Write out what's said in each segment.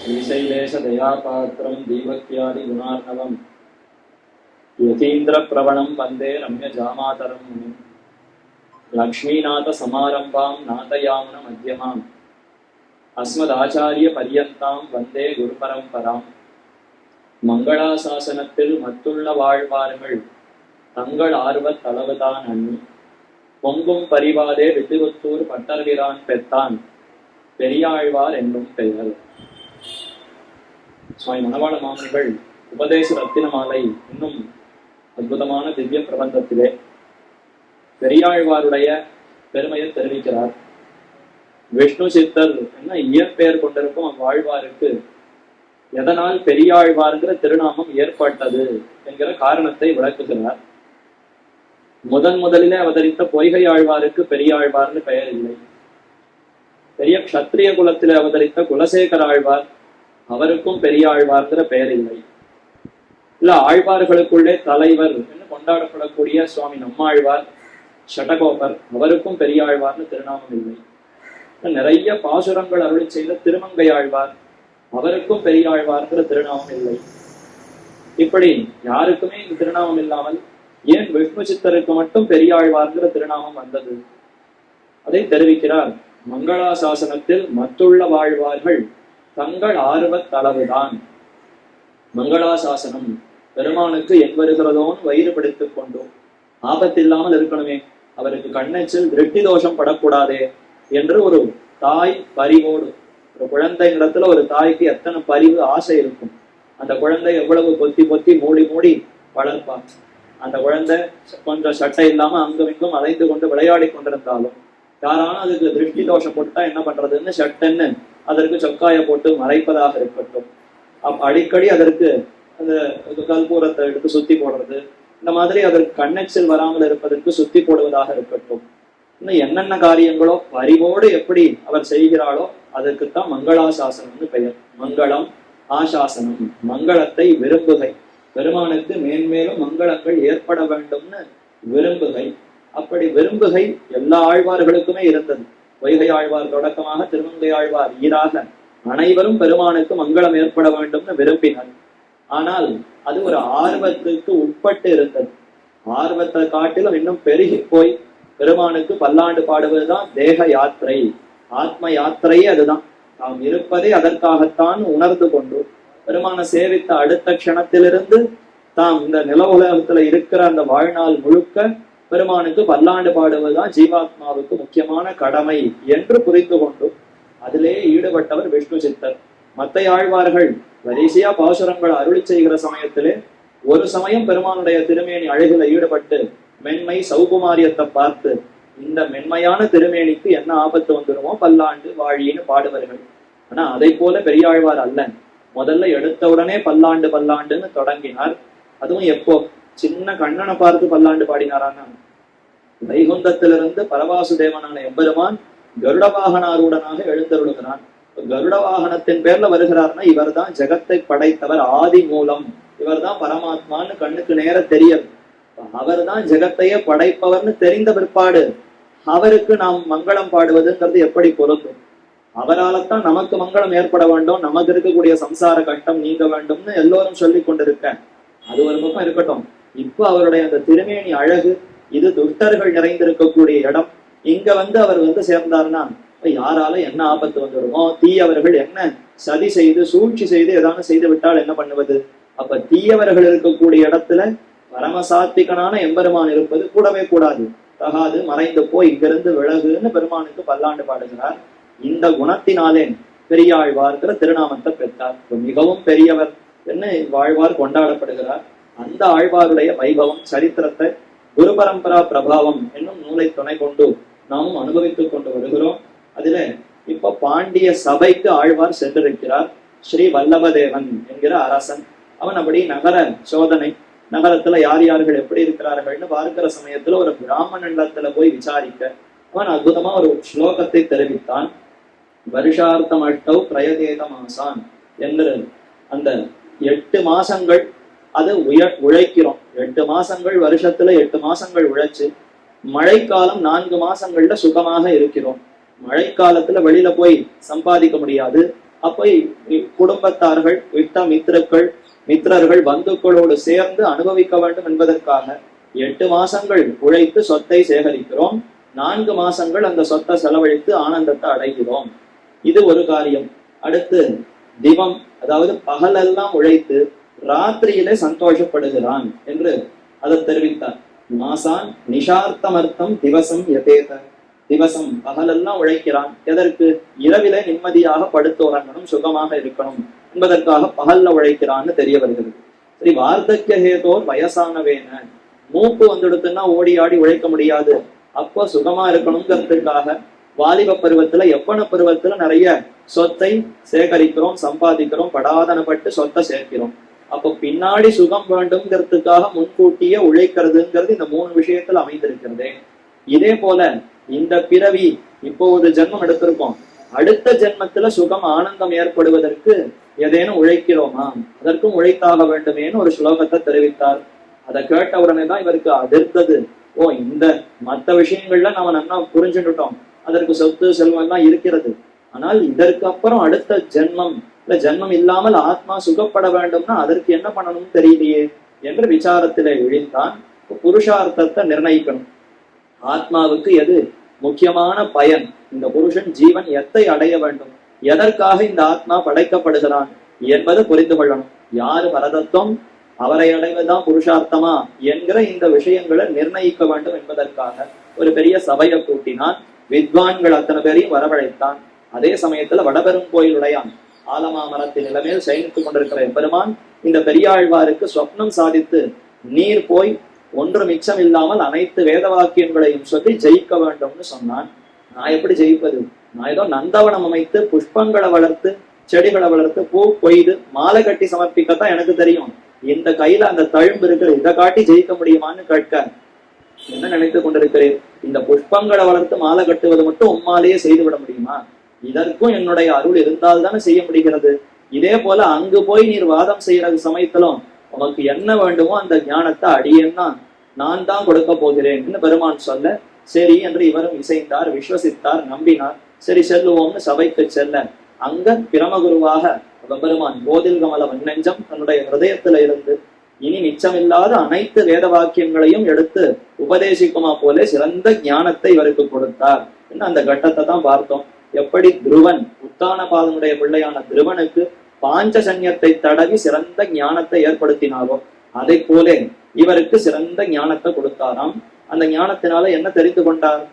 श्रीशैलेशदयापात्रं दीपक्यादिगुणार्णवं यतीन्द्रप्रवणं वन्दे रम्यजामातरं मुनिं लक्ष्मीनाथसमारम्भां नाथयामुनमध्यमाम् अस्मदाचार्यपर्यन्तां वन्दे गुरुपरம்பராம். மங்களாசாசனத்தில் மத்துள்ள வாழ்வார்கள் தங்கள் ஆர்வத் தளவுதான் அண்ணி பொங்கும் பரிவாதே வில்லிபுத்தூர் பட்டர்பிரான் பெத்தான் பெரியாழ்வார் என்னும் பெயர். சுவாமி மணவாள மாமனிகள் உபதேச ரத்தின மாலை இன்னும் அற்புதமான திவ்ய பிரபந்தத்திலே பெரியாழ்வாருடைய பெருமையை தெரிவிக்கிறார். விஷ்ணு சித்தர் என்ன இயற்பெயர் கொண்டிருக்கும் அவ்வாழ்வாருக்கு எதனால் பெரியாழ்வார்ங்கிற திருநாமம் ஏற்பட்டது என்கிற காரணத்தை விளக்குகிறார். முதலிலே அவதரித்த பொய்கை ஆழ்வாருக்கு பெரியாழ்வார்னு பெயர் இல்லை. பெரிய க்ஷத்ரிய குலத்திலே அவதரித்த குலசேகர ஆழ்வார் அவருக்கும் பெரியாழ்வார்ங்கிற பெயர் இல்லை. இல்ல ஆழ்வார்களுக்குள்ளே தலைவர் என்று கொண்டாடப்படக்கூடிய சுவாமி நம்மாழ்வார் ஷடகோபர் அவருக்கும் பெரியாழ்வார்னு திருநாமம் இல்லை. நிறைய பாசுரங்கள் அருளி செய்த திருமங்கை ஆழ்வார் அவருக்கும் பெரியாழ்வார்ங்கிற திருநாமம் இல்லை. இப்படி யாருக்குமே இந்த திருநாமம் இல்லாமல் ஏன் விஷ்ணு சித்தருக்கு மட்டும் பெரியாழ்வார்ங்கிற திருநாமம் வந்தது? அதை தெரிவிக்கிறார். மங்களாசாசனத்தில் மத்துள்ள வாழ்வார்கள் தங்கள் ஆர்வத் தளவுதான். மங்களாசாசனம் பெருமானுக்கு என் வருகிறதோன்னு வயிறு பிடித்துக் கொண்டோம். ஆபத்தில்லாமல் இருக்கணுமே, அவருக்கு கண்ணெச்சில் திருஷ்டி தோஷம் படக்கூடாதே என்று ஒரு தாய் பரிவோடு, ஒரு குழந்தை இடத்துல ஒரு தாய்க்கு எத்தனை பரிவு ஆசை இருக்கும். அந்த குழந்தை எவ்வளவு பொத்தி பொத்தி மூடி மூடி வளர்ப்பார். அந்த குழந்தை கொஞ்சம் சட்டை இல்லாம அங்கும் இங்கும் அலைந்து கொண்டு விளையாடி கொண்டிருந்தாலும் யாராலும் அதுக்கு திருஷ்டி தோஷம் போட்டா என்ன பண்றதுன்னு சட்டன்னு அதற்கு சொக்காய போட்டு மறைப்பதாக இருக்கட்டும். அடிக்கடி அதற்கு அந்த கல்பூரத்தை எடுத்து சுத்தி போடுறது, இந்த மாதிரி அதற்கு கண்ணெச்சில் வராமல் இருப்பதற்கு சுத்தி போடுவதாக இருக்கட்டும். இன்னும் என்னென்ன காரியங்களோ பரிவோடு எப்படி அவர் செய்கிறாளோ அதற்குத்தான் மங்களாசாசனம்னு பெயர். மங்களம் ஆசாசனம், மங்களத்தை விரும்புகை, பெருமானுக்கு மேன்மேலும் மங்களங்கள் ஏற்பட வேண்டும்னு விரும்புகை. அப்படி விரும்புகை எல்லா ஆழ்வார்களுக்குமே இருந்தது. பொய்கை ஆழ்வார் தொடக்கமாக திருமங்கை ஆழ்வார் ஈராக அனைவரும் பெருமானுக்கு மங்களம் ஏற்பட வேண்டும்னு விரும்பினர். ஆனால் அது ஒரு ஆர்வத்துக்கு உட்பட்டு இருந்தது. ஆர்வத்தை காட்டிலும் இன்னும் பெருகி போய் பெருமானுக்கு பல்லாண்டு பாடுவதுதான் தேக யாத்திரை, ஆத்ம யாத்திரையே அதுதான். நாம் இருப்பதை அதற்காகத்தான் உணர்ந்து கொண்டு பெருமான சேவித்த அடுத்த க்ஷணத்திலிருந்து தாம் இந்த நில உலகத்துல இருக்கிற அந்த வாழ்நாள் முழுக்க பெருமானுக்கு பல்லாண்டு பாடுவதுதான் ஜீவாத்மாவுக்கு முக்கியமான கடமை என்று புரிந்து கொண்டு அதிலே ஈடுபட்டவர் விஷ்ணு சித்தர். மத்த ஆழ்வார்கள் வரிசையா பாசுரங்கள் அருளி செய்கிற சமயத்திலே ஒரு சமயம் பெருமானுடைய திருமேனி அழகுல ஈடுபட்டு மென்மை சௌகுமாரியத்தை பார்த்து இந்த மென்மையான திருமேனிக்கு என்ன ஆபத்து வந்துடுமோ பல்லாண்டு வாழின்னு பாடுவார்கள். ஆனா அதை போல பெரியாழ்வார் அல்ல. முதல்ல எடுத்த உடனே பல்லாண்டு பல்லாண்டுன்னு தொடங்கினார். அதுவும் எப்போ சின்ன கண்ணனை பார்த்து பல்லாண்டு பாடினாரான்னா, வைகுந்தத்திலிருந்து பரவாசுதேவனான எம்பெருமான் கருட வாகனாரூடனாக எழுந்தருளுகிறான். கருட வாகனத்தின் பேர்ல வருகிறார்னா இவர் தான் ஜெகத்தை படைத்தவர், ஆதி மூலம், இவர் தான் பரமாத்மான்னு கண்ணுக்கு நேர தெரியாது. அவர் தான் ஜெகத்தையே படைப்பவர்னு தெரிந்த பிற்பாடு அவருக்கு நாம் மங்களம் பாடுவதுங்கிறது எப்படி பொருந்தும்? அவரால்தான் நமக்கு மங்களம் ஏற்பட வேண்டும், நமக்கு இருக்கக்கூடிய சம்சார கட்டம் நீங்க வேண்டும்னு எல்லோரும் சொல்லி கொண்டிருக்க. அது ஒரு பக்கம் இருக்கட்டும். இப்ப அவருடைய அந்த திருமேனி அழகு, இது துஷ்டர்கள் நிறைந்திருக்கக்கூடிய இடம். இங்க அவர் சேர்ந்தாருன்னா யாரால என்ன ஆபத்து வந்துடுமோ, தீயவர்கள் என்ன சதி செய்து சூழ்ச்சி செய்து ஏதாவது செய்து விட்டால் என்ன பண்ணுவது? அப்ப தீயவர்கள் இருக்கக்கூடிய இடத்துல பரமசாத்விகனான எம்பெருமான் இருப்பது கூடவே கூடாது, தகாது, மறைந்து போய் இங்கிருந்து விலகுன்னு பெருமானுக்கு பல்லாண்டு பாடுகிறார். இந்த குணத்தினாலே பெரியாழ்வார்கிற திருநாமத்தை பெற்றார். மிகவும் பெரியவர் என்ன வாழ்வார் கொண்டாடப்படுகிறார். அந்த ஆழ்வாருடைய வைபவம் சரித்திரத்தை குரு பரம்பரா பிரபாவம் என்னும் நூலை துணை கொண்டு நாமும் அனுபவித்துக் கொண்டு வருகிறோம். அதுல இப்ப பாண்டிய சபைக்கு ஆழ்வார் சென்றிருக்கிறார். ஸ்ரீ வல்லபதேவன் என்கிற அரசன். அவன் அப்படி நகர சோதனை, நகரத்துல யார் யார்கள் எப்படி இருக்கிறார்கள்னு பார்க்கிற சமயத்துல ஒரு பிராமணத்துல போய் விசாரிக்க அவன் அற்புதமா ஒரு ஸ்லோகத்தை தெரிவித்தான். வருஷார்த்தம் அஷ்டவ் பிரயதேத மாசான் என்று அந்த 8 மாசங்கள் அது உழைக்கிறோம். 8 மாசங்கள் வருஷத்துல 8 மாசங்கள் உழைச்சு மழைக்காலம் 4 மாசங்கள்ல சுகமாக இருக்கிறோம். மழைக்காலத்துல வெளியில போய் சம்பாதிக்க முடியாது, அப்போ குடும்பத்தார்கள், மித்திரர்கள், பந்துக்களோடு சேர்ந்து அனுபவிக்க வேண்டும் என்பதற்காக 8 மாசங்கள் உழைத்து சொத்தை சேகரிக்கிறோம். 4 மாசங்கள் அந்த சொத்தை செலவழித்து ஆனந்தத்தை அடைகிறோம். இது ஒரு காரியம். அடுத்து திவம், அதாவது பகலெல்லாம் உழைத்து ராத்திரியிலே சந்தோஷப்படுகிறான் என்று அதை தெரிவித்தார். மாசான் நிஷார்த்தமர்த்தம் திவசம் யதேத. திவசம் பகலெல்லாம் உழைக்கிறான். எதற்கு? இரவிலே நிம்மதியாக படுத்து உறங்கணும், சுகமாக இருக்கணும் என்பதற்காக பகல்ல உழைக்கிறான்னு தெரிய வருகிறது. சரி, வார்த்தக்கிய ஹேதோர் வயசானவேன, மூப்பு வந்துடுத்துன்னா ஓடி ஆடி உழைக்க முடியாது. அப்போ சுகமா இருக்கணுங்கிறதுக்காக வாலிப பருவத்துல, யப்பன பருவத்துல நிறைய சொத்தை சேகரிக்கிறோம், சம்பாதிக்கிறோம், படாதனப்பட்டு சொத்தை சேர்க்கிறோம். அப்போ பின்னாடி சுகம் வேண்டும்ங்கிறதுக்காக முன்கூட்டியே உழைக்கிறதுங்கிறது இந்த 3 விஷயத்துல அமைந்திருக்கிறதே. இதே போல இந்த பிறவி இப்போ ஒரு ஜென்மம் எடுத்திருக்கோம், அடுத்த ஜென்மத்துல சுகம் ஆனந்தம் ஏற்படுவதற்கு ஏதேனும் உழைக்கிறோமா? அதற்கும் உழைத்தாக வேண்டுமேன்னு ஒரு ஸ்லோகத்தை தெரிவித்தார். அதை கேட்ட உடனே தான் இவருக்கு அதிர்ந்தது. ஓ, இந்த மற்ற விஷயங்கள்ல நம்ம நல்லா புரிஞ்சுட்டோம், அதற்கு சொத்து செல்வம் எல்லாம் இருக்கிறது. ஆனால் இதற்கு அப்புறம் அடுத்த ஜென்மம், இல்ல ஜென்மம் இல்லாமல் ஆத்மா சுகப்பட வேண்டும்னா அதற்கு என்ன பண்ணணும்னு தெரியலையே என்று விசாரத்திலே விழித்தான். புருஷார்த்தத்தை நிர்ணயிக்கணும். ஆத்மாவுக்கு எது முக்கியமான பயன், இந்த புருஷன் ஜீவன் எத்தை அடைய வேண்டும், எதற்காக இந்த ஆத்மா படைக்கப்படுகிறான் என்பதை புரிந்து கொள்ளணும். யாரு பரதத்துவம், அவரை அடைவதுதான் புருஷார்த்தமா என்கிற இந்த விஷயங்களை நிர்ணயிக்க வேண்டும் என்பதற்காக ஒரு பெரிய சபையை கூட்டினான். வித்வான்கள் அத்தனை பேரையும் வரவழைத்தான். அதே சமயத்துல வடபெரும் கோயிலுடையான் ஆலமா மரத்தின் நிலமேல் சயனித்துக் கொண்டிருக்கிற எம்பெருமான் இந்த பெரியாழ்வாருக்கு சொப்னம் சாதித்து, நீர் போய் ஒன்று மிச்சம் இல்லாமல் அனைத்து வேத வாக்கியங்களையும் சொல்லி ஜெயிக்க வேண்டும்னு சொன்னான். நான் எப்படி ஜெயிப்பது? நான் ஏதோ நந்தவனம் அமைத்து புஷ்பங்களை வளர்த்து செடிகளை வளர்த்து பூ கொய்து மாலை கட்டி சமர்ப்பிக்கத்தான் எனக்கு தெரியும். இந்த கையில அந்த தழும்பு இருக்கிற இதை காட்டி ஜெயிக்க முடியுமான்னு கேட்க என்ன நினைத்து கொண்டிருக்கிறேன்? இந்த புஷ்பங்களை வளர்த்து மாலை கட்டுவது மட்டும் உம்மாலேயே செய்து விட முடியுமா? இதற்கும் என்னுடைய அருள் இருந்தால் தானே செய்ய முடிகிறது. இதே போல அங்கு போய் நீர் வாதம் செய்யறது சமயத்திலும் உனக்கு என்ன வேண்டுமோ அந்த ஞானத்தை அடியேன்னா நான் தான் கொடுக்க போகிறேன் பெருமான் சொல்ல, சரி என்று இவரும் இசைந்தார், விஸ்வசித்தார், நம்பினார். சரி செல்லுவோம்னு சபைக்கு செல்ல, அங்க பிரமகுருவாக பெருமான் போதில் கமல வன்னெஞ்சம் தன்னுடைய ஹிருதயத்துல இருந்து இனி மிச்சமில்லாத அனைத்து வேத வாக்கியங்களையும் எடுத்து உபதேசிக்குமா போல சிறந்த ஞானத்தை இவருக்கு கொடுத்தார். அந்த கட்டத்தை தான் பார்த்தோம். எப்படி துருவன், உத்தானபாதனுடைய பிள்ளையான துருவனுக்கு பாஞ்சசன்யத்தை தடவி சிறந்த ஞானத்தை ஏற்படுத்தினாரோ அதை போல இவருக்கு சிறந்த ஞானத்தை கொடுத்தாராம். அந்த ஞானத்தினால என்ன தெரிந்து கொண்டார்?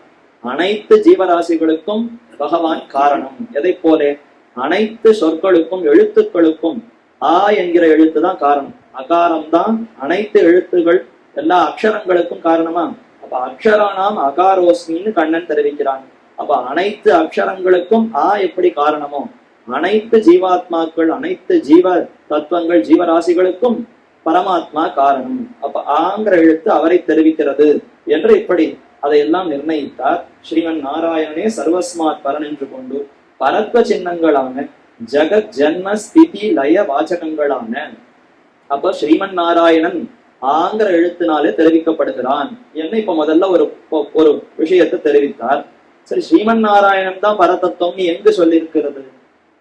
அனைத்து ஜீவராசிகளுக்கும் பகவான் காரணம். எதை போல? அனைத்து சொற்களுக்கும் எழுத்துக்களுக்கும் ஆ என்கிற எழுத்து தான் காரணம். அகாரம் தான் அனைத்து எழுத்துகள் எல்லா அக்ஷரங்களுக்கும் காரணமா. அப்ப அக்ஷரானாம் அகாரோஸ்மின்னு கண்ணன் தெரிவிக்கிறான். அப்ப அனைத்து அக்ஷரங்களுக்கும் ஆ எப்படி காரணமோ, அனைத்து ஜீவாத்மாக்கள், அனைத்து ஜீவ தத்துவங்கள், ஜீவராசிகளுக்கும் பரமாத்மா காரணம். அப்ப ஆங்கிற எழுத்து அவரை தெரிவிக்கிறது என்று இப்படி அதையெல்லாம் நிர்ணயித்தார். ஸ்ரீமன் நாராயணனே சர்வஸ்மாத் பரன் என்று கொண்டு பரத்வ சின்னங்களான ஜகத் ஜன்ம ஸ்திதி லய வாசகங்களான அப்ப ஸ்ரீமன் நாராயணன் ஆங்கிற எழுத்தினாலே தெரிவிக்கப்படுகிறான் என்ன இப்ப முதல்ல ஒரு விஷயத்தை தெரிவித்தார். சரி, ஸ்ரீமன் நாராயணன் தான் பரதத்துவம் எங்கு சொல்லியிருக்கிறது?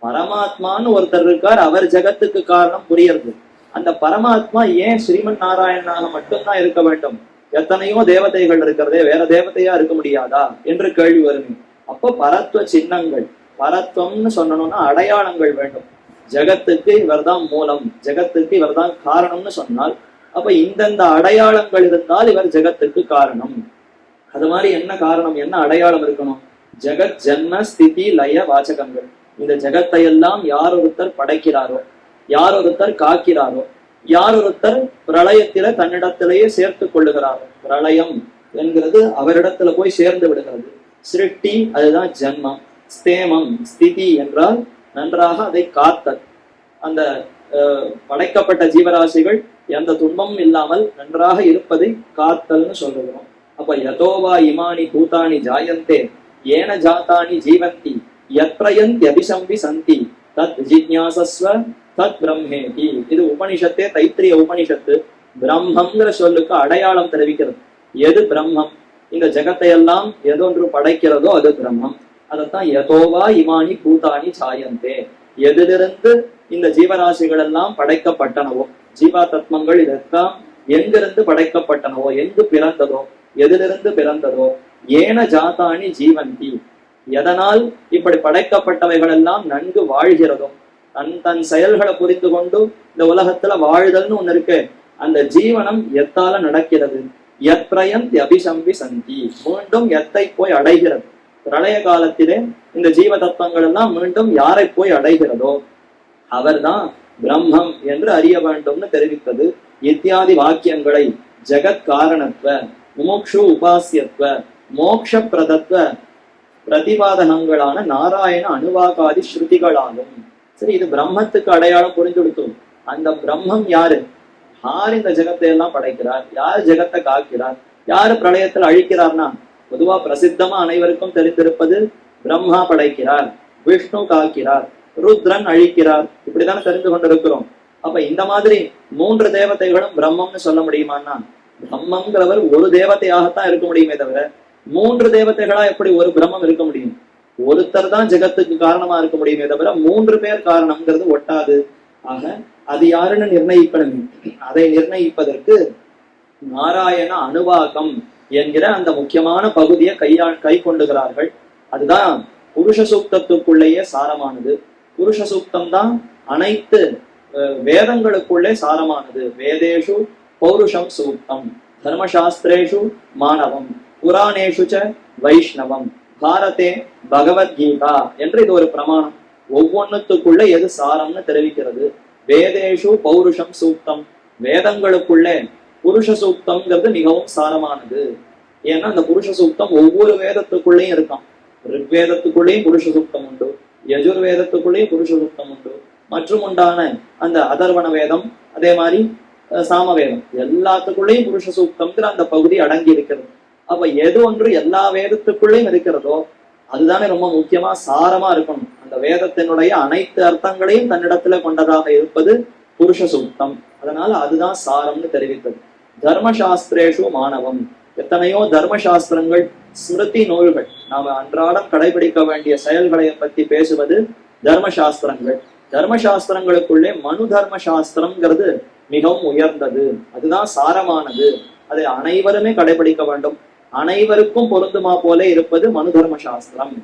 பரமாத்மான்னு ஒருத்தர் இருக்கார், அவர் ஜெகத்துக்கு காரணம் புரியுறது. அந்த பரமாத்மா ஏன் ஸ்ரீமன் நாராயணனாக மட்டும்தான் இருக்க வேண்டும்? எத்தனையோ தேவதைகள் இருக்கிறதே, வேற தேவதையா இருக்க முடியாதா என்று கேள்வி வருமே. அப்போ பரத்வ சின்னங்கள், பரத்வம்னு சொன்னோம்னா அடையாளங்கள் வேண்டும். ஜெகத்துக்கு இவர்தான் மூலம், ஜெகத்துக்கு இவர்தான் காரணம்னு சொன்னால் அப்ப இந்தந்த அடையாளங்கள் இருந்தால் இவர் ஜெகத்துக்கு காரணம். அது மாதிரி என்ன காரணம், என்ன அடையாளம் இருக்கணும்? ஜெகத் ஜன்ம ஸ்திதி லய வாசகங்கள். இந்த ஜெகத்தை எல்லாம் யார் ஒருத்தர் படைக்கிறாரோ, யார் ஒருத்தர் காக்கிறாரோ, யார் ஒருத்தர் பிரளயத்தில தன்னிடத்திலேயே சேர்த்து கொள்ளுகிறாரோ, பிரளயம் என்கிறது அவரிடத்துல போய் சேர்ந்து விடுகிறது. சிருஷ்டி அதுதான் ஜன்மம், ஸ்தேமம் ஸ்திதி என்றால் நன்றாக அதை காத்தல். அந்த படைக்கப்பட்ட ஜீவராசிகள் எந்த துன்பமும் இல்லாமல் நன்றாக இருப்பதை காத்தல்னு சொல்லுகிறோம். அப்ப யதோவா இமானி பூதானி ஜாயந்தே ஏன ஜாத்தானி ஜீவந்தி யத்ரயந்தி அபிசம்பி சந்தி தத் ஜிஜ்ஞாசஸ்வ தத் பிரம்மேதி. இது உபனிஷத்தே, தைத்திரிய உபனிஷத்து. பிரம்மங்கிற சொல்லுக்கு அடையாளம் தெரிவிக்கிறது. எது பிரம்மம்? இந்த ஜெகத்தை எல்லாம் எதொன்று படைக்கிறதோ அது பிரம்மம். அதைத்தான் யதோவா இமானி பூதானி ஜாயந்தே, எதிலிருந்து இந்த ஜீவராசிகள் எல்லாம் படைக்கப்பட்டனவோ, ஜீவா தத்மங்கள் இதெல்லாம் எங்கிருந்து படைக்கப்பட்டனவோ, எங்கு பிறந்ததோ, எதிலிருந்து பிறந்ததோ, ஏன ஜாதானி ஜீவந்தி, எதனால் இப்படி படைக்கப்பட்டவைகள் எல்லாம் நன்கு வாழ்கிறதோ, தன் தன் செயல்களை புரிந்து கொண்டு இந்த உலகத்துல வாழ்தல்னு ஒண்ணு இருக்கு. அந்த ஜீவனம் எத்தால நடக்கிறது, எத்ரயம் அபிசம்பி சந்தி, மீண்டும் எத்தை போய் அடைகிறது. பிரளய காலத்திலே இந்த ஜீவ தத்துவங்கள் எல்லாம் மீண்டும் யாரை போய் அடைகிறதோ அவர்தான் பிரம்மம் என்று அறிய வேண்டும்னு தெரிவித்தது. இத்தியாதி வாக்கியங்களை ஜெகத் காரணத்துவ, முமுக்ஷு உபாசியத்துவ, மோக்ஷ பிரதத்துவ பிரதிபாதனங்களான நாராயண அனுவாகாதி ஸ்ருதிகளாலும். சரி, இது பிரம்மத்துக்கு அடையாளம் புரிஞ்சு கொடுத்தோம். அந்த பிரம்மம் யாரு? யார் இந்த ஜெகத்தை எல்லாம் படைக்கிறார்? யார் ஜெகத்தை காக்கிறார்? யாரு பிரளயத்தில் அழிக்கிறார்னா, பொதுவா பிரசித்தமா அனைவருக்கும் தெரிந்திருப்பது பிரம்மா படைக்கிறார், விஷ்ணு காக்கிறார், ருத்ரன் அழிக்கிறார், இப்படித்தானே தெரிந்து கொண்டிருக்கிறோம். அப்ப இந்த மாதிரி 3 தேவதைகளும் பிரம்மம்னு சொல்ல முடியுமான்னா, பிரம்மங்கிறவர் ஒரு தேவதையாகத்தான் இருக்க முடியுமே தவிர 3 தேவதைகளா எப்படி ஒரு பிரம்மம் இருக்க முடியும்? ஒருத்தர் தான் ஜெகத்துக்கு காரணமா இருக்க முடியுமே தவிர 3 பேர் காரணம்ங்கிறது ஒட்டாது. ஆக அது யாருன்னு நிர்ணயிக்கணும். அதை நிர்ணயிப்பதற்கு நாராயண அனுவாகம் என்கிற அந்த முக்கியமான பகுதியை கை கொண்டுகிறார்கள். அதுதான் புருஷ சூக்தத்துக்குள்ளேயே சாரமானது. புருஷ சூக்தம் தான் அனைத்து வேதங்களுக்குள்ளே சாரமானது. வேதேஷு பௌருஷம் சூக்தம், தர்மசாஸ்திரேஷு மானவம், புராணேஷு ச வைஷ்ணவம், பாரதே பகவத்கீதா என்று இது ஒரு பிரமாணம். ஒவ்வொன்னுத்துக்குள்ள எது சாரம்னு தெரிவிக்கிறது. வேதேஷு பௌருஷம் சூக்தம், வேதங்களுக்குள்ளே புருஷ சூக்தம்ங்கிறது மிகவும் சாரமானது. ஏன்னா அந்த புருஷ சூக்தம் ஒவ்வொரு வேதத்துக்குள்ளேயும் இருக்கான். ரிக்வேதத்துக்குள்ளேயும் புருஷ சூக்தம் உண்டு, யஜுர்வேதத்துக்குள்ளேயும் புருஷ சூக்தம் உண்டு, மற்றும் உண்டான அந்த அதர்வண வேதம், அதே மாதிரி சாமவேதம், எல்லாத்துக்குள்ளேயும் புருஷ சூக்தம்ங்கிற அந்த பகுதி அடங்கி இருக்கிறது. அப்ப எது ஒன்று எல்லா வேதத்துக்குள்ளேயும் இருக்கிறதோ அதுதானே ரொம்ப முக்கியமா சாரமா இருக்கணும். அந்த வேதத்தினுடைய அனைத்து அர்த்தங்களையும் தன்னிடத்துல கொண்டதாக இருப்பது புருஷ சூக்தம். அதனால அதுதான் சாரம்னு தெரிவித்தது. தர்மசாஸ்திரேஷு மானவம், எத்தனையோ தர்மசாஸ்திரங்கள், ஸ்மிருதி நூல்கள், நாம அன்றாடம் கடைபிடிக்க வேண்டிய செயல்களை பத்தி பேசுவது தர்மசாஸ்திரங்கள். தர்மசாஸ்திரங்களுக்குள்ளே மனு தர்மசாஸ்திரம்ங்கிறது மிகவும் உயர்ந்தது, அதுதான் சாரமானது. அதை அனைவருமே கடைபிடிக்க வேண்டும். அனைவருக்கும் பொருந்துமா போல இருப்பது மனு தர்மசாஸ்திரம்.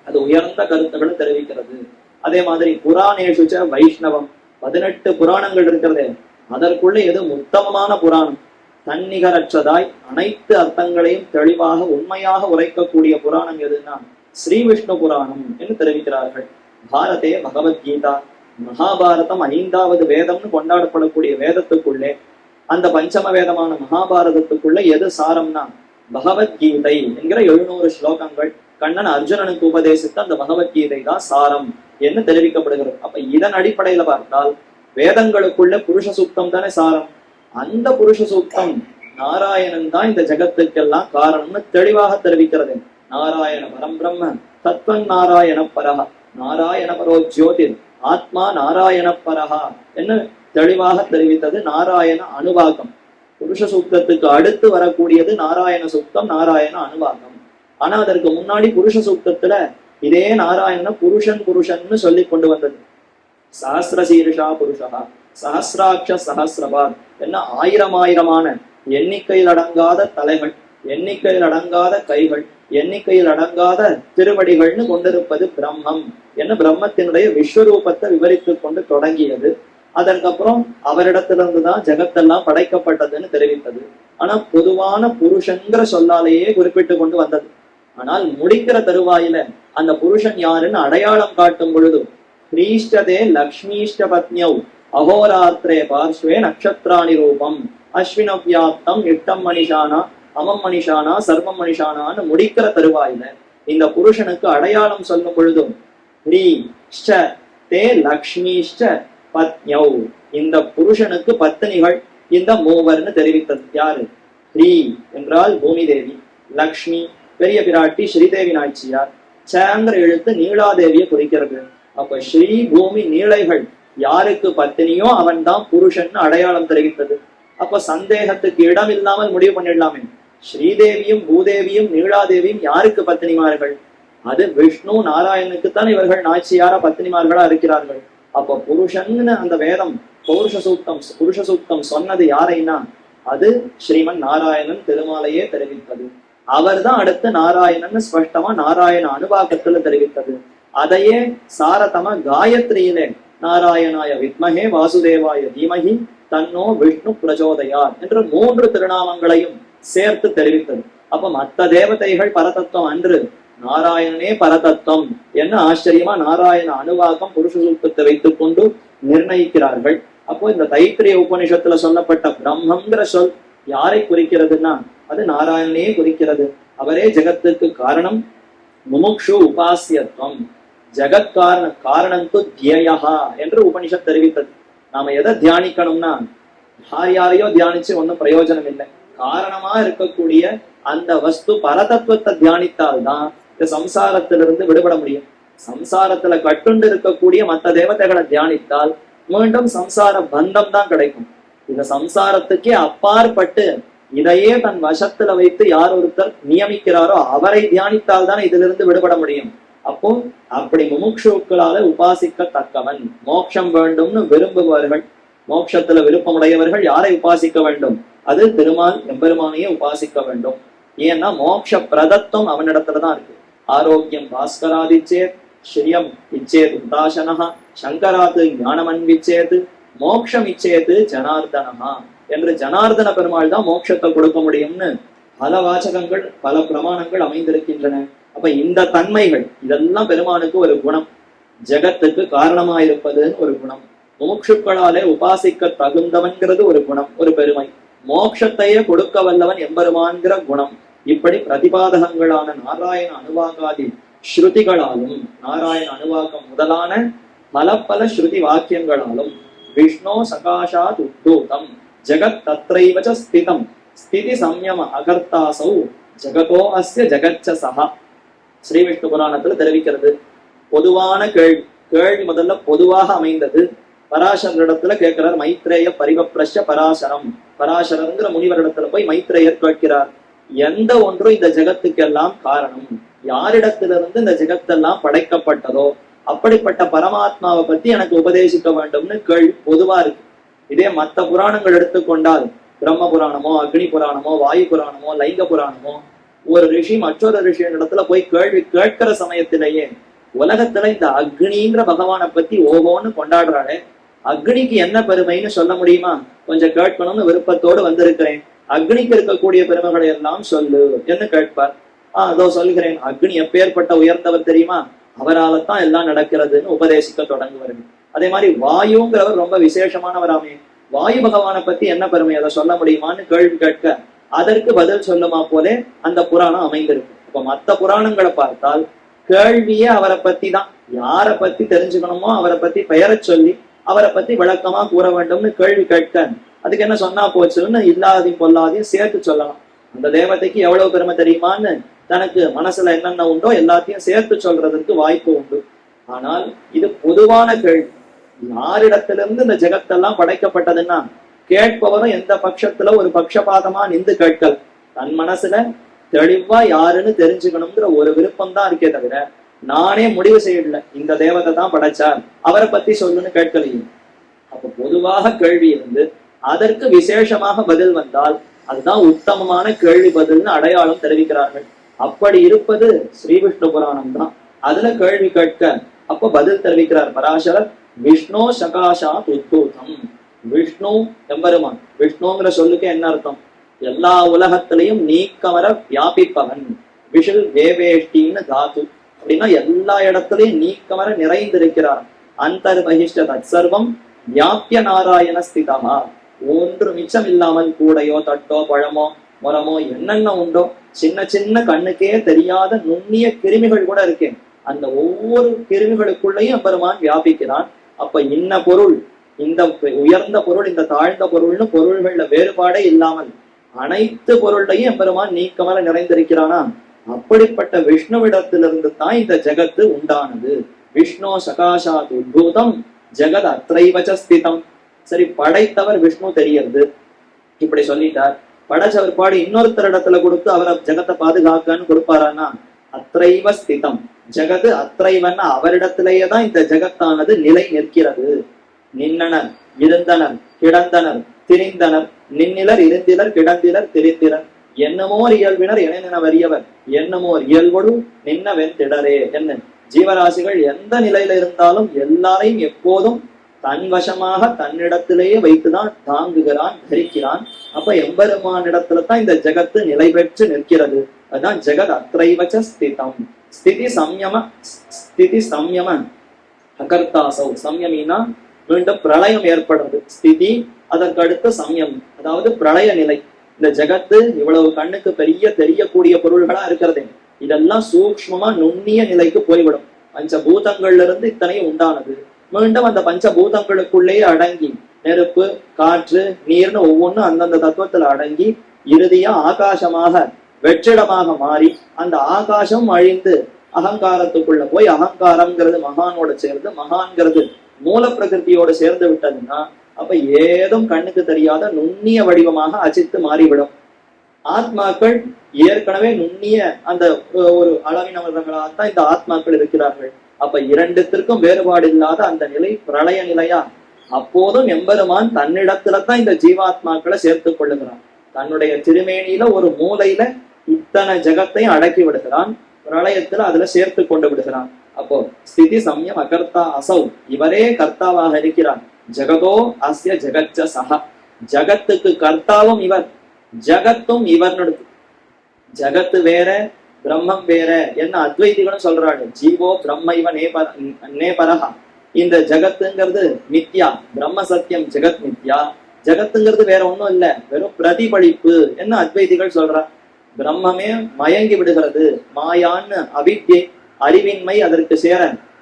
அது உயர்ந்த கருத்துக்களை தெரிவிக்கிறது. அதே மாதிரி புராணேஷுச்ச வைஷ்ணவம், 18 புராணங்கள் இருக்கிறதே, அதற்குள்ளே எது உத்தமமான புராணம், தன்னிகரற்றதாய் அனைத்து அர்த்தங்களையும் தெளிவாக உண்மையாக உரைக்கக்கூடிய புராணம் எதுன்னா ஸ்ரீ விஷ்ணு புராணம் என்று தெரிவிக்கிறார்கள். பாரதே பகவத்கீதா, மகாபாரதம் 5வது வேதம்னு கொண்டாடப்படக்கூடிய வேதத்துக்குள்ளே, அந்த பஞ்சம வேதமான மகாபாரதத்துக்குள்ள எது சாரம்னா பகவத்கீதை என்கிற 700 ஸ்லோகங்கள் கண்ணன் அர்ஜுனனுக்கு உபதேசித்த அந்த பகவத்கீதை தான் சாரம் என்று தெரிவிக்கப்படுகிறது. அப்ப இதன் அடிப்படையில பார்த்தால் வேதங்களுக்குள்ள புருஷ சூக்தம் தானே சாரம். அந்த புருஷ சூக்தம் நாராயணன் தான் இந்த ஜெகத்துக்கெல்லாம் காரணம்னு தெளிவாக தெரிவிக்கிறது. நாராயண பரம் பிரம்ம தத்வன் நாராயண பரஹா, நாராயண பரோ ஜோதிர் ஆத்மா நாராயண பரஹா என்று தெளிவாக தெரிவித்தது நாராயண அனுவாகம். புருஷ சூக்தத்துக்கு அடுத்து வரக்கூடியது நாராயண சூக்தம், நாராயண அனுவாகம். ஆனா அதற்கு முன்னாடி புருஷ சூக்தத்துல இதே நாராயண புருஷன் சொல்லி கொண்டு வந்தது. சஹஸ்ர சீருஷா புருஷா, சஹஸ்ராட்ச சஹஸ்ரபாத் என்ன ஆயிரமான எண்ணிக்கையில் அடங்காத தலைகள், எண்ணிக்கையில் அடங்காத கைகள், எண்ணிக்கையில் அடங்காத திருவடிகள்னு கொண்டிருப்பது பிரம்மம் என்ன பிரம்மத்தினுடைய விஸ்வரூபத்தை விவரித்து கொண்டு தொடங்கியது. அதற்கப்புறம் அவரிடத்திலிருந்துதான் ஜெகத்தெல்லாம் படைக்கப்பட்டதுன்னு தெரிவித்தது. ஆனா பொதுவான புருஷன்கிற சொல்லாலேயே குறிப்பிட்டு கொண்டு வந்தது. ஆனால் முடிக்கிற தருவாயில அந்த புருஷன் யாருன்னு அடையாளம் காட்டும் பொழுது கிரீஷ்டதே லக்ஷ்மீஷ்ட பத்னியௌ அகோராத்திரே பார்ஸ்வே நக்ஷத்ராணி ரூபம் அஸ்வினவ்யாப்தம் இட்டம் மணிஷானா அமம் மணிஷானா சர்வம் மணிஷானான்னு முடிக்கிற தருவாயில இந்த புருஷனுக்கு அடையாளம் சொல்லும் பொழுதும் ஹ்ரீஷ்ட தே லக்ஷ்மீஷ்ட பத்னியௌ, இந்த புருஷனுக்கு பத்னிகள் இந்த மூவர்னு தெரிவித்தது. யாரு? ஹ்ரீ என்றால் பூமி தேவி, லக்ஷ்மி பெரிய பிராட்டி ஸ்ரீதேவி நாச்சியார், சேங்கிற எழுத்து நீலாதேவியை குறிக்கிறது. அப்ப ஸ்ரீ பூமி நீளைகள் யாருக்கு பத்தினியோ அவன் தான் புருஷன் அடையாளம் தெரிவித்தது. அப்ப சந்தேகத்துக்கு இடம் இல்லாமல் முடிவு பண்ணிடலாமே, ஸ்ரீதேவியும் பூதேவியும் நீலாதேவியும் யாருக்கு பத்தினிமார்கள்? அது விஷ்ணு நாராயணனுக்குத்தான் இவர்கள் நாச்சியாரா பத்னிமார்களா இருக்கிறார்கள். அப்ப புருஷன்னு அந்த வேதம் புருஷ சூக்தம் சொன்னது யாரைன்னா அது ஸ்ரீமன் நாராயணன் திருமாலையே தெரிவித்தது. அவர் தான் அடுத்து நாராயணன் ஸ்பஷ்டமா நாராயண அனுபாகத்துல தெரிவித்தது. அதையே சாரதம காயத்ரியிலே நாராயணாய வித்மஹே வாசுதேவாய தீமஹி தன்னோ விஷ்ணு பிரச்சோதயாத் என்ற 3 திருநாமங்களையும் சேர்த்து தெரிவித்தது. அப்ப மற்ற தேவதைகள் பரதத்துவம் அன்று, நாராயணனே பரதத்துவம் என்ன ஆச்சரியமா நாராயண அனுவாகம் புருஷ சூக்தத்தை வைத்துக் கொண்டு நிர்ணயிக்கிறார்கள். அப்போ இந்த தைத்திரிய உபநிஷத்துல சொல்லப்பட்ட பிரம்மங்கிற சொல் யாரை குறிக்கிறதுன்னா அது நாராயணனே குறிக்கிறது. அவரே ஜெகத்துக்கு காரணம். முமுக்ஷு உபாசியத்துவம் ஜெகத் காரணத்து தியயா என்று உபனிஷத் தெரிவித்தது. நாம எதை தியானிக்கணும்னா யாரையோ தியானிச்சு ஒன்னும் பிரயோஜனம் இல்லை. காரணமா இருக்கக்கூடிய அந்த வஸ்து பரதத்துவத்தை தியானித்தால்தான் இந்த சம்சாரத்திலிருந்து விடுபட முடியும். சம்சாரத்துல கட்டுண்டு இருக்கக்கூடிய மற்ற தேவதைகளை தியானித்தால் மீண்டும் சம்சார பந்தம் தான் கிடைக்கும். இந்த சம்சாரத்துக்கே அப்பாற்பட்டு இதையே தன் வசத்துல வைத்து யார் ஒருத்தர் நியமிக்கிறாரோ அவரை தியானித்தால் தான் இதிலிருந்து விடுபட முடியும். அப்போ அப்படி முமுட்சுக்களால உபாசிக்கத்தக்கவன், மோட்சம் வேண்டும்னு விரும்புபவர்கள், மோட்சத்துல விருப்பமுடையவர்கள் யாரை உபாசிக்க வேண்டும்? அது திருமால் எம்பெருமானையே உபாசிக்க வேண்டும். ஏன்னா மோட்ச பிரதத்துவம் அவனிடத்துலதான் இருக்கு. ஆரோக்கியம் பாஸ்கராதிச்சேத், ஸ்ரீயம் இச்சேத் உதாசனஹா, சங்கராத்து ஞானமன்விச்சேது, மோட்சம் இச்சேது ஜனார்தனஹா என்று ஜனார்தன பெருமாள் தான் மோட்சத்தை கொடுக்க முடியும்னு பல வாசகங்கள் பல பிரமாணங்கள் அமைந்திருக்கின்றன. அப்ப இந்த தன்மைகள் இதெல்லாம் பெருமானுக்கு ஒரு குணம், ஜெகத்துக்கு காரணமாயிருப்பதுன்னு ஒரு குணம், முமுட்சுக்களாலே உபாசிக்க தகுந்தவன்கிறது ஒரு குணம், ஒரு பெருமை, மோட்சத்தையே கொடுக்க வல்லவன் எம்பெருமான்கிற குணம். இப்படி பிரதிபாதகங்களான நாராயண அனுவாகாதி ஸ்ருதிகளாலும் நாராயண அனுவாகம் முதலான பல ஸ்ருதி வாக்கியங்களாலும் விஷ்ணு சகாஷாத் உத்பூதம் ஜெகத் தத்ரைவச ஸ்திதம் ஸ்திதி சம்யம அகர்த்தாசௌ ஜெகதோ அஸ்ய ஜெகச்ச சஹா ஸ்ரீ விஷ்ணு புராணத்துல தெரிவிக்கிறது. பொதுவான கேள்வி முதல்ல பொதுவாக அமைந்தது. பராசரிடத்துல கேட்கிறார், மைத்ரேய பரிவப்ரஷ்ய பராசரம், பராசரங்கிற முனிவரிடத்துல போய் மைத்ரேயர் கேட்கிறார், எந்த ஒன்றும் இந்த ஜெகத்துக்கெல்லாம் காரணம், யாரிடத்திலிருந்து இந்த ஜெகத்தெல்லாம் படைக்கப்பட்டதோ அப்படிப்பட்ட பரமாத்மாவை பத்தி எனக்கு உபதேசிக்க வேண்டும்னு கேள்வி பொதுவா இருக்கு. இதே மற்ற புராணங்கள் எடுத்துக்கொண்டால் பிரம்ம புராணமோ அக்னி புராணமோ வாயு புராணமோ லைங்க புராணமோ ஒரு ரிஷி மற்றொரு ரிஷியின் இடத்துல போய் கேள்வி கேட்கிற சமயத்திலேயே உலகத்துல இந்த அக்னிங்கிற பகவானை பத்தி ஓகோன்னு கொண்டாடுறாளே, அக்னிக்கு என்ன பெருமைன்னு சொல்ல முடியுமா? கொஞ்சம் கேட்கணும்னு விருப்பத்தோடு வந்திருக்கிறேன், அக்னிக்கு இருக்கக்கூடிய பெருமைகளை எல்லாம் சொல்லு என்று கேட்பார். அதோ சொல்கிறேன், அக்னி எப்பேற்பட்ட உயர்ந்தவர் தெரியுமா, அவரால் தான் எல்லாம் நடக்கிறதுன்னு உபதேசிக்க தொடங்குவார்கள். அதே மாதிரி வாயுங்கிறவர் ரொம்ப விசேஷமானவராமே, வாயு பகவானை பத்தி என்ன பெருமை அதை சொல்ல முடியுமான்னு கேள்வி கேட்க அதற்கு பதில் சொல்லுமா போலே அந்த புராணம் அமைந்திருக்கு. இப்ப மற்ற புராணங்களை பார்த்தால் கேள்வியே அவரை பத்தி தான், யாரை பத்தி தெரிஞ்சுக்கணுமோ அவரை பத்தி பெயரை சொல்லி அவரை பத்தி விளக்கமா கூற வேண்டும்னு கேள்வி கேட்க அதுக்கு என்ன சொன்னா போச்சுன்னு இல்லாதையும் பொல்லாதையும் சேர்த்து சொல்லலாம். அந்த தேவதைக்கு எவ்வளவு பெருமை தெரியுமான்னு தனக்கு மனசுல என்னென்ன உண்டோ எல்லாத்தையும் சேர்த்து சொல்றதுக்கு வாய்ப்பு உண்டு. ஆனால் இது பொதுவான கேள்வி, யாரிடத்திலிருந்து இந்த ஜெகத்தெல்லாம் படைக்கப்பட்டதுன்னா கேட்பவரும் எந்த பட்சத்துல ஒரு பட்சபாதமா நின்று கேட்கல், தன் மனசுல தெளிவா யாருன்னு தெரிஞ்சுக்கணுங்கிற ஒரு விருப்பம் தான் இருக்கே தவிர நானே முடிவு செய்யல இந்த தேவதை தான் படைச்சார் அவரை பத்தி சொல்லுன்னு கேட்கலையும். அப்ப பொதுவாக கேள்வி இருந்து அதற்கு விசேஷமாக பதில் வந்தால் அதுதான் உத்தமமான கேள்வி பதில்னு அடையாளம் தெரிவிக்கிறார்கள். அப்படி இருப்பது ஸ்ரீ விஷ்ணு புராணம் தான். அதுல கேள்வி கேட்க அப்ப பதில் தெரிவிக்கிறார் பராசரர், விஷ்ணு சகாஷாத் உத்பூதம். விஷ்ணு எம்பெருமான், விஷ்ணுங்கிற சொல்லுக்கு என்ன அர்த்தம்? எல்லா உலகத்திலையும் நீக்கமர வியாபிப்பவன். விஷுல் வேவேஷ்டின்னு தாத்து, அப்படின்னா எல்லா இடத்திலையும் நீக்கமர நிறைந்திருக்கிறார். அந்தர் பகிஷ்ட தற்சர்வம் வியாபிய நாராயண ஸ்திதா. ஒன்று மிச்சம் இல்லாமல் கூடையோ தட்டோ பழமோ மரமோ என்னென்ன உண்டோ சின்ன சின்ன கண்ணுக்கே தெரியாத நுண்ணிய கிருமிகள் கூட இருக்கேன், அந்த ஒவ்வொரு கிருமிகளுக்குள்ளேயும் பெருமான் வியாபிக்கிறான். அப்ப இன்ன பொருள், இந்த உயர்ந்த பொருள் இந்த தாழ்ந்த பொருள்னு பொருள்கள்ல வேறுபாடே இல்லாமல் அனைத்து பொருளையும் பெருமான் நீக்கமர நிறைந்திருக்கிறானா. அப்படிப்பட்ட விஷ்ணுவிடத்திலிருந்து தான் இந்த ஜெகத்து உண்டானது. விஷ்ணு சகாஷாத் உத்பூதம் ஜெகத் அத்ரைவச ஸ்திதம். சரி, படைத்தவர் விஷ்ணு தெரியறது, இப்படி சொல்லிட்டார். படைச்சவர் பாடி இன்னொருத்தர் இடத்துல கொடுத்து அவரை ஜெகத்தை பாதுகாக்கன்னு கொடுப்பாரான்னா அத்ரைவ ஸ்திதம், ஜெகது அத்ரைவன் அவரிடத்திலேயே தான் இந்த ஜெகத்தானது நிலை நிற்கிறது. நின்னனர், இருந்தனர், கிடந்தனர், திரிந்தனர், நின்னிலர், இருந்திலர், கிடந்திலர், திரிந்திலர், என்னமோர் இயல்பினர் என வறியவர், என்னமோர் இயல்பொடு நின்னவென் திடரே. என்ன ஜீவராசிகள் எந்த நிலையில இருந்தாலும் எல்லாரையும் எப்போதும் தன் வசமாக தன்னிடத்திலேயே வைத்துதான் தாங்குகிறான், தரிக்கிறான். அப்ப எம்பெருமானிடத்துல தான் இந்த ஜெகத்து நிலை பெற்று நிற்கிறது. அதுதான் ஜெகத் அத்ரைவச்ச ஸ்திதம். ஸ்திதி சம்யம அகர்த்தாசௌ. சம்யமினா மீண்டும் பிரளயம் ஏற்படுறது. ஸ்திதி, அதற்கு அடுத்து சம்யம், அதாவது பிரளய நிலை. இந்த ஜெகத்து இவ்வளவு கண்ணுக்கு பெரிய தெரியக்கூடிய பொருள்களா இருக்கிறது, இதெல்லாம் சூக்ஷ்மமா நுண்ணிய நிலைக்கு போய்விடும். பஞ்சபூதங்கள்ல இருந்து இத்தனையும் உண்டானது. மீண்டும் அந்த பஞ்சபூதங்களுக்குள்ளேயே அடங்கி நெருப்பு, காற்று, நீர்னு ஒவ்வொன்றும் அந்தந்த தத்துவத்துல அடங்கி இறுதியா ஆகாசமாக வெற்றிடமாக மாறி அந்த ஆகாசம் அழிந்து அகங்காரத்துக்குள்ள போய் அகங்காரம்ங்கிறது மகானோட சேர்ந்து, மகான்கிறது மூல பிரகிருதியோட சேர்ந்து விட்டதுன்னா அப்ப ஏதும் கண்ணுக்கு தெரியாத நுண்ணிய வடிவமாக அச்சித்து மாறிவிடும். ஆத்மாக்கள் ஏற்கனவே நுண்ணிய அந்த ஒரு அளவினவர்களாகத்தான் இந்த ஆத்மாக்கள் இருக்கிறார்கள். அப்ப இரண்டுத்திற்கும் வேறுபாடு இல்லாத அந்த நிலை பிரளய நிலையா. அப்போதும் எம்பெருமான் தன்னிடத்துல தான் இந்த ஜீவாத்மாக்களை சேர்த்து கொள்ளுகிறான். தன்னுடைய திருமேனியில ஒரு மூலையில இத்தனை ஜெகத்தையும் அடக்கி விடுகிறான், பிரளயத்துல அதுல சேர்த்து கொண்டு விடுகிறான். அப்போ ஸ்திதி சம்யம் அகர்த்தா அசௌ, இவரே கர்த்தாவாக இருக்கிறார். ஜெகதோ அஸ்ய ஜெகச்ச சஹ, ஜகத்துக்கு கர்த்தாவும் இவர், ஜகத்தும் இவர். ஜகத்து வேற, பிரம்மம் வேற என்ன அத்வைதிகளும் சொல்றாங்க. ஜீவோ பிரம்ம இவ நேபரஹா. இந்த ஜகத்துங்கிறது மித்யா, பிரம்ம சத்தியம், ஜெகத் மித்யா. ஜகத்துங்கிறது வேற ஒண்ணும் இல்ல, வெறும் பிரதிபலிப்பு என்ன அத்வைதிகள் சொல்றா. பிரம்மமே மயங்கி விடுகிறது, மாயான்னு அவித்யை, அறிவின்மை அதற்கு சேர,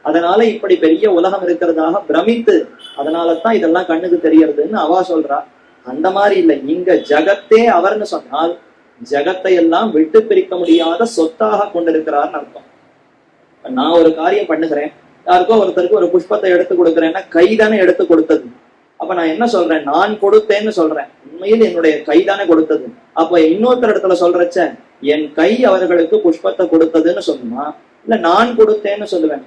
அதனால இப்படி பெரிய உலகம் இருக்கிறதாக பிரமித்து அதனாலதான் இதெல்லாம் கண்ணுக்கு தெரியறதுன்னு அவா சொல்றா. அந்த மாதிரி இல்லை, இங்க ஜகத்தே அவர்னு சொன்னால் ஜகத்தை எல்லாம் விட்டு பிரிக்க முடியாத சொத்தாக கொண்டிருக்கிறார்னு அர்த்தம். நான் ஒரு காரியம் பண்ணுகிறேன், யாருக்கோ ஒருத்தருக்கு ஒரு புஷ்பத்தை எடுத்து கொடுக்குறேன்னா கைதானே எடுத்து கொடுத்தது. அப்ப நான் என்ன சொல்றேன், நான் கொடுத்தேன்னு சொல்றேன், உண்மையில் என்னுடைய கைதானே கொடுத்தது. அப்ப இன்னொருத்தர் இடத்துல சொல்றச்ச என் கை அவர்களுக்கு புஷ்பத்தை கொடுத்ததுன்னு சொல்லுமா, இல்ல நான் கொடுத்தேன்னு சொல்லுவேன்?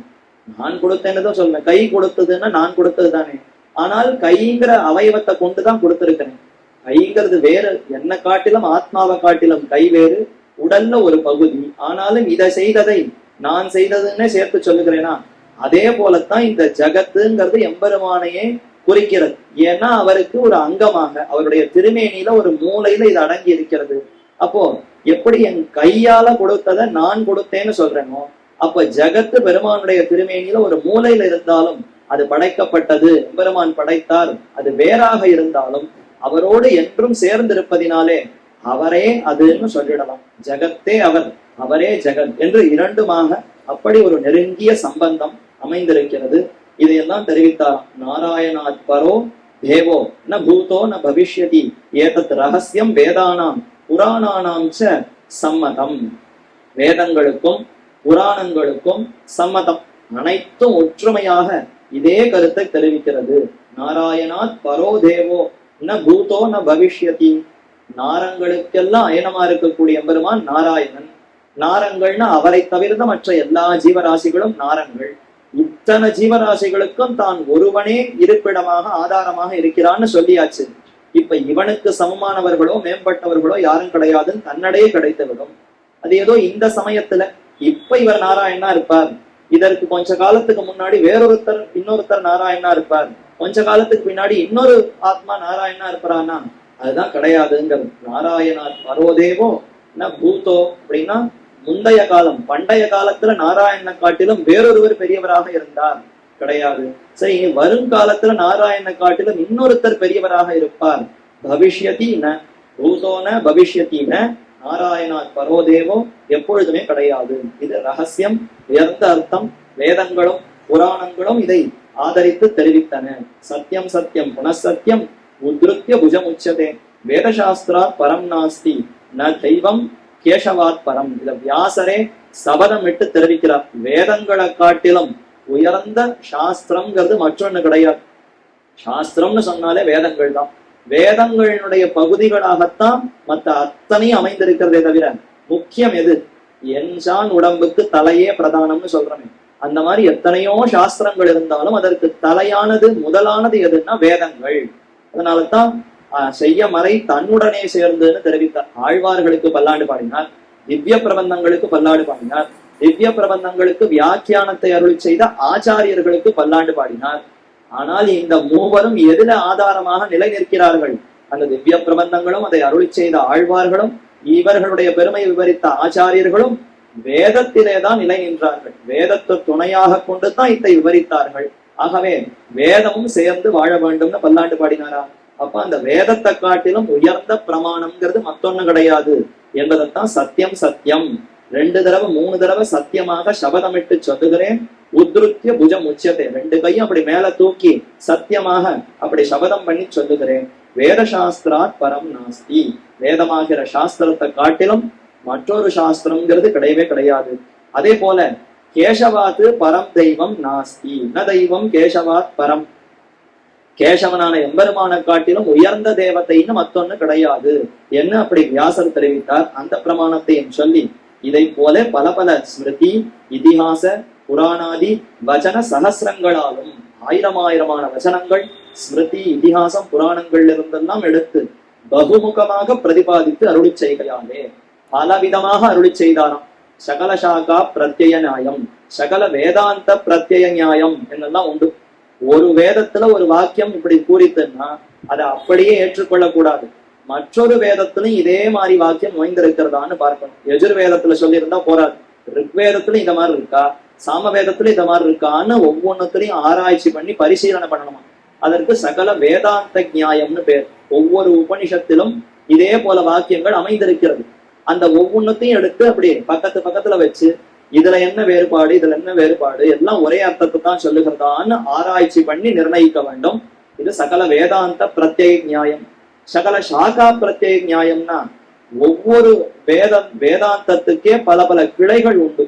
நான் கொடுத்தேன்னு தான் சொல்லுவேன். கை கொடுத்ததுன்னா நான் கொடுத்தது தானே. ஆனால் கைங்கிற அவயவத்தை கொண்டுதான் கொடுத்திருக்கிறேன். கைங்கிறது வேறு, என்ன காட்டிலும் ஆத்மாவை காட்டிலும் கை வேறு, உடல்ல ஒரு பகுதி. ஆனாலும் இதை செய்ததை நான் செய்ததுன்னே சேர்த்து சொல்லுகிறேனா, அதே போலத்தான் இந்த ஜகத்துங்கிறது எம்பெருமானையே குறிக்கிறது. ஏன்னா அவருக்கு ஒரு அங்கமாக அவருடைய திருமேனியில ஒரு மூலையில இது அடங்கி இருக்கிறது. அப்போ எப்படி என் கையால கொடுத்ததை நான் கொடுத்தேன்னு சொல்றேனோ, அப்ப ஜகத்து பெருமானுடைய திருமேனியில ஒரு மூலையில இருந்தாலும் அது படைக்கப்பட்டது, எம்பெருமான் படைத்தார், அது வேறாக இருந்தாலும் அவரோடு என்றும் சேர்ந்திருப்பதினாலே அவரே அதுன்னு சொல்லிடலாம். ஜகத்தே அவர், அவரே ஜெகத் என்று இரண்டுமாக அப்படி ஒரு நெருங்கிய சம்பந்தம் அமைந்திருக்கிறது. இதையெல்லாம் தெரிவித்தாராம். நாராயணாத் பரோ தேவோ ந பூதோ ந பவிஷ்யதி ஏதத் ரகசியம் வேதானாம் புராணானாம் ச சம்மதம். வேதங்களுக்கும் புராணங்களுக்கும் சம்மதம், அனைத்தும் ஒற்றுமையாக இதே கருத்தை தெரிவிக்கிறது. நாராயணாத் பரோ தேவோ ந பூதோ ந பவிஷ்யதி. நாரங்களுக்கெல்லாம் அயனமா இருக்கக்கூடிய எம்பெருமான் நாராயணன். நாரங்கள்னா அவரை தவிர்த்த மற்ற எல்லா ஜீவராசிகளும் நாரங்கள். இத்தனை ஜீவராசிகளுக்கும் தான் ஒருவனே இருப்பிடமாக ஆதாரமாக இருக்கிறான்னு சொல்லியாச்சு. இப்ப இவனுக்கு சமமானவர்களோ மேம்பட்டவர்களோ யாரும் கிடையாதுன்னு தன்னடையே கிடைத்துவிடும். அது ஏதோ இந்த சமயத்துல இப்ப இவர் நாராயணனா இருப்பார், இதற்கு கொஞ்ச காலத்துக்கு முன்னாடி வேறொருத்தர் இன்னொருத்தர் நாராயணனா இருப்பார், கொஞ்ச காலத்துக்கு பின்னாடி இன்னொரு ஆத்மா நாராயணனா இருப்பாரானா, அதுதான் கிடையாதுங்கிறது. நாராயணா பரோதேவோ ந பூதோ அப்படின்னா முந்தைய காலம் பண்டைய காலத்துல நாராயணனை காட்டிலும் வேறொருவர் பெரியவராக இருந்தார், கிடையாது. சரி, வருங்காலத்துல நாராயணனை காட்டிலும் இன்னொருத்தர் பெரியவராக இருப்பார். பவிஷ்யதி ந பூதோன பவிஷ்யதி ந நாராயணாத் பரோதேவோ எப்பொழுதுமே கிடையாது. இது ரகசியம், உயர்ந்த அர்த்தம். வேதங்களும் புராணங்களும் இதை ஆதரித்து தெரிவித்தன. சத்தியம் சத்தியம் புனசத்தியம் உத்ருத்ய புஜம் உச்சதே வேதசாஸ்திரா பரம் நாஸ்தி ந தெய்வம் கேசவாத் பரம். இத வியாசரே சபதம் விட்டு தெரிவிக்கிறார். வேதங்களை காட்டிலும் உயர்ந்த சாஸ்திரம்ங்கிறது மற்றொன்னு கிடையாது. சாஸ்திரம்னு சொன்னாலே வேதங்கள் தான். வேதங்களுடைய பகுதிகளாகத்தான் மற்ற அத்தனையும் அமைந்திருக்கிறதே தவிர முக்கியம் எது? என்சான் உடம்புக்கு தலையே பிரதானம்னு சொல்றமே, அந்த மாதிரி எத்தனையோ சாஸ்திரங்கள் இருந்தாலும் அதற்கு தலையானது முதலானது எதுன்னா வேதங்கள். அதனாலதான் செய்ய மறை தன்னுடனே சேர்ந்துன்னு தெரிவித்தார். ஆழ்வார்களுக்கு பல்லாண்டு பாடினார், திவ்ய பிரபந்தங்களுக்கு பல்லாண்டு பாடினார், திவ்ய பிரபந்தங்களுக்கு வியாக்கியானத்தை அருளி செய்த ஆச்சாரியர்களுக்கு பல்லாண்டு பாடினார். ஆனால் இந்த மூவரும் எதில ஆதாரமாக நிலை நிற்கிறார்கள்? அந்த திவ்ய பிரபந்தங்களும் அதை அருளி செய்த ஆழ்வார்களும் இவர்களுடைய பெருமை விவரித்த ஆச்சாரியர்களும் வேதத்திலேதான் நிலை நின்றார்கள். வேதத்தை துணையாக கொண்டுதான் இதை விவரித்தார்கள். ஆகவே வேதமும் சேர்ந்து வாழ வேண்டும்னு பல்லாண்டு பாடினாரா? அப்ப அந்த வேதத்தை காட்டிலும் உயர்ந்த பிரமாணம்ங்கிறது மத்தொன்னு கிடையாது என்பதைத்தான் சத்தியம் சத்தியம் 2 தடவை 3 தடவை சத்தியமாக சபதமிட்டு சொல்லுகிறேன். உத்ருத்திய புஜம் உச்சத்தை 2 கையும் அப்படி மேல தூக்கி சத்தியமாக அப்படி சபதம் பண்ணி சொல்லுகிறேன். வேத சாஸ்திராத் பரம் நாஸ்தி, வேதமாகிற சாஸ்திரத்தை காட்டிலும் மற்றொரு சாஸ்திரம்ங்கிறது கிடையவே கிடையாது. அதே போல கேசவாத்து பரம் தெய்வம் நாஸ்தி, ந தெய்வம் கேசவாத் பரம், கேசவனான எம்பெருமான காட்டிலும் உயர்ந்த தேவத்தைன்னு மத்தொன்னு கிடையாது என்ன அப்படி வியாசர் தெரிவித்தார். அந்த பிரமாணத்தையும் சொல்லி இதை போல பல பல ஸ்மிருதி இதிகாச புராணாதி வச்சன சகசிரங்களாலும் ஆயிரமான வச்சனங்கள் ஸ்மிருதி இதிகாசம் புராணங்கள்ல இருந்தெல்லாம் எடுத்து பகுமுகமாக பிரதிபாதித்து அருளி செய்கையாலே பலவிதமாக அருளி செய்தாராம். சகல சாகா பிரத்யய நியாயம், சகல வேதாந்த பிரத்யய நியாயம் என்னெல்லாம் உண்டு. ஒரு வேதத்துல ஒரு வாக்கியம் இப்படி கூறித்துன்னா அதை அப்படியே ஏற்றுக்கொள்ளக்கூடாது. மற்றொரு வேதத்திலும் இதே மாதிரி வாக்கியம் நுழைந்திருக்கிறதான்னு பார்க்கணும். எஜுர்வேதத்துல சொல்லியிருந்தா போறாது, ரிக்வேதத்துல இந்த மாதிரி இருக்கா, சாம வேதத்துல இந்த மாதிரி இருக்கான்னு ஒவ்வொன்றுத்திலையும் ஆராய்ச்சி பண்ணி பரிசீலனை பண்ணணுமா. அதற்கு சகல வேதாந்த நியாயம்னு பேர். ஒவ்வொரு உபனிஷத்திலும் இதே போல வாக்கியங்கள் அமைந்திருக்கிறது. அந்த ஒவ்வொன்றுத்தையும் எடுத்து அப்படி பக்கத்துல வச்சு இதுல என்ன வேறுபாடு இதுல என்ன வேறுபாடு எல்லாம் ஒரே அர்த்தத்தை தான் சொல்லுகிறதான்னு ஆராய்ச்சி பண்ணி நிர்ணயிக்க வேண்டும். இது சகல வேதாந்த பிரத்யேக நியாயம். சகல சாகா பிரத்யேக நியாயம்னா ஒவ்வொரு வேதாந்தத்துக்கே பல பல கிளைகள் உண்டு.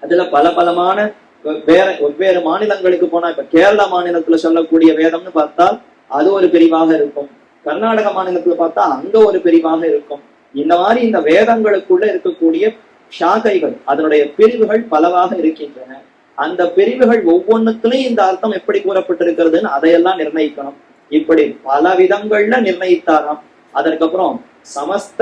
அதுல பலமான வெவ்வேறு மாநிலங்களுக்கு போனா, இப்ப கேரள மாநிலத்துல சொல்லக்கூடிய வேதம்னு பார்த்தால் அது ஒரு பிரிவாக இருக்கும், கர்நாடக மாநிலத்துல பார்த்தா அங்க ஒரு பிரிவாக இருக்கும். இந்த மாதிரி இந்த வேதங்களுக்குள்ள இருக்கக்கூடிய சாகைகள் அதனுடைய பிரிவுகள் பலவாக இருக்கின்றன. அந்த பிரிவுகள் ஒவ்வொன்றுத்திலையும் இந்த அர்த்தம் எப்படி கூறப்பட்டிருக்கிறதுன்னு அதையெல்லாம் நிர்ணயிக்கணும். இப்படி பல விதங்கள்ல நிர்ணயித்தாராம். அதற்கப்புறம் சமஸ்த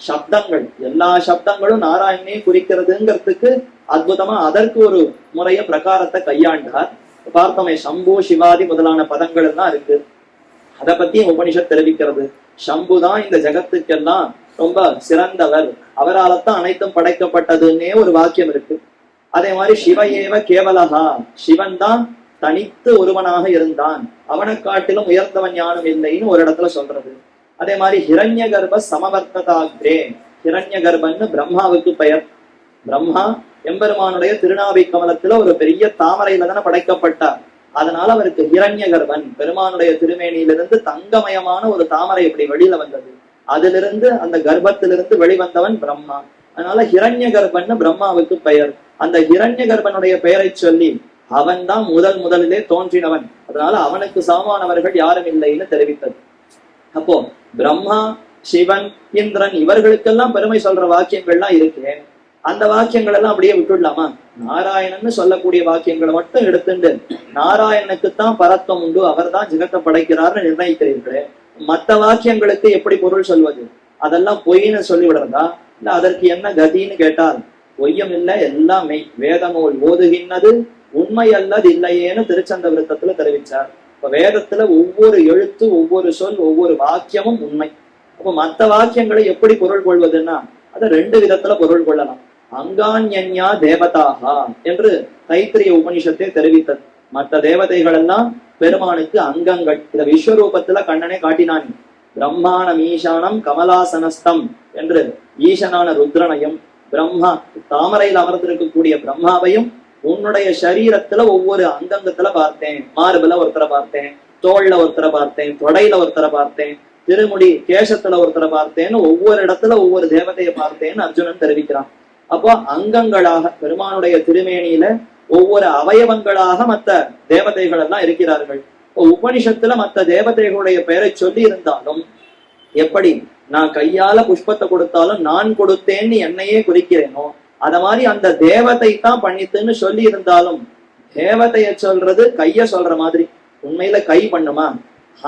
சப்தங்கள் எல்லா சப்தங்களும் நாராயணனே குறிக்கிறதுங்கிறதுக்கு அற்புதமா அதற்கு ஒரு முறைய பிரகாரத்தை கையாண்டார். பார்த்தோமே சம்பு சிவாதி முதலான பதங்கள் எல்லாம் இருக்கு. அதை பத்தி உபனிஷத் தெரிவிக்கிறது. சம்புதான் இந்த ஜகத்துக்கெல்லாம் ரொம்ப சிறந்தவர், அவரால்தான் அனைத்தும் படைக்கப்பட்டதுன்னே ஒரு வாக்கியம் இருக்கு. அதே மாதிரி சிவ கேவலகா, சிவன் தான் தனித்து ஒருவனாக இருந்தான், அவனை காட்டிலும் உயர்ந்தவன் ஞானம் இல்லைன்னு ஒரு இடத்துல சொல்றது. அதே மாதிரி ஹிரண்ய கர்ப்ப சமவர்த்ததாக்ரே, ஹிரண்ய கர்ப்பன்னு பிரம்மாவுக்கு பெயர். பிரம்மா எம்பெருமானுடைய திருநாபி கமலத்துல ஒரு பெரிய தாமரையில தானே படைக்கப்பட்டார். அதனால அவருக்கு ஹிரண்ய கர்ப்பன், பெருமானுடைய திருமேனியிலிருந்து தங்கமயமான ஒரு தாமரை இப்படி வெளியில வந்தது, அதிலிருந்து அந்த கர்ப்பத்திலிருந்து வெளிவந்தவன் பிரம்மா. அதனால ஹிரண்ய கர்ப்பன்னு பிரம்மாவுக்கு பெயர். அந்த ஹிரண்ய கர்ப்பனுடைய பெயரை சொல்லி அவன் தான் முதலிலே தோன்றினவன், அதனால அவனுக்கு சமமானவர்கள் யாரும் இல்லைன்னு தெரிவித்தது. அப்போ பிரம்மா சிவன் இந்திரன் இவர்களுக்கெல்லாம் பெருமை சொல்ற வாக்கியங்கள்லாம் இருக்கு. அந்த வாக்கியங்கள் எல்லாம் அப்படியே விட்டுடலாமா? நாராயணன்னு சொல்லக்கூடிய வாக்கியங்களை மட்டும் எடுத்துட்டு நாராயணனுக்குத்தான் பரத்வம் உண்டு, அவர் தான் ஜெகத்தை படைக்கிறார்னு நிர்ணயிக்கிறீர்களே, மற்ற வாக்கியங்களுக்கு எப்படி பொருள் சொல்வது? அதெல்லாம் பொய்ன்னு சொல்லி விடுறதா? இல்ல அதற்கு என்ன கதின்னு கேட்டால் பொய்யும் இல்லை, எல்லாம் மெய். வேதநூல் ஓதுகின்றது உண்மை அல்லது இல்லையேன்னு திருச்சந்த விருத்தத்துல தெரிவிச்சார். இப்ப வேதத்துல ஒவ்வொரு எழுத்து ஒவ்வொரு சொல் ஒவ்வொரு வாக்கியமும் உண்மை. அப்ப மற்ற வாக்கியங்களை எப்படி பொருள் கொள்வதுன்னா அதை 2 விதத்துல பொருள் கொள்ளலாம். அங்கான்யா தேவதாகா என்று தைத்திரிய உபனிஷத்தை தெரிவித்தது. மற்ற தேவதைகள் எல்லாம் பெருமானுக்கு அங்கங்கள். இத விஸ்வரூபத்துல கண்ணனே காட்டினான். பிரம்மாணம் ஈசானம் கமலாசனஸ்தம் என்று ஈசனான ருத்ரனையும் பிரம்மா தாமரையில் அமர்ந்திருக்கக்கூடிய பிரம்மாவையும் உன்னுடைய சரீரத்துல ஒவ்வொரு அங்கங்கத்துல பார்த்தேன். மார்புல ஒருத்தரை பார்த்தேன், தோல்ல ஒருத்தரை பார்த்தேன், தொடையில ஒருத்தரை பார்த்தேன், திருமுடி கேசத்துல ஒருத்தரை பார்த்தேன்னு ஒவ்வொரு இடத்துல ஒவ்வொரு தேவதையை பார்த்தேன்னு அர்ஜுனன் தெரிவிக்கிறான். அப்போ அங்கங்களாக பெருமானுடைய திருமேனியில ஒவ்வொரு அவயவங்களாக மற்ற தேவதைகள் எல்லாம் இருக்கிறார்கள். உபனிஷத்துல மற்ற தேவதைகளுடைய பெயரை சொல்லி இருந்தாலும் எப்படி நான் கையால புஷ்பத்தை கொடுத்தாலும் நான் கொடுத்தேன்னு என்னையே குறிக்கிறேனோ அத மாதிரி அந்த தேவதை தான் பண்ணித்துன்னு சொல்லி இருந்தாலும் தேவதைய சொல்றது கைய சொல்ற மாதிரி. உண்மையில கை பண்ணுமா?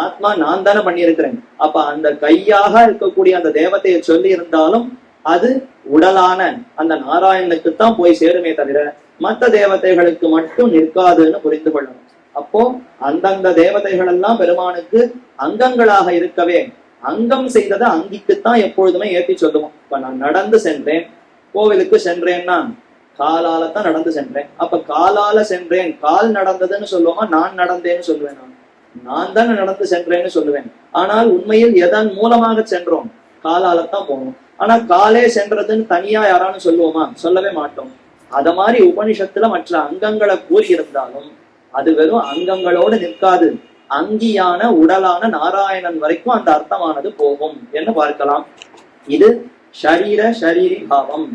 ஆத்மா நான் தானே பண்ணியிருக்கிறேன். அப்ப அந்த கையாக இருக்கக்கூடிய அந்த தேவதையை சொல்லி இருந்தாலும் அது உடலான அந்த நாராயணனுக்குத்தான் போய் சேருமே தவிர மற்ற தேவதைகளுக்கு மட்டும் நிற்காதுன்னு புரிந்து கொள்ளணும். அப்போ அந்தந்த தேவதைகள் எல்லாம் பெருமானுக்கு அங்கங்களாக இருக்கவே அங்கம் செய்ததை அங்கிக்குத்தான் எப்பொழுதுமே ஏற்றி சொல்லுவோம். இப்ப நான் நடந்து சென்றேன், கோவிலுக்கு சென்றேன்னா காலால தான் நடந்து சென்றேன். அப்ப காலால சென்றேன், கால் நடந்ததுன்னு சொல்லுவோமா, நான் நடந்தேன்னு சொல்லுவேன். நான் தான் நடந்து சென்றேன்னு சொல்லுவேன். ஆனால் உண்மையில் எதன் மூலமாக சென்றோம்? காலால தான் போனோம். ஆனா காலே சென்றதுன்னு தனியா யாரானு சொல்லுவோமா? சொல்லவே மாட்டோம். அத மாதிரி உபனிஷத்துல மற்ற அங்கங்களை கூறியிருந்தாலும் அது வெறும் அங்கங்களோடு நிற்காது, அங்கியான உடலான நாராயணன் வரைக்கும் அந்த அர்த்தமானது போகும் என்று பார்க்கலாம். இது ஷரீரி பாவம்,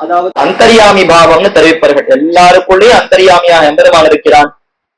அதாவது அந்தர்யாமி பாவம்னு தெரிவிப்பார்கள். எல்லாருக்குள்ளேயும் அந்தர்யாமியா எம்பெருமான் இருக்கிறான்,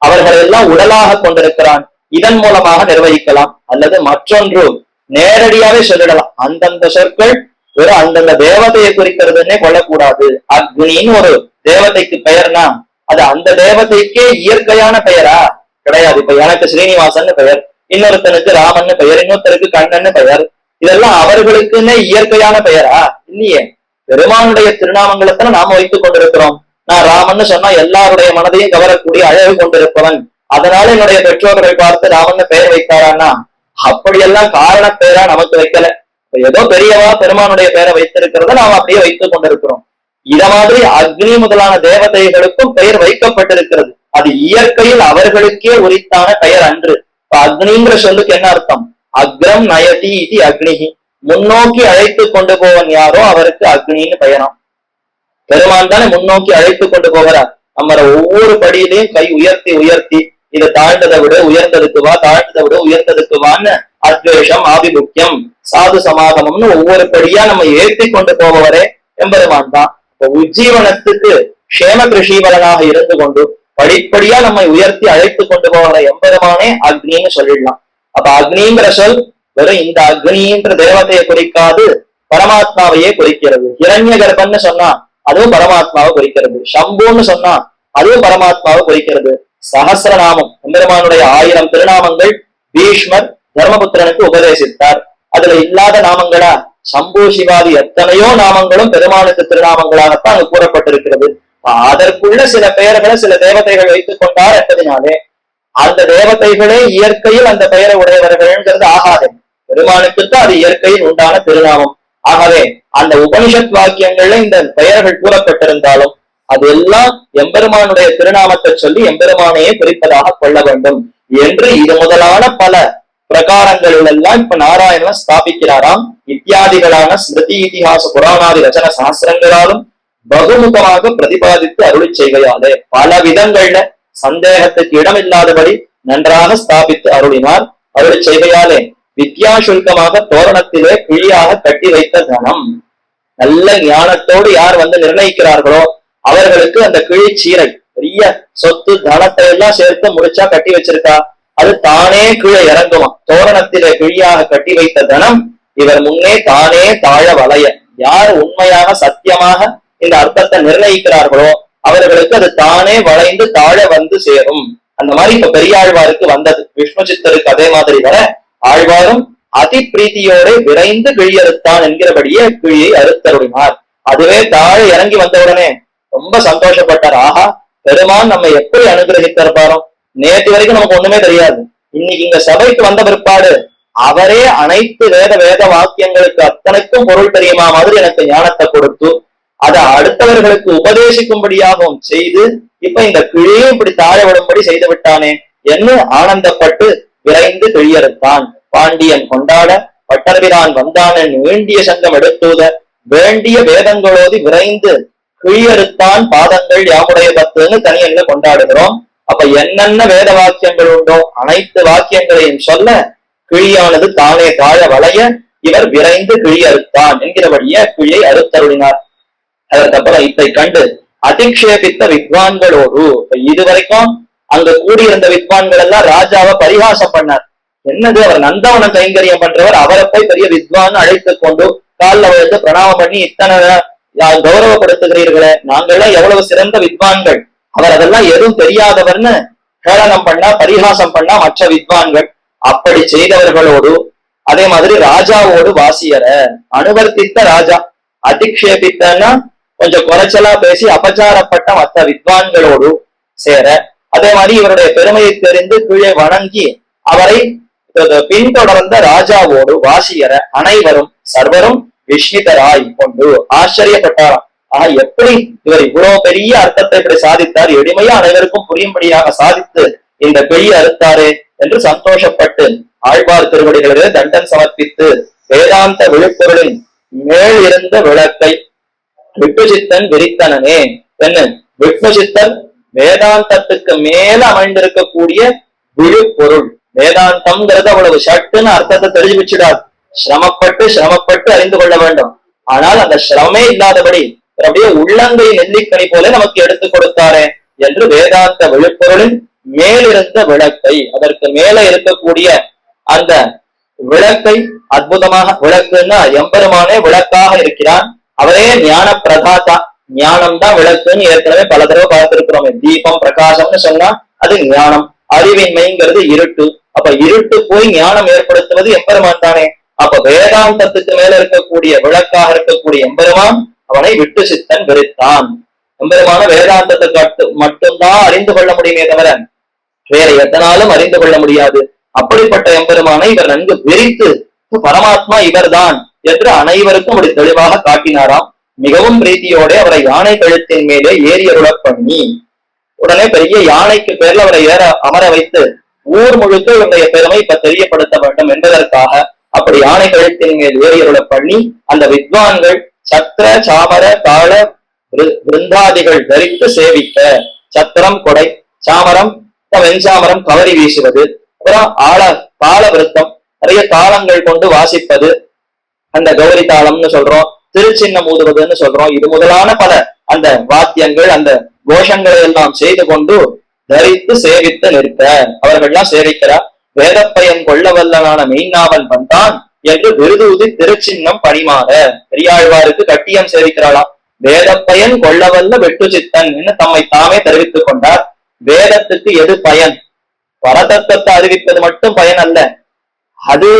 அவர்கள் எல்லாம் உடலாக கொண்டிருக்கிறான், இதன் மூலமாக நிர்வகிக்கலாம். அல்லது மற்றொன்று நேரடியாவே சொல்லிடலாம். அந்தந்த சொற்கள் வெறும் அந்தந்த தேவதையை குறிக்கிறதுன்னே கொள்ளக்கூடாது. அக்னின்னு ஒரு தேவதைக்கு பெயர்னா அது அந்த தேவதைக்கே இயற்கையான பெயரா கிடையாது. இப்ப எனக்கு ஸ்ரீனிவாசன் பெயர், இன்னொருத்தனுக்கு ராமன் பெயர், இன்னொருத்தருக்கு கண்ணன் பெயர். இதெல்லாம் அவர்களுக்குன்னே இயற்கையான பெயரா? இல்லையே. பெருமானுடைய திருநாமங்களைத்தான நாம வைத்துக் கொண்டிருக்கிறோம். நான் ராமன்னு சொன்னா எல்லாருடைய மனதையும் கவரக்கூடிய அழகு கொண்டிருப்பவன், அதனால என்னுடைய பெற்றோர்களை பார்த்து ராமன் பெயர் வைத்தாரான்னா அப்படியெல்லாம் காரண பெயரா நமக்கு வைக்கல. ஏதோ பெரியவா பெருமானுடைய பெயரை வைத்திருக்கிறத நாம் அப்படியே வைத்துக் கொண்டிருக்கிறோம். இத மாதிரி அக்னி முதலான தேவதைகளுக்கும் பெயர் வைக்கப்பட்டிருக்கிறது. அது இயற்கையில் அவர்களுக்கே உரித்தான பெயர் அன்று. அக்னிங்கிற சொல்லுக்கு என்ன அர்த்தம்? அக்ரம் நயதி இது அக்னிஹி, முன்னோக்கி அழைத்து கொண்டு போவன் யாரோ அவருக்கு அக்னின்னு பெயராம். பெருமான் தானே முன்னோக்கி அழைத்து கொண்டு போகிறார். நம்ம ஒவ்வொரு படியிலையும் கை உயர்த்தி உயர்த்தி இதை தாழ்ந்ததை விட உயர்ந்ததுக்கு வா, தாழ்ந்ததை விட உயர்ந்ததுக்கு வான்னு அத்வேஷம், ஆபிமுக்கியம், சாது சமாகமம்னு ஒவ்வொரு படியா நம்ம ஏற்றி கொண்டு போபவரே எம்பெருமான் தான். உஜ்ஜீவனத்துக்கு க்ஷேம கிருஷீவரனாக இருந்து கொண்டு படிப்படியா நம்மை உயர்த்தி அழைத்து கொண்டு போகிற எம்பெருமானே அக்னின்னு சொல்லிடலாம். அப்ப அக்னிங்கிற சொல் வெறும் இந்த அக்னின்ற தேவதையை குறிக்காது, பரமாத்மாவையே குறிக்கிறது. இரண்ய கர்ப்பன்னு சொன்னா அதுவும் பரமாத்மாவை குறிக்கிறது. சம்புன்னு சொன்னா அதுவும் பரமாத்மாவை குறிக்கிறது. சஹசிரநாமம் எம்பெருமானுடைய 1000 திருநாமங்கள் பீஷ்மர் தர்மபுத்திரனுக்கு உபதேசித்தார். அதுல இல்லாத நாமங்களா? சம்பு சிவாதி எத்தனையோ நாமங்களும் பெருமானுக்கு திருநாமங்களாகத்தான் அங்கு கூறப்பட்டிருக்கிறது. அதற்குள்ள சில பெயர்களை சில தேவதைகள் வைத்துக் கொண்டார் என்பதனாலே அந்த தேவதைகளே இயற்கையில் அந்த பெயரை உடையவர்கள்ங்கிறது ஆகாது. பெருமானுக்குத்தான் அது இயற்கையில் உண்டான திருநாமம். ஆகவே அந்த உபனிஷத் வாக்கியங்கள்ல இந்த பெயர்கள் கூறப்பட்டிருந்தாலும் அது எல்லாம் எம்பெருமானுடைய திருநாமத்தை சொல்லி எம்பெருமானையே குறிப்பதாக கொள்ள வேண்டும் என்று இது முதலான பல பிரகாரங்களில் எல்லாம் இப்ப நாராயணன் ஸ்தாபிக்கிறாராம். இத்தியாதிகளான ஸ்மிருதி, இதிகாச, புராணாதி ரச்சன சாஸ்திரங்களாலும் பகுமுகமாக பிரதிபாதித்து அருளி செய்கையாலே பல விதங்கள்ல சந்தேகத்துக்கு இடமில்லாதபடி நன்றாக ஸ்தாபித்து அருளினார். அருளி செய்கையாலே வித்யா சுல்கமாக தோரணத்திலே கிழியாக கட்டி வைத்த தனம், நல்ல ஞானத்தோடு யார் வந்து நிர்ணயிக்கிறார்களோ அவர்களுக்கு அந்த கிழி சீரை பெரிய சொத்து தனத்தை எல்லாம் சேர்த்து முடிச்சா கட்டி வச்சிருக்கா, அது தானே கீழே இறங்குமா. தோரணத்திலே கிழியாக கட்டி வைத்த தனம் இவர் முன்னே தானே தாழ வளைய. யார் உண்மையாக சத்தியமாக இந்த அர்த்தத்தை நிர்ணயிக்கிறார்களோ அவர்களுக்கு அது தானே வளைந்து தாழ வந்து சேரும். அந்த மாதிரி இப்ப பெரியாழ்வாருக்கு வந்தது, விஷ்ணு சித்தருக்கு அதே மாதிரி வர ஆழ்வாரும் அதி பிரீத்தியோட விரைந்து கிழியறுத்தான் என்கிறபடியே கிழியை அறுத்தருளினார். அதுவே தாழ இறங்கி வந்தவுடனே ரொம்ப சந்தோஷப்பட்டார். ஆஹா, பெருமான் நம்ம எப்படி அனுகிரகித்திருப்பாரோ, நேற்று வரைக்கும் நமக்கு ஒண்ணுமே தெரியாது, இன்னைக்கு இங்க சபைக்கு வந்த பிற்பாடு அவரே அனைத்து வேத வாக்கியங்களுக்கு அத்தனைக்கும் பொருள் தெரியுமா மாதிரி எனக்கு ஞானத்தை கொடுத்து அதை அடுத்தவர்களுக்கு உபதேசிக்கும்படியாகவும் செய்து இப்ப இந்த கிழியும் இப்படி தாழ விடும்படி செய்து விட்டானே என்று ஆனந்தப்பட்டு விரைந்து கிழியறுத்தான். பாண்டியன் கொண்டாட பட்டர்பிரான் வந்தான் வேண்டிய சங்கம் எடுத்தூத வேண்டிய வேதங்களோதி விரைந்து கிழியறுத்தான் பாதங்கள் யாமுடைய பத்துன்னு தனியன்ல கொண்டாடுகிறோம். அப்ப என்னென்ன வேத வாக்கியங்கள் உண்டோ அனைத்து வாக்கியங்களையும் சொல்ல கிழியானது தானே தாழ வளைய இவர் விரைந்து கிழியறுத்தான் என்கிறபடியே கிழியை அறுத்தருளினார். அதற்கப்புறம் இதை கண்டு அதிக்ஷேபித்த வித்வான்களோடு இதுவரைக்கும் அங்க கூடியிருந்த வித்வான்கள் எல்லாம் ராஜாவை பரிகாசம் பண்ணார். என்னது, அவர் நந்தவனம் கைங்கரியம் பண்றவர், அவரை போய் பெரிய வித்வான் அழைத்து கொண்டு காலில் விழுந்து பிரணாமம் பண்ணி இத்தனை கௌரவப்படுத்துகிறீர்களே, நாங்கள்லாம் எவ்வளவு சிறந்த வித்வான்கள், அவர் அதெல்லாம் எதுவும் தெரியாதவர்னு கேளனம் பண்ணா, பரிகாசம் பண்ணா மற்ற வித்வான்கள். அப்படி செய்தவர்களோடு அதே மாதிரி ராஜாவோடு வாசியற, அனுவர்த்தித்த ராஜா, அதிக்ஷேபித்தன்னா கொஞ்சம் குறைச்சலா பேசி அபச்சாரப்பட்ட மற்ற வித்வான்களோடு சேர, அதே மாதிரி இவருடைய பெருமையை தெரிந்து கீழே வணங்கி அவரை பின்தொடர்ந்த ராஜாவோடு வாசியற அனைவரும் சர்வரும் விஸ்மிதராய் கொண்டு ஆச்சரியப்பட்டாராம். ஆனா எப்படி இவர் இவ்வளவு பெரிய அர்த்தத்தை இப்படி சாதித்தார், எளிமையா அனைவருக்கும் புரியும்படியாக சாதித்து இந்த பெரிய அறுத்தாரே என்று சந்தோஷப்பட்டு ஆழ்வார் திருவடிகளிலே தண்டன் சமர்ப்பித்து வேதாந்த விழுப்பொருளின் மேல் இருந்த விளக்கை விட்டுச்சித்தன் விரித்தனனே என்ன விஷ்ணுசித்தன் வேதாந்தத்துக்கு மேல அமைந்திருக்கக்கூடிய விழுப்பொருள். வேதாந்தம்ங்கிறது அவ்வளவு சட்டுன்னு அர்த்தத்தை தெரிஞ்சு வச்சுடாது, சிரமப்பட்டு அறிந்து கொள்ள வேண்டும். ஆனால் அந்த சிரமே இல்லாதபடி அப்படியே உள்ளங்கை நெல்லிக்கனி போல நமக்கு எடுத்து கொடுத்தாரே என்று வேதாந்த விழுப்பொருளின் மேலிருந்த விளக்கை, அதற்கு மேல இருக்கக்கூடிய அந்த விளக்கை அற்புதமாக, விளக்குன்னா எம்பெருமானே விளக்காக இருக்கிறான், அவரே ஞான பிரதாத்தா, ஞானம் தான் விளக்குன்னு ஏற்கனவே பல தடவை பார்த்திருக்கிறோமே. தீபம் பிரகாசம்னு சொன்னா அது ஞானம், அறிவின்மைங்கிறது இருட்டு. அப்ப இருட்டு போய் ஞானம் ஏற்படுத்துவது எம்பெருமான் தானே. அப்ப வேதாந்தத்துக்கு மேல இருக்கக்கூடிய விளக்காக இருக்கக்கூடிய எம்பெருமான் அவனை விட்டு சித்தன் வெறுத்தான். எம்பெருமான வேதாந்தத்தை மட்டும்தான் அறிந்து கொள்ள முடியுமே தவிர வேற எத்தனாலும் அறிந்து கொள்ள முடியாது. அப்படிப்பட்ட எம்பெருமானை இவர் நன்கு விரித்து பரமாத்மா இவர்தான் என்று அனைவருக்கும் அப்படி தெளிவாக காட்டினாராம். மிகவும் பிரீத்தியோட அவரை யானை கழுத்தின் மேலே ஏறியருள பண்ணி, உடனே பெரிய யானைக்கு பேர்ல அவரை அமர வைத்து ஊர் முழுக்க இவருடைய பெருமை இப்ப தெரியப்படுத்த வேண்டும் என்பதற்காக அப்படி யானை கழுத்தின் மேல் ஏறியருள பண்ணி அந்த வித்வான்கள் சத்திர சாமர தாள விருந்தாதிகள் தரித்து சேவிக்க, சத்திரம் கொடை, சாமரம் வெஞ்சாமரம் கவரி வீசுவது, அப்புறம் தாள விருத்தம் நிறைய தாளங்கள் கொண்டு வாசிப்பது, அந்த கௌரி தாளம்னு சொல்றோம், திருச்சின்னம் ஊதுவதுன்னு சொல்றோம், இது முதலான பல அந்த வாத்தியங்கள் அந்த கோஷங்களை எல்லாம் செய்து கொண்டு தரித்து சேவித்து நிற்க அவர்கள்லாம் சேவிக்கிறார். வேதப்பயன் கொள்ள வல்லனான மெய்நாவன் வந்தான் என்று விருதூதி திருச்சின்னம் பணிமாற பெரியாழ்வாருக்கு கட்டியம் சேவிக்கிறாளாம். வேதப்பயன் கொள்ளவல்ல வெட்டு சித்தன் என்று தம்மை தாமே தெரிவித்துக் கொண்டார். வேதத்துக்கு எது பயன்? பரதத்துவத்தை அறிவிப்பது மட்டும் பயன் அல்ல, அது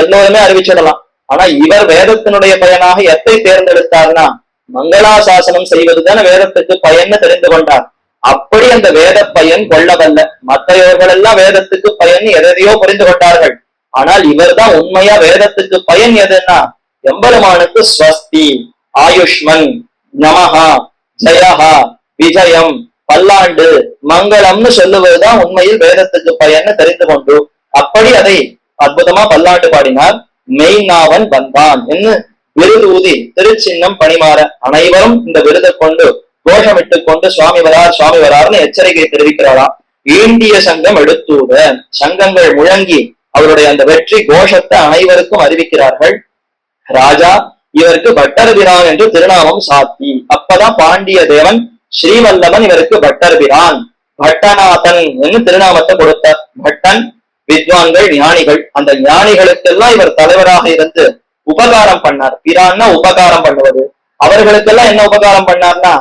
எல்லோருமே அறிவிச்சிடலாம். ஆனா இவர் வேதத்தினுடைய பயனாக எத்தை தேர்ந்தெடுத்தார்னா மங்களாசாசனம் செய்வதுதான வேதத்துக்கு பயன்னு தெரிந்து கொண்டார். அப்படி அந்த வேத பயன் கொள்ளவல்ல, மற்றையவர்கள் எல்லாம் வேதத்துக்கு பயன் எதையோ புரிந்து கொண்டார்கள். ஆனால் இவர் தான் உண்மையா வேதத்துக்கு பயன் எதுன்னா எம்பெருமானுக்கு ஸ்வஸ்தி, ஆயுஷ்மன், நமஹா, ஜெயஹா, விஜயம், பல்லாண்டு, மங்களம்னு சொல்லுவதுதான் உண்மையில் வேதத்துக்கு பயன்னு தெரிந்து கொண்டு அப்படி அதை அற்புதமா பல்லாண்டு பாடினார். மெய்நாவன் வந்தான் என்று விருது ஊதி திருச்சின்னம் பணிமாற அனைவரும் இந்த விருதை கொண்டு கோஷமிட்டுக் கொண்டு சுவாமி வரார்னு எச்சரிக்கை தெரிவிக்கிறாராம். ஈண்டிய சங்கம் எடுத்தூத சங்கங்கள் முழங்கி அவருடைய அந்த வெற்றி கோஷத்தை அனைவருக்கும் அறிவிக்கிறார்கள். ராஜா இவருக்கு பட்டர்பிரான் என்று திருநாமம் சாத்தி, அப்பதான் பாண்டிய தேவன் ஸ்ரீவல்லவன் இவருக்கு பட்டர்பிரான், பட்டநாதன் என்று திருநாமத்தை கொடுத்தார். பட்டன் வித்வான்கள், ஞானிகள், அந்த ஞானிகளுக்கெல்லாம் இவர் தலைவராக இருந்து உபகாரம் பண்ணார். பிரான்னா உபகாரம் பண்ணுவது. அவர்களுக்கெல்லாம் என்ன உபகாரம் பண்ணார்னா,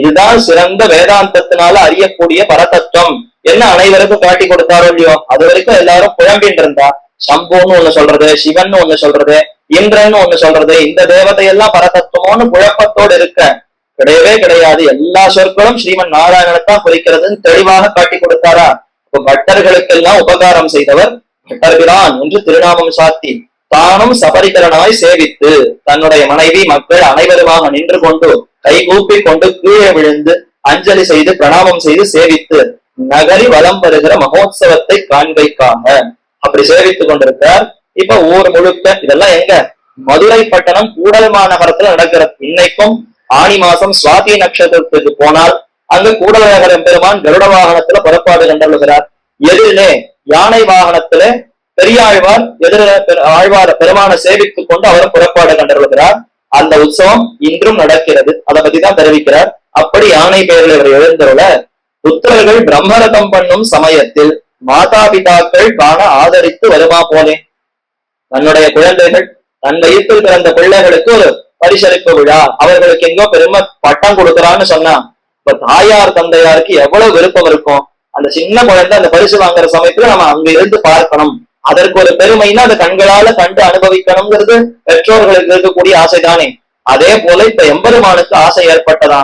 இதுதான் சிறந்த வேதாந்தத்தினால அறியக்கூடிய பரதத்துவம் என்ன அனைவருக்கும் காட்டி கொடுத்தாரோ இல்லையோ, அது வரைக்கும் எல்லாரும் குழம்பின் இருந்தா. சம்புன்னு ஒண்ணு சொல்றது, சிவன் ஒண்ணு சொல்றது, இந்திரன்னு ஒண்ணு சொல்றது, இந்த தேவதையெல்லாம் பரதத்துவம்னு குழப்பத்தோடு இருக்க கிடையவே கிடையாது. எல்லா சொற்களும் ஸ்ரீமன் நாராயணத்தான் குறிக்கிறதுன்னு தெளிவாக காட்டி கொடுத்தாரா. இப்ப பட்டர்களுக்கெல்லாம் உபகாரம் செய்தவர் பட்டர்பிரான் என்று திருநாமம் சாத்தி தானும் சபரிகரனாய் சேவித்து தன்னுடைய மனைவி மக்கள் அனைவருமாக நின்று கொண்டு கைகூப்பி கொண்டு கீழே விழுந்து அஞ்சலி செய்து பிரணாமம் செய்து சேவித்து நகரி வலம் வருகிற மகோத்சவத்தை காண்பைக்காக அப்படி சேவித்துக் கொண்டிருக்கார். இப்ப ஊர் முழுக்க இதெல்லாம் எங்க? மதுரை பட்டணம் கூடல் மாநகரத்துல நடக்கிறது. இன்னைக்கும் ஆனி மாசம் சுவாதி நட்சத்திரத்துக்கு போனால் அங்கு கூடலநகர் எம்பெருமான் கருட வாகனத்துல புறப்பாடு கண்டுள்ளார். எதிரிலே யானை வாகனத்துல பெரியாழ்வார் ஆழ்வார் பெருமான சேவித்துக் கொண்டு அவரும் புறப்பாடு கண்டுள்ளார். அந்த உற்சவம் இன்றும் நடக்கிறது. அதை பத்தி தான் தெரிவிக்கிறார். அப்படி யானை பெயரில் இவர் எழுந்துள்ள புத்திரர்கள் பிரம்மரதம் பண்ணும் சமயத்தில் மாதா பிதாக்கள் காண ஆதரித்து வருமா போலே தன்னுடைய குழந்தைகள் தன் வயிற்றில் பிறந்த பிள்ளைகளுக்கு ஒரு பரிசளிப்பு விழா, அவர்களுக்கு எங்கோ பெருமை பட்டம் கொடுக்கறான்னு சொன்னா இப்ப தாயார் தந்தையாருக்கு எவ்வளவு விருப்பம் இருக்கும். அந்த சின்ன குழந்தை அந்த பரிசு வாங்குற சமயத்துல நம்ம அங்க இருந்து பார்க்கணும், அதற்கு ஒரு பெருமைன்னா அதை கண்களால கண்டு அனுபவிக்கணுங்கிறது பெற்றோர்களுக்கு இருக்கக்கூடிய ஆசைதானே. அதே போல இப்ப எம்பெருமானுக்கு ஆசை ஏற்பட்டதா,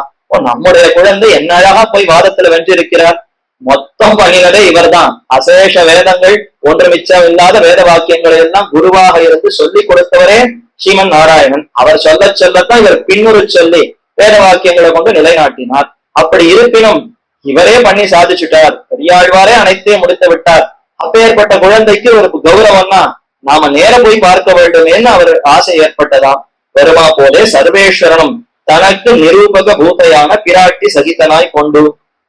நம்முடைய குழந்தை என்ன அழகா போய் வாதத்துல வென்றிருக்கிறார், மொத்தம் பண்ணினதே இவர்தான், அசேஷ வேதங்கள் ஒன்று மிச்சம் இல்லாத வேத வாக்கியங்களை எல்லாம் குருவாக இருந்து சொல்லி கொடுத்தவரே ஸ்ரீமன் நாராயணன். அவர் சொல்லத்தான் இவர் பின்னுரு சொல்லி வேத வாக்கியங்களை கொண்டு நிலைநாட்டினார். அப்படி இருப்பினும் இவரே பண்ணி சாதிச்சுட்டார், பெரியாழ்வாரே அனைத்தையும் முடித்து விட்டார். அப்பேற்பட்ட குழந்தைக்கு ஒரு கௌரவம்னா நாம நேர போய் பார்க்க வேண்டுமேன்னு அவர் ஆசை ஏற்பட்டதாம். வருமா போலே சர்வேஸ்வரனும் தனக்கு நிரூபக பூத்தையான பிராட்டி சகிதனாய் கொண்டு,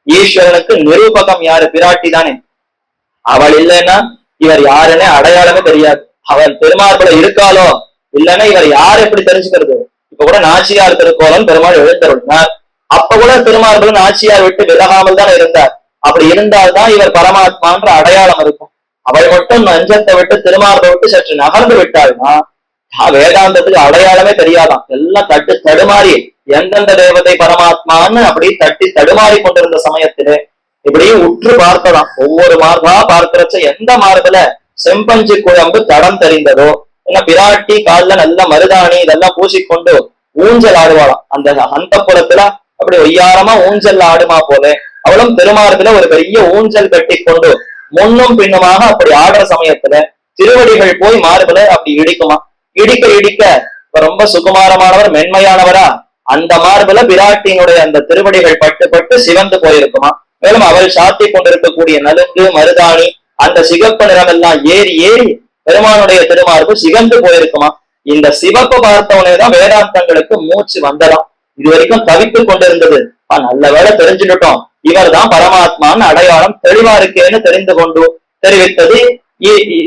ஈஸ்வரனுக்கு நிரூபகம் யாரு? பிராட்டி தானே. அவள் இல்லைன்னா இவர் யாருன்னு அடையாளமே தெரியாது. அவள் திருமார்புல இருக்காளோ இல்லைன்னா இவர் யார் எப்படி தெரிஞ்சுக்கிறது? இப்ப கூட நாச்சியார் திருக்கோலம் பெருமாள் எழுந்தருளினார், அப்ப கூட திருமார்புல நாச்சியார் விட்டு விலகாமல் தான் இருந்தார். அப்படி இருந்தால்தான் இவர் பரமாத்மான்ற அடையாளம் இருக்கும். அவள் மட்டும் நஞ்சத்தை விட்டு திருமார்பை விட்டு சற்று நகர்ந்து விட்டாள்னா வேதாந்தத்துக்கு அடையாளமே தெரியாதான். எல்லாம் தடுமாறி எந்தெந்த தேவதை பரமாத்மான்னு அப்படி தட்டி தடுமாறி கொண்டிருந்த சமயத்திலே இப்படியே உற்று பார்த்ததாம். ஒவ்வொரு மார்பா பார்க்கிறச்ச எந்த மார்புல செம்பஞ்சு குழம்பு தடம் தெரிந்ததோ, ஏன்னா பிராட்டி காலில் நல்ல மருதாணி இதெல்லாம் பூசிக்கொண்டு ஊஞ்சல் ஆடுவாளாம். அந்த புறத்துல அப்படி ஒய்யாரமா ஊஞ்சல் ஆடுமா போல அவளும் திருமார்புல ஒரு பெரிய ஊஞ்சல் கட்டி கொண்டு முன்னும் பின்னுமாக அப்படி ஆடுற சமயத்துல திருவடிகள் போய் மார்புல அப்படி இடிக்குமா. இடிக்க இடிக்க ரொம்ப சுகுமாரமானவர் மென்மையானவரா அந்த மார்புல பிராட்டியினுடைய அந்த திருவடிகள் பட்டு பட்டு சிவந்து போயிருக்குமா. மேலும் அவள் சாத்தி கொண்டிருக்கக்கூடிய நலுங்கு மருதாணி அந்த சிகப்பு நிறம் எல்லாம் ஏறி ஏறி பெருமானுடைய திருமார்பு சிவந்து போயிருக்குமா. இந்த சிவப்பு பார்த்தவனேதான் வேதாந்தங்களுக்கு மூச்சு வந்ததாம். இது வரைக்கும் தவித்துக் கொண்டிருந்தது. நல்ல வேலை தெரிஞ்சுட்டோம், இவர் தான் பரமாத்மான்னு அடையாளம் தெளிவா இருக்கேன்னு தெரிந்து கொண்டு தெரிவித்தது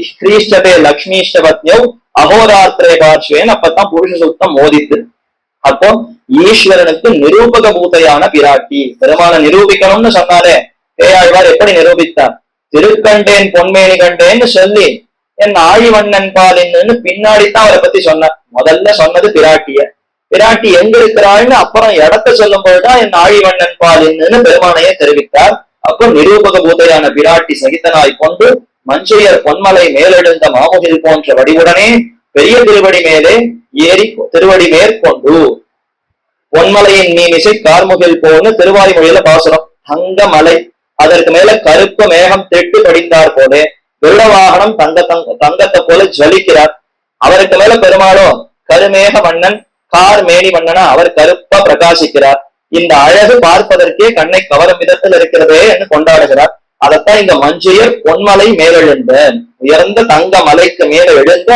ஸ்ரீஷ்டதே லக்ஷ்மிஷ்டபத்யோ அகோராத்திரே பார்ஷ்வேன். அப்பதான் புருஷ சூக்தம் மோதித்து. அப்போ ஈஸ்வரனுக்கு நிரூபக பூதையான பிராட்டி பெருமான நிரூபிக்கணும்னு சொன்னாலே பேயாழ்வார் எப்படி நிரூபித்தார்? திருக்கண்டேன் பொன்மேனி கண்டேன்னு சொல்லி என் ஆழிவண்ணன் பாலின்னு பின்னாடித்தான் அவரை பத்தி சொன்னார். முதல்ல சொன்னது பிராட்டிய. பிராட்டி எங்க இருக்கிறாள்னு அப்புறம் இடத்த சொல்லும் போதுதான் என் ஆழிவண்ணன் பாலின்னு பெருமானையே தெரிவித்தார். அப்போ நிரூபக பூதையான பிராட்டி சகிதனாய் கொண்டு மஞ்சையர் பொன்மலை மேலெழுந்த மாமுகில் போன்ற வடிவுடனே பெரிய திருவடி மேலே ஏறி திருவடி மேற்கொண்டு பொன்மலையின் மீமிசை கார்முகில் போன்னு திருவாய்மொழியில பாசுரம். தங்க மலை, அதற்கு மேல கருப்பு மேகம் திட்டு படிந்தார் போலே விருட வாகனம் தங்கத்தை போல ஜலிக்கிறார். அவருக்கு மேல பெருமாளோ கருமேக மன்னன் கார் மேனி மன்னனா அவர் கருப்பா பிரகாசிக்கிறார். இந்த அழகு பார்ப்பதற்கே கண்ணை கவரும் விதத்தில் இருக்கிறதே என்று கொண்டாடுகிறார். அதைத்தான் இந்த மஞ்சையர் பொன்மலை மேலெழுந்த உயர்ந்த தங்க மலைக்கு மேல எழுந்த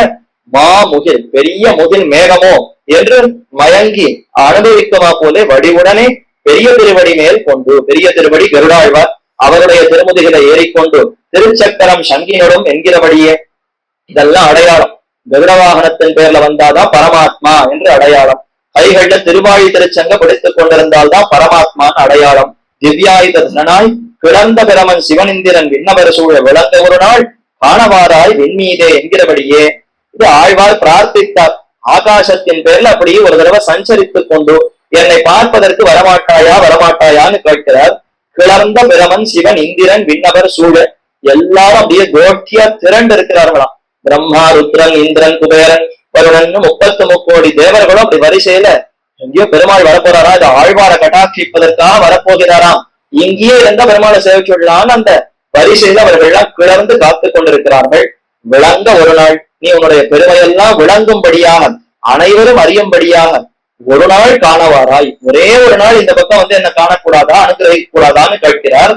மாமுகில் பெரிய முகில் மேகமோ என்று மயங்கி அனுபவிக்குமா போலே வடிவுடனே பெரிய திருவடி மேல் கொண்டு, பெரிய திருவடி கருடாழ்வார் அவருடைய திருமுதுகளை ஏறிக்கொண்டு திருச்சக்கரம் சங்கினோடும் என்கிறபடியே இதெல்லாம் அடையாளம். கருட வாகனத்தின் பேர்ல வந்தாதான் பரமாத்மா என்று அடையாளம். கைகள்ல திருவாழி திருச்சங்க பிடித்துக் கொண்டிருந்தால்தான் பரமாத்மான் அடையாளம். திவ்யாயுத தனனாய் கிளர்ந்த பிரமன் சிவனிந்திரன் விண்ணவர் சூழ விளங்க ஒரு நாள் காணவாராய் விண்மீதே என்கிறபடியே இது ஆழ்வார் பிரார்த்தித்தார். ஆகாசத்தின் பேர்ல அப்படியே ஒரு தடவை சஞ்சரித்துக் கொண்டு என்னை பார்ப்பதற்கு வரமாட்டாயா வரமாட்டாயான்னு கேட்கிறார். கிளர்ந்த பிரமன் சிவன் இந்திரன் விண்ணவர் சூழ எல்லாரும் அப்படியே கோஷ்டியா திரண்டு இருக்கிறார்களாம். பிரம்மா ருத்ரன் இந்திரன் குபேரன் வருணன் 33 கோடி தேவர்களும் அப்படி வரிசையில எங்கேயோ பெருமாள் வரப்போறாரா, இது ஆழ்வாரை கட்டாட்சிப்பதற்காக வரப்போகிறாராம். இங்கேயே இருந்த பெருமாளை சேவிச்சுடலான்னு அந்த வரிசையில அவர்கள் எல்லாம் கிளர்ந்து காத்து கொண்டிருக்கிறார்கள். விளங்க ஒரு நாள் நீ உன்னுடைய பெருமையெல்லாம் விளங்கும்படியாக அனைவரும் அறியும்படியாக ஒரு நாள் காணவாராய், ஒரே ஒரு நாள் இந்த பக்கம் வந்து என்ன காணக்கூடாதா அனுகிரகிக்க கூடாதான்னு கேட்கிறார்.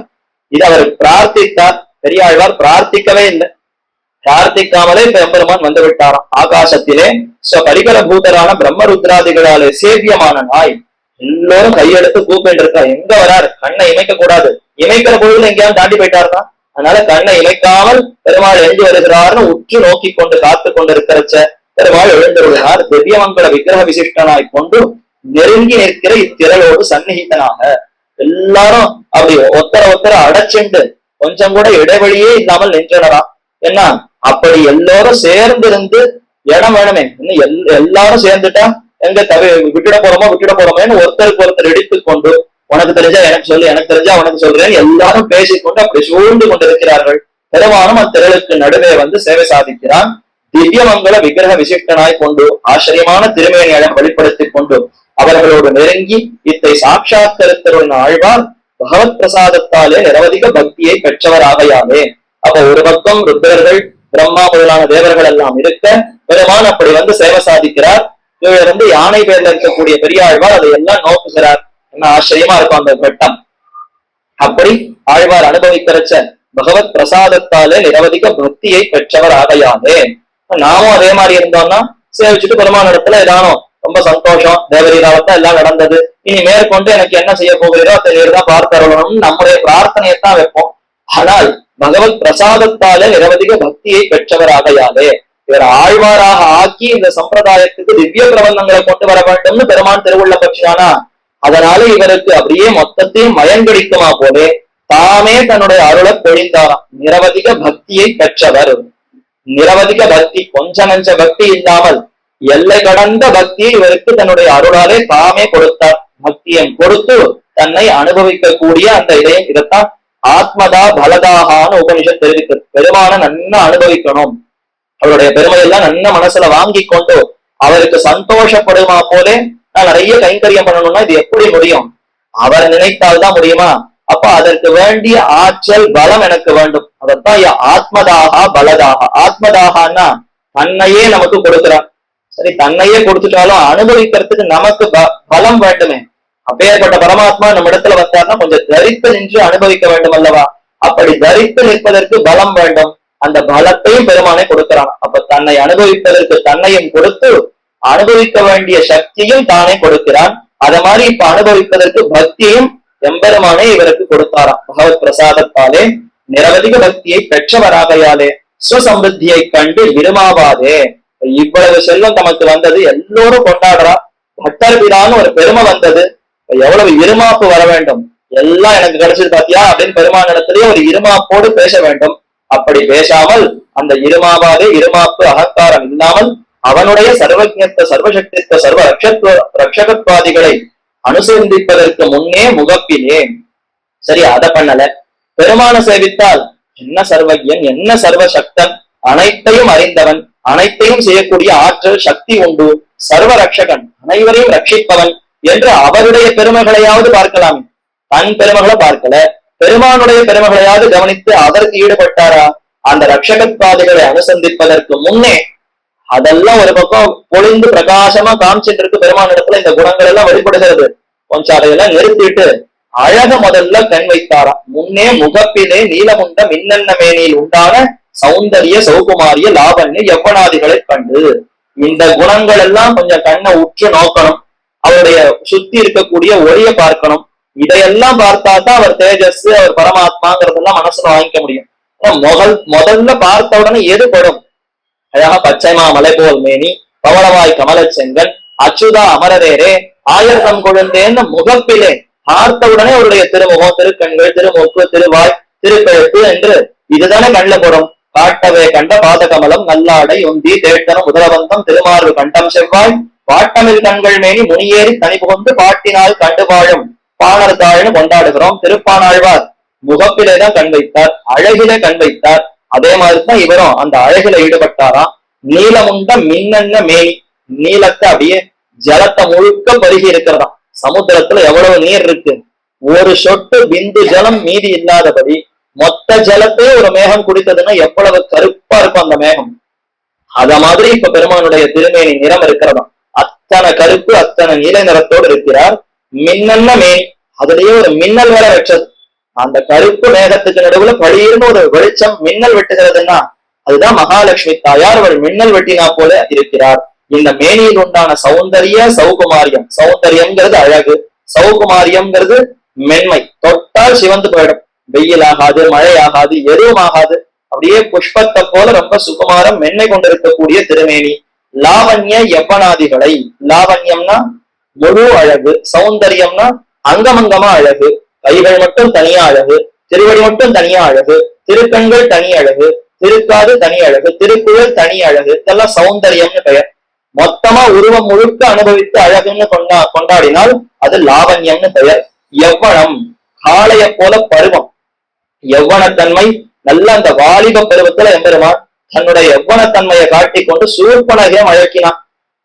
இது அவர் பிரார்த்தித்தார். பெரியாழ்வார் பிரார்த்திக்கவே இல்லை. பிரார்த்திக்காமலே இப்ப எம்பெருமான் வந்து விட்டாராம். ஆகாசத்திலே பரிகர பூதரான பிரம்மருத்ராதிகளாலே சேவியமான நாய் எல்லோரும் கையெடுத்து கூப்பிட்டு இருக்கா. எங்க வராரு? கண்ணை இமைக்க கூடாது. இமைக்கிற பொழுதுல எங்கேயாவது தாண்டி போயிட்டாருன்னா அதனால கண்ணை இமைக்காமல் பெருமாள் எழுந்து வருகிறார்னு உற்று நோக்கி கொண்டு காத்து கொண்டு இருக்கிறச்ச பெருமாள் எழுந்துள்ளார். திவ்யமங்கல விக்கிரக விசிஷ்டனாய் கொண்டு நெருங்கி நிற்கிற இத்திரளோடு சந்நிகிதனாக எல்லாரும் அப்படி ஒத்தர அடைச்சுண்டு கொஞ்சம் கூட இடைவெளியே இல்லாமல் நின்றனராம். என்ன அப்படி எல்லோரும் சேர்ந்து இருந்து இடம் வேணுமே, இன்னும் எல்லாரும் சேர்ந்துட்டா எங்க விட்டுட போறோமேன்னு ஒருத்தருக்கு ஒருத்தர் எடுத்துக்கொண்டு உனக்கு தெரிஞ்சா எனக்கு சொல்லு, எனக்கு தெரிஞ்சா உனக்கு சொல்றேன் எல்லாரும் பேசிக்கொண்டு அப்படி சூழ்ந்து கொண்டிருக்கிறார்கள். பெருமானும் அத்திரளுக்கு நடுவே வந்து சேவை சாதிக்கிறான். திவ்யமங்கல விக்கிரக விசிஷ்டனாய் கொண்டு ஆச்சரியமான திருமேனியை வெளிப்படுத்திக் கொண்டு அவர்களோடு நெருங்கி இத்தை சாட்சாத்கரித்தருடன் ஆழ்வார் பகவத் பிரசாதத்தாலே நிரவதிக பக்தியை பெற்றவராகையாலே. அப்ப ஒரு பக்கம் ருத்ரர்கள் பிரம்மா முதலான தேவர்கள் எல்லாம் இருக்க பெருமான் அப்படி வந்து சேவை சாதிக்கிறார். இருந்து யானை பேர்ல இருக்கக்கூடிய பெரியாழ்வார் அதை எல்லாம் நோக்குகிறார். என்ன ஆச்சரியமா இருக்கும் அந்த கட்டம். அப்படி ஆழ்வார் அனுபவிக்கிறச்ச பகவத் பிரசாதத்தாலே நிரவதிக பக்தியை பெற்றவர் ஆகையாலே. நாமும் அதே மாதிரி இருந்தோம்னா சேவிச்சுட்டு பெருமான் இடத்துல ஏதானோ ரொம்ப சந்தோஷம், தேவரீராவத்தான் எல்லாம் நடந்தது, இனி மேற்கொண்டு எனக்கு என்ன செய்ய போகிறீரோ அதை நேர்தான் பார்த்தரணும்னு நம்முடைய பிரார்த்தனையைத்தான் வைப்போம். ஆனால் பகவத் பிரசாதத்தாலே நிரவதிக பக்தியை பெற்றவராகையாலே இவர் ஆழ்வாராக ஆக்கி இந்த சம்பிரதாயத்துக்கு திவ்ய பிரபந்தங்களை கொண்டு வர வேண்டும்னு பெருமான் திருவுள்ள பட்சியானா, அதனால இவருக்கு அப்படியே மொத்தத்தையும் மயங்கடிக்குமா போலே தாமே தன்னுடைய அருளை பொழிந்தாராம். நிரவதிக பக்தியை பெற்றவர். நிரவதிக பக்தி, கொஞ்சம் நஞ்ச பக்தி இல்லாமல் எல்லை கடந்த பக்தியை இவருக்கு தன்னுடைய அருளாலே தாமே கொடுத்தார். பக்தியை கொடுத்து தன்னை அனுபவிக்கக்கூடிய அந்த இதைத்தான் ஆத்மதா பலதாகான்னு உபனிஷத் தெரிவிக்கிறது. பெருமான நன்னா அனுபவிக்கணும், அவருடைய பெருமையெல்லாம் நன்ன மனசுல வாங்கி கொண்டு அவருக்கு சந்தோஷப்படுமா போலே நான் நிறைய கைங்கரியம் பண்ணணும்னா இது எப்படி முடியும்? அவர் நினைத்தால்தான் முடியுமா? அப்ப அதற்கு வேண்டிய ஆற்றல் பலம் எனக்கு வேண்டும். அதத்தான் ஆத்மதாகா பலதாகா. ஆத்மதாகான்னா தன்னையே நமக்கு கொடுக்கிறார். சரி, தன்னையே கொடுத்துட்டாலும் அனுபவிக்கிறதுக்கு நமக்கு பலம் வேண்டுமே. அப்பேற்பட்ட பரமாத்மா நம்ம இடத்துல வந்தார்னா கொஞ்சம் தரித்து நின்று அனுபவிக்க வேண்டும் அல்லவா? அப்படி தரித்து நிற்பதற்கு பலம் வேண்டும். அந்த பலத்தையும் பெருமானை கொடுக்கிறான். அப்ப தன்னை அனுபவிப்பதற்கு தன்னையும் கொடுத்து அனுபவிக்க வேண்டிய சக்தியும் தானே கொடுக்கிறான். அத மாதிரி இப்ப அனுபவிப்பதற்கு பக்தியும் எம்பெருமானே இவருக்கு கொடுத்தாராம். பகவத் பிரசாதத்தாலே நிரவதிக பக்தியை பெற்றவராகையாலே சுவசம்பிருத்தியை கண்டு விரும்பாதே. இவ்வளவு செல்வம் தமக்கு வந்தது, எல்லோரும் கொண்டாடுறா. பட்டர் பிரான்னு ஒரு பெருமை வந்தது, எவ்வளவு இருமாப்பு வர வேண்டும். எல்லாம் எனக்கு கிடைச்சது பாத்தியா அப்படின்னு பெருமான இடத்திலேயே ஒரு இருமாப்போடு பேச வேண்டும். அப்படி பேசாமல் அந்த இருமாவாதே, இருமாப்பு அகங்காரம் இல்லாமல் அவனுடைய சர்வஜத்வ சர்வசக்தித்வ சர்வ ரட்சகத்வாதிகளை அனுசந்திப்பதற்கு முன்னே முகப்பிலே. சரி, அதை பண்ணல. பெருமான சேவித்தால் என்ன சர்வஜன், என்ன சர்வசக்தன், அனைத்தையும் அறிந்தவன், அனைத்தையும் செய்யக்கூடிய ஆற்றல் சக்தி உண்டு, சர்வ ரட்சகன், அனைவரையும் ரட்சிப்பவன் என்று அவருடைய பெருமைகளையாவது பார்க்கலாம். தன் பெருமைகளை பார்க்கல, பெருமானுடைய பெருமைகளையாவது கவனித்து அதற்கு ஈடுபட்டாரா? அந்த ரட்சகத்வாதிகளை அனுசந்திப்பதற்கு முன்னே அதெல்லாம் ஒரு பக்கம் பொழிந்து பிரகாசமா காமிச்சிட்டு இருக்கு. பெருமான இடத்துல இந்த குணங்கள் எல்லாம் வெளிப்படுகிறது. கொஞ்சம் அதையெல்லாம் நிறுத்திட்டு அழக முதல்ல கண் வைத்தாராம். முன்னே முகப்பிலே நீலமுண்ட மின்னன்ன மேனியில் உண்டான சௌந்தரிய சௌகுமாரிய லாவண்ய யவ்வனாதிகளை கண்டு இந்த குணங்கள் எல்லாம் கொஞ்சம் கண்ணை உற்று நோக்கணும். அவருடைய சுத்தி இருக்கக்கூடிய ஒளிய பார்க்கணும். இதையெல்லாம் பார்த்தா தான் அவர் தேஜஸ், அவர் பரமாத்மாங்கிறதெல்லாம் மனசுல வாங்கிக்க முடியும். முதல்ல பார்த்த உடனே எது படும்? அழகா பச்சைமா மலை போல் மேனி, பவளவாய் கமல செங்கன், அச்சுதா அமரரேரே, ஆயிரத்தம் கொழுந்தேன்னு முகப்பிலே பார்த்த உடனே அவருடைய திருமுகம், திருக்கண்கள், திருமூக்கு, திருவாய், திருக்கழுத்து என்று இதுதானே கண்ணில் போடும். காட்டவே கண்ட பாதகமலம் நல்லாடை உந்தி தேட்டனம் முதலவந்தம் திருமார்பு கண்டம் செவ்வாய் பாட்டமில் கண்கள் மேனி முனியேறி தனி புகுந்து பாட்டினால் கண்டு வாழும் பாணர் தாழ்னு கொண்டாடுகிறோம். திருப்பானாழ்வார் முகப்பிலேதான் கண் வைத்தார், அழகிலே கண் வைத்தார். அதே மாதிரிதான் இவரும் அந்த அழகில ஈடுபட்டாராம். நீலமுண்ட மின்னன்ன மேனி, நீலத்தை அப்படியே ஜலத்தை முழுக்க பருகி இருக்கிறதாம். சமுத்திரத்துல எவ்வளவு நீர் இருக்கு, ஒரு சொட்டு பிந்து ஜலம் மீதி இல்லாதபடி மொத்த ஜலத்தையே ஒரு மேகம் குடித்ததுன்னா எவ்வளவு கருப்பா இருக்கும் அந்த மேகம். அத மாதிரி இப்ப பெருமானுடைய திருமேனி நிறம் இருக்கிறதாம். அத்தனை கருப்பு, அத்தனை நீல நிறத்தோடு இருக்கிறார். மின்னன்ன மேனி, அதுலயே ஒரு மின்னல் வேற வச்சது. அந்த கருப்பு மேகத்துக்கு நடுவுல பளிர்னு ஒரு வெளிச்சம் மின்னல் வெட்டுகிறதுன்னா அதுதான் மகாலட்சுமி தாயார். அவள் மின்னல் வெட்டினா போல இருக்கிறார். இந்த மேனியில் உண்டான சௌந்தரிய சௌகுமாரியம், சௌந்தரியம்ங்கிறது அழகு, சௌகுமாரியம்ங்கிறது மென்மை. தொட்டால் சிவந்து போயிடும், வெயில் ஆகாது, மழை ஆகாது, எதுவும் ஆகாது. அப்படியே புஷ்பத்தை போல ரொம்ப சுகுமாரம் மென்மை கொண்டிருக்கக்கூடிய திருமேனி. லாவண்ய யவ்வனாதிகளை, லாவண்யம்னா முழு அழகு, சௌந்தரியம்னா அங்கமங்கமா அழகு. கைகள் மட்டும் தனியா அழகு, திருவடி மட்டும் தனியா அழகு, திருக்கண்கள் தனி அழகு, திருக்காது தனி அழகு, திருக்குழல் தனி அழகு, இதெல்லாம் சௌந்தரியம்னு பெயர். மொத்தமா உருவம் முழுக்க அனுபவித்து அழகுன்னு கொண்டாடினால் அது லாவண்யம்னு பெயர். யவ்வனம் காளைய போல பருவம், யவ்வனத்தன்மை நல்ல அந்த வாலிப பருவத்துல எம்பெருமான் தன்னுடைய யவ்வனத்தன்மையை காட்டிக்கொண்டு சூர்பனகையும் அழக்கினான்.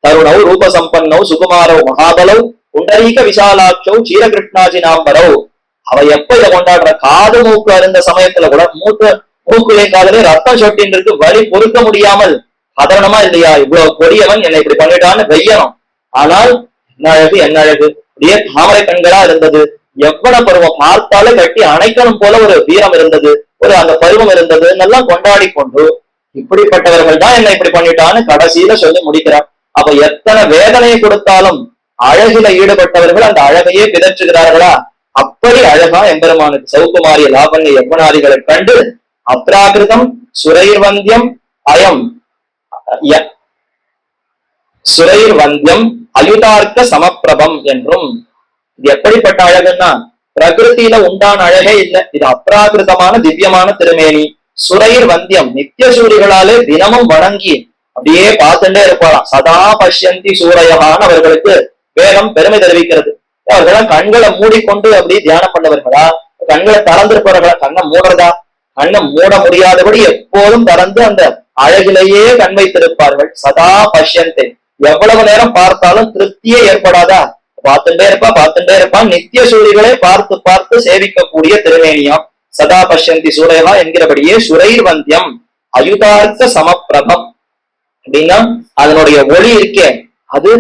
தருணவ் ரூபசம்பன்னவ் சுகுமாரவ் மகாபலவ் புண்டரீக விசாலாட்சவ் சீரகிருஷ்ணாஜினாம்பரவ். அவ எப்ப இதை கொண்டாடுற காது மூக்கு அருந்த சமயத்துல கூட மூக்குலையும் காதலே ரத்தம் சொட்டின் இருக்கு, வலி பொறுக்க முடியாமல் சாதாரணமா இல்லையா, இவ்வளவு கொடியவன் என்னை இப்படி பண்ணிட்டான்னு வெய்யணும். ஆனால் என்ன அழகு என்ன அழகு, அப்படியே தாமரை கண்களா இருந்தது. எவ்வளவு பருவம் பார்த்தாலே கட்டி அணைக்கணும் போல ஒரு வீரம் இருந்தது, ஒரு அந்த பருவம் இருந்தது. நல்லா கொண்டாடி கொண்டு இப்படிப்பட்டவர்கள் தான் என்னை இப்படி பண்ணிட்டான்னு கடைசியில சொல்லி முடிக்கிறார். அப்ப எத்தனை வேதனையை கொடுத்தாலும் அழகில ஈடுபட்டவர்கள் அந்த அழகையே பிதற்றுகிறார்களா? அப்படி அழகா எம்பெருமானுக்கு சௌகுமாரிய லாவண்ய யவ்வனாதிகளை கண்டு அப்ராகிருதம் சுரைர்வந்தியம் அயம் சுரைர்வந்தியம் அயுதார்க்க சமப்பிரபம் என்றும். இது எப்படிப்பட்ட அழகுன்னா பிரகிருத்தில உண்டான அழகே இல்லை, இது அப்ராகிருதமான திவ்யமான திருமேனி. சுரைர் வந்தியம் நித்திய சூரிகளாலே தினமும் வணங்கி அப்படியே பார்த்துட்டே இருப்பாளாம். சதா பஷ்யந்தி சூரையகான்னு அவர்களுக்கு வேதம் பெருமை தெரிவிக்கிறது. அவர்களாம் கண்களை மூடிக்கொண்டு அப்படி தியானம் பண்ணவர்களா, கண்களை திறந்திருப்பவர்களா, கண்ணை மூடுறதா? கண்ணை மூட முடியாதபடி எப்போதும் திறந்து அந்த அழகிலேயே கண் வைத்திருப்பார்கள். சதா பஷ்யந்தே, எவ்வளவு நேரம் பார்த்தாலும் திருப்தியே ஏற்படாதா? பார்த்துட்டே இருப்பான். நித்திய சூரிகளை பார்த்து பார்த்து சேவிக்கக்கூடிய திருமேனியாம். சதா பஷ்யந்தி சூரையா என்கிறபடியே சுரைர் வந்தியம் அயுதார்த்த சமப்பிரபம் அப்படின்னா அதனுடைய ஒளி இருக்கே அது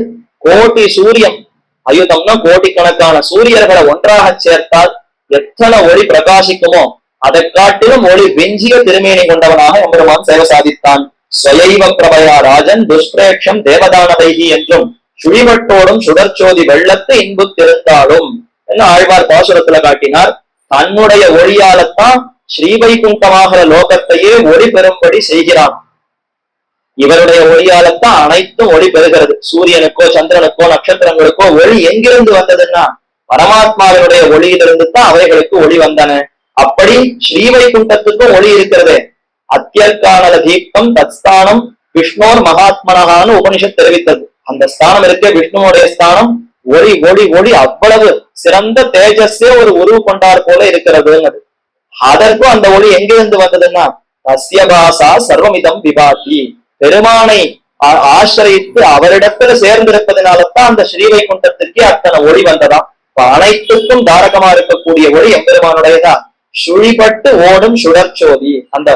கோடி சூரியன். அயுதம்னா கோடிக்கணக்கான சூரியர்களை ஒன்றாக சேர்த்தால் எத்தனை ஒளி பிரகாசிக்குமோ அதை காட்டிலும் ஒளி வெஞ்சிய திருமேனி கொண்டவனாக எம்பெருமான் சேவை சாதித்தான். ஸ்வயைவ பிரபயா ராஜன் துஷ்பிரேட்சம் தேவதானவைகி என்றும் சுழிவட்டோடும் சுடர்ச்சோதி வெள்ளத்தை இன்புத்திருந்தாலும் என்ன ஆழ்வார் பாசுரத்துல காட்டினார். தன்னுடைய ஒளியாலத்தான் ஸ்ரீவைகுண்டமாகிற லோகத்தையே ஒளி பெறும்படி செய்கிறான். இவருடைய ஒளியாலத்தான் அனைத்தும் ஒளி பெறுகிறது. சூரியனுக்கோ சந்திரனுக்கோ நட்சத்திரங்களுக்கோ ஒளி எங்கிருந்து வந்ததுன்னா பரமாத்மாவினுடைய ஒளியிலிருந்து தான் அவைகளுக்கு ஒளி வந்தன. அப்படி ஸ்ரீவைகுண்டத்துக்கும் ஒளி இருக்கிறது. அத்தியற்கானல தீப்தம் தத்ஸ்தானம் விஷ்ணோர் மகாத்மனகான்னு உபனிஷத் தெரிவித்தது. அந்த ஸ்தானம் இருக்கே விஷ்ணுவோடைய ஸ்தானம், ஒளி ஒளி ஒளி அவ்வளவு சிறந்த தேஜஸே ஒரு உருவு கொண்டார் போல இருக்கிறது. அதற்கும் அந்த ஒளி எங்கிருந்து வந்ததுன்னா தஸ்யபாசா சர்வமிதம் விபாதி, பெருமானை ஆசிரியித்து அவரிடத்துல சேர்ந்திருப்பதனாலதான் அந்த ஸ்ரீவைகுண்டத்துக்கே அத்தனை ஒளி வந்ததாம். அனைத்துக்கும் தாரகமா இருக்கக்கூடிய ஒளி எம்பெருமானுடையதா. சுழிபட்டு ஓடும் சுடர்ச்சோதி, அந்த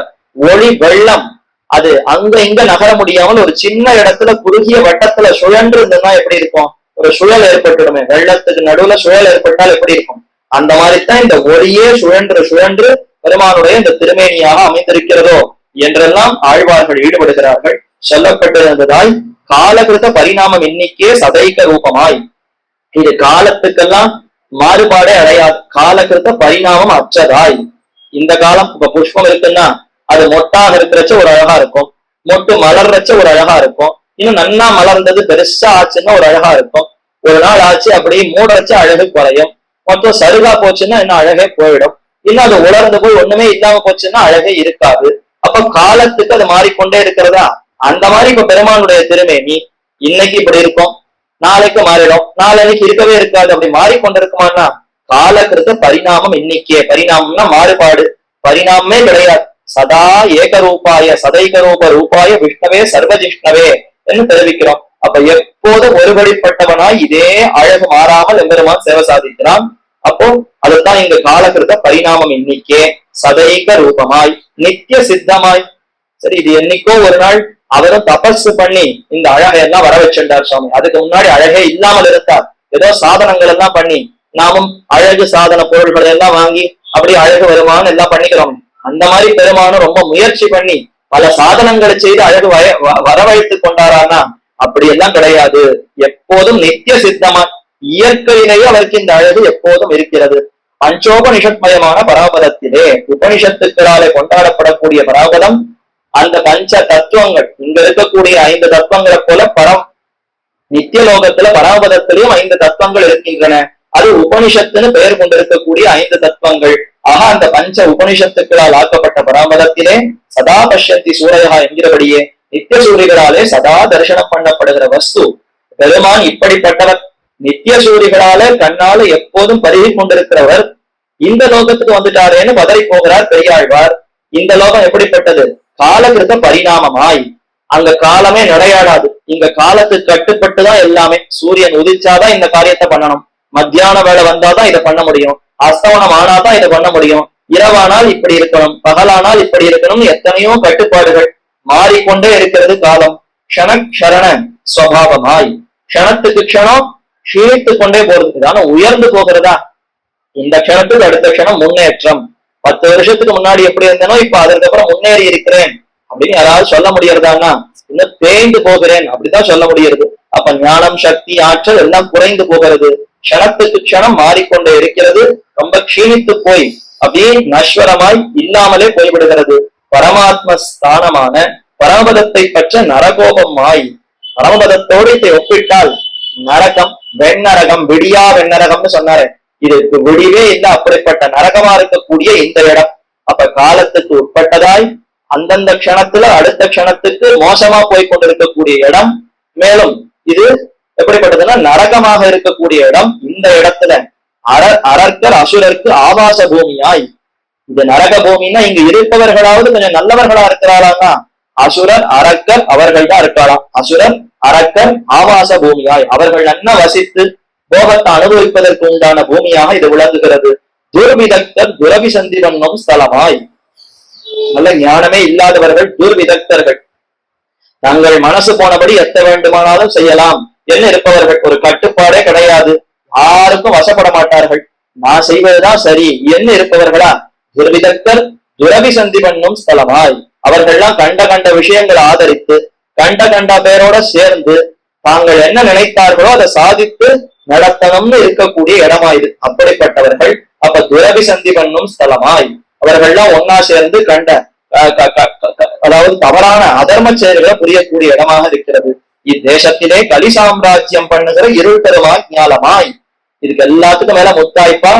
ஒளி வெள்ளம் அது அங்க இங்க நகர முடியாமல் ஒரு சின்ன இடத்துல குறுகிய வட்டத்துல சுழன்று இருந்ததுன்னா எப்படி இருக்கும்? ஒரு சுழல் ஏற்பட்டுடுமே, வெள்ளத்துக்கு நடுவுல சுழல் ஏற்பட்டால் எப்படி இருக்கும்? அந்த மாதிரிதான் இந்த ஒளியே சுழன்று சுழன்று பெருமானுடைய இந்த திருமேனியாக அமைந்திருக்கிறதோ என்றெல்லாம் ஆழ்வார்கள் ஈடுபடுகிறார்கள். சொல்லப்பட்டிருந்ததாய் காலகிருத பரிணாமம் எண்ணிக்கே சதைக்க ரூபமாய், இது காலத்துக்கெல்லாம் மாறுபாடே அடையாது. காலகிருத்த பரிணாமம் அற்றதாய், இந்த காலம் இப்ப புஷ்பம் இருக்குன்னா அது மொட்டாக இருக்கிறச்ச ஒரு அழகா இருக்கும், மொட்டு மலர்றச்ச ஒரு அழகா இருக்கும், இன்னும் நன்னா மலர்ந்தது பெருசா ஆச்சுன்னா ஒரு அழகா இருக்கும். ஒரு நாள் ஆச்சு அப்படி மூடறச்ச அழகு குறையும், மொத்தம் சருகா போச்சுன்னா இன்னும் அழகே போயிடும், இன்னும் அது உலர்ந்து போய் ஒண்ணுமே இல்லாம போச்சுன்னா அழகே இருக்காது. அப்ப காலத்துக்கு அது மாறிக்கொண்டே இருக்கிறதா? அந்த மாதிரி இப்ப பெருமானுடைய திருமேனி இன்னைக்கு இப்படி இருக்கும், நாளைக்கு மாறிடும், நாளைக்கு இருக்கவே இருக்காது. அப்படி மாறிக்கொண்டிருக்குமான்னா காலகிருத்த பரிணாமம் இன்னைக்கே. பரிணாமம்னா மாறுபாடு, பரிணாமமே கிடையாது. சதா ஏகரூபாய சதைகரூப ரூபாய விஷ்ணவே சர்வஜிஷ்ணவே என்று தெரிவிக்கிறோம். அப்ப எப்போதும் ஒருபடிப்பட்டவனாய் இதே அழகு மாறாமல் எம்பெருமான் சேவை சாதிக்கிறான். அப்போ அதுதான் இங்க காலகிருத்த பரிணாமம் இன்னைக்கே சதைக ரூபமாய் நித்திய சித்தமாய். சரி, இது என்னைக்கோ ஒரு நாள் அவரும் தபஸ் பண்ணி இந்த அழகையெல்லாம் வர வச்சிருந்தார் சுவாமி. அதுக்கு முன்னாடி அழகே இல்லாமல் இருந்தார். ஏதோ சாதனங்கள் எல்லாம் பண்ணி நாமும் அழகு சாதன பொருள்களை எல்லாம் வாங்கி அப்படி அழகு வருமானு எல்லாம் பண்ணிக்கிறோம். அந்த மாதிரி பெருமானும் ரொம்ப முயற்சி பண்ணி பல சாதனங்களை செய்து அழகு வரவழைத்து கொண்டாரானா அப்படி எல்லாம் கிடையாது. எப்போதும் நித்திய சித்தமா இயற்கையிலேயே அவருக்கு இந்த அழகு எப்போதும் இருக்கிறது. பஞ்சோபனிஷத்மயமான பராபதத்திலே உபனிஷத்துக்களாலே கொண்டாடப்படக்கூடிய பராபதம் அந்த பஞ்ச தத்துவங்கள், இங்க இருக்கக்கூடிய 5 தத்துவங்களை போல நித்திய லோகத்துல பராபதத்திலையும் 5 தத்துவங்கள் இருக்கின்றன. அது உபனிஷத்துன்னு பெயர் கொண்டிருக்கக்கூடிய 5 தத்துவங்கள். ஆக அந்த பஞ்ச உபனிஷத்துக்களால் ஆக்கப்பட்ட பராமதத்திலே சதா பஷ்யந்தி சூரையா என்கிறபடியே நித்திய சூரிகளாலே சதா தரிசனம் பண்ணப்படுகிற வஸ்து. பெருமான் இப்படிப்பட்டவர். நித்திய சூரிகளால கண்ணால எப்போதும் பருகி கொண்டிருக்கிறவர் இந்த லோகத்துக்கு வந்துட்டாரேன்னு பதறி போகிறார் பெரியாழ்வார். இந்த லோகம் எப்படிப்பட்டது? காலகிருத்த பரிணாமமாய். அங்க காலமே நடையாடாது. இங்க காலத்துக்கு கட்டுப்பட்டுதான் எல்லாமே. சூரியன் உதிச்சாதான் இந்த காரியத்தை பண்ணணும், மத்தியான வேலை வந்தாதான் இதை பண்ண முடியும், அஸ்தவனம் ஆனாதான் இதை பண்ண முடியும், இரவானால் இப்படி இருக்கணும், பகலானால் இப்படி இருக்கணும், எத்தனையோ கட்டுப்பாடுகள். மாறிக்கொண்டே இருக்கிறது காலம். க்ஷண ஸ்வபாவமாய் க்ஷணத்துக்கு க்ஷணம் க்ஷீணித்து கொண்டே போறது. ஆனா உயர்ந்து போகிறதா? இந்த க்ஷணத்துக்கு அடுத்த க்ஷணம் முன்னேற்றம். 10 வருஷத்துக்கு முன்னாடி எப்படி இருந்தனோ இப்ப அதுக்கப்புறம் முன்னேறி இருக்கிறேன் அப்படின்னு யாராவது சொல்ல முடியறதான்னா இன்னும் தேய்ந்து போகிறேன் அப்படிதான் சொல்ல முடியுது. அப்ப ஞானம், சக்தி, ஆற்றல் எல்லாம் குறைந்து போகிறது. க்ஷணத்துக்கு க்ஷணம் மாறிக்கொண்டே இருக்கிறது. ரொம்ப க்ஷீணித்து போய் அப்படியே நஸ்வரமாய் இல்லாமலே போய்விடுகிறது. பரமாத்ம ஸ்தானமான பரமபதத்தை பற்ற நரகோபமாய். பரமபதத்தோடு இதை ஒப்பிட்டால் நரகம், வெண்ணரகம், விடியா வெண்ணரகம்னு சொன்னாரு. இதுக்கு விடிவே இல்லை. அப்படிப்பட்ட நரகமா இருக்கக்கூடிய இந்த இடம் அப்ப காலத்துக்கு உட்பட்டதாய் அந்தந்த க்ஷணத்துல அடுத்த க்ஷணத்துக்கு மோசமா போய் கொண்டிருக்கக்கூடிய இடம். மேலும் இது எப்படிப்பட்டதுன்னா நரகமாக இருக்கக்கூடிய இடம். இந்த இடத்துல அரக்கர் அசுரருக்கு ஆபாச பூமியாய். இது நரக பூமின்னா இங்க இருப்பவர்களாவது கொஞ்சம் நல்லவர்களா இருக்கிறாளான்னா அசுரர் அரக்கர் அவர்கள் தான் இருக்கலாம். அசுரர் அரக்கர் ஆபாச பூமியாய் அவர்கள் நன்ன வசித்து போகத்தை அனுபவிப்பதற்கு உண்டான பூமியாக இது விளங்குகிறது. துர்விதக்தர் துரபிசந்தி பண்ணும் ஸ்தலமாய். நல்ல ஞானமே இல்லாதவர்கள் துர்விதக்தர்கள். தங்கள் மனசு போனபடி எத்த வேண்டுமானாலும் செய்யலாம் என்ன இருப்பவர்கள். ஒரு கட்டுப்பாடே கிடையாது. யாருக்கும் வசப்பட மாட்டார்கள். நான் செய்வதுதான் சரி என்ன இருப்பவர்களா? துர்விதக்தர் துரபிசந்தி பண்ணும் ஸ்தலமாய். அவர்கள்லாம் கண்ட விஷயங்களை ஆதரித்து கண்ட பேரோட சேர்ந்து தாங்கள் என்ன நினைத்தார்களோ அதை சாதித்து நடத்தணும்னு இருக்கக்கூடிய இடமாயுது. அப்படிப்பட்டவர்கள் அப்ப துரபிசந்தி பண்ணும் ஸ்தலமாய். அவர்கள்லாம் ஒன்னா சேர்ந்து அதாவது தவறான அதர்ம செயல்களை புரியக்கூடிய இடமாக இருக்கிறது. இத்தேசத்திலே கலி சாம்ராஜ்யம் பண்ணுகிற இருள் தருமா ஞாலமாய். இதுக்கு எல்லாத்துக்கும் மேல முத்தாய்ப்பா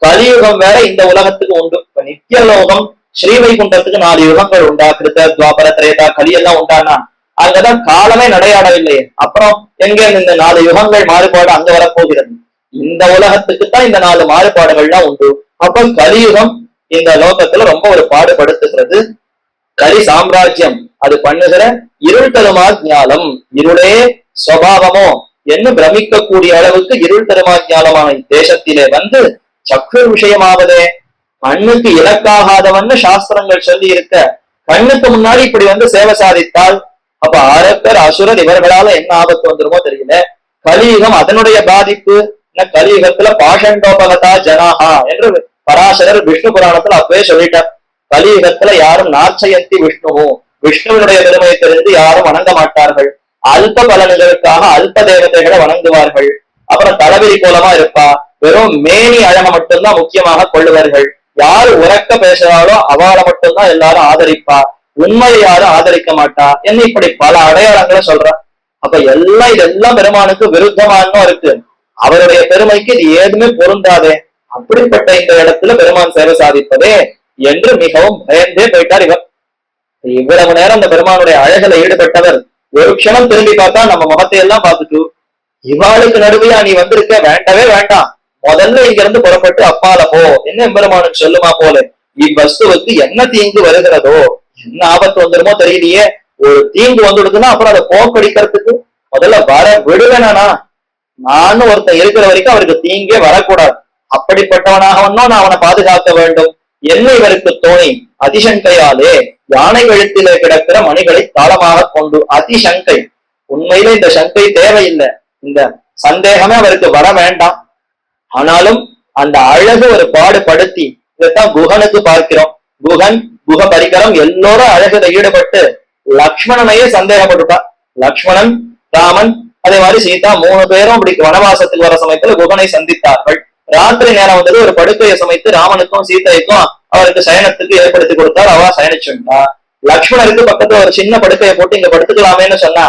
கலியுகம் வேற இந்த உலகத்துக்கு உண்டு. இப்ப நித்திய லோகம் ஸ்ரீவைகுண்டத்துக்கு 4 யுகங்கள் உண்டா. கிருத்த, துவாபர, திரேதா, கலி எல்லாம் உண்டானா அங்கதான் காலமே நடையாடவில்லையே. அப்புறம் எங்க இந்த 4 யுகங்கள் மாறுபாடு அங்க வரப்போகிறது? இந்த உலகத்துக்குத்தான் இந்த 4 மாறுபாடுகள்லாம் உண்டு. அப்ப கலியுகம் இந்த லோகத்துல ரொம்ப ஒரு பாடுபடுத்துகிறது. கலி சாம்ராஜ்யம் அது பண்ணுகிற இருள் தருமா ஞாலம். இருளே சுவாவமோ என்ன பிரமிக்கக்கூடிய அளவுக்கு இருள் தருமா ஞானமான தேசத்திலே வந்து சக்ரு விஷயமாவதே. கண்ணுக்கு இலக்காகாதவன்னு சாஸ்திரங்கள் சொல்லி இருக்க கண்ணுக்கு முன்னாடி இப்படி வந்து சேவை சாதித்தால் அப்ப அரக்கர் அசுரர் இவர்களால என்ன ஆபத்து வந்துருமோ தெரியல. கலியுகம் அதனுடைய பாதிப்பு. கலியுகத்துல பாஷண்டோபகதா ஜனாஹா என்று பராசரர் விஷ்ணு புராணத்துல அப்பவே சொல்லிட்டார். கலியுகத்துல யாரும் நாச்சயந்தி விஷ்ணுவும் விஷ்ணுவனுடைய பெருமையை தெரிந்து யாரும் வணங்க மாட்டார்கள். அல்ப பலன்களுக்காக அல்ப தேவதைகளை வணங்குவார்கள். அப்புறம் தலைவிரி கோலமா இருப்பா. வெறும் மேனி அழக மட்டும்தான் முக்கியமாக கொள்ளுவார்கள். யாரு உறக்க பேசுறாளோ அவளை மட்டும்தான் எல்லாரும் ஆதரிப்பா. உண்மையை யாரும் ஆதரிக்க மாட்டா என்ன இப்படி பல அடையாளங்களை சொல்ற. அப்ப இதெல்லாம் பெருமானுக்கு விருத்தமானோ இருக்கு. அவருடைய பெருமைக்கு இது ஏதுமே பொருந்தாதே. அப்படிப்பட்ட இந்த இடத்துல பெருமான் சேவை சாதிப்பதே என்று மிகவும் பயந்தே போயிட்டார் இவர். இவ்வளவு நேரம் அந்த பெருமானுடைய அழகுல ஈடுபட்டவர் ஒரு க்ஷணம் திரும்பி பார்த்தா நம்ம முகத்தை எல்லாம் பார்த்துட்டு இவாளுக்கு நடுவையா நீ வந்திருக்க, வேண்டவே வேண்டாம், முதல்ல இங்க இருந்து புறப்பட்டு அப்பால போ என்ன எம்பெருமானுக்கு சொல்லுமா போல. இவ்வஸ்துவுக்கு என்ன தீங்கு வருகிறதோ என்ன ஆபத்து வந்துருமோ தெரியலையே. ஒரு தீங்கு வந்துடுதுன்னா அப்புறம் அதை போக்கடிக்கிறதுக்கு முதல்ல வர விடுவேனா. நானும் ஒருத்தன் இருக்கிற வரைக்கும் அவருக்கு தீங்கே வரக்கூடாது. அப்படிப்பட்டவனாகவனோ நான் அவனை பாதுகாக்க வேண்டும் என்ன இவருக்கு தோணி அதிசங்கையாலே யானை கழுத்திலே கிடக்கிற மணிகளை தாளமாக கொண்டு. அதிசங்கை, உண்மையில இந்த சங்கை தேவையில்லை, இந்த சந்தேகமே அவருக்கு வர வேண்டாம். ஆனாலும் அந்த அழகு ஒரு பாடுபடுத்தி இதைத்தான் குகனுக்கு பார்க்கிறோம். குக பரிகரம் எல்லோரும் அழகுல ஈடுபட்டு லக்ஷ்மணனையே சந்தேகப்பட்டுட்டா. லக்ஷ்மணன், ராமன், அதே மாதிரி சீதா 3 பேரும் அப்படி வனவாசத்துக்கு வர சமயத்துல குகனை சந்தித்தார்கள். ராத்திரி நேரம் வந்தது. ஒரு படுக்கையை சமைத்து ராமனுக்கும் சீதைக்கும் அவருக்கு சயனத்துக்கு ஏற்படுத்தி கொடுத்தார். அவ சயனிச்சுட்டா. லக்ஷ்மணருக்கு பக்கத்துல ஒரு சின்ன படுக்கையை போட்டு இங்க படுத்துக்கலாமேன்னு சொன்னா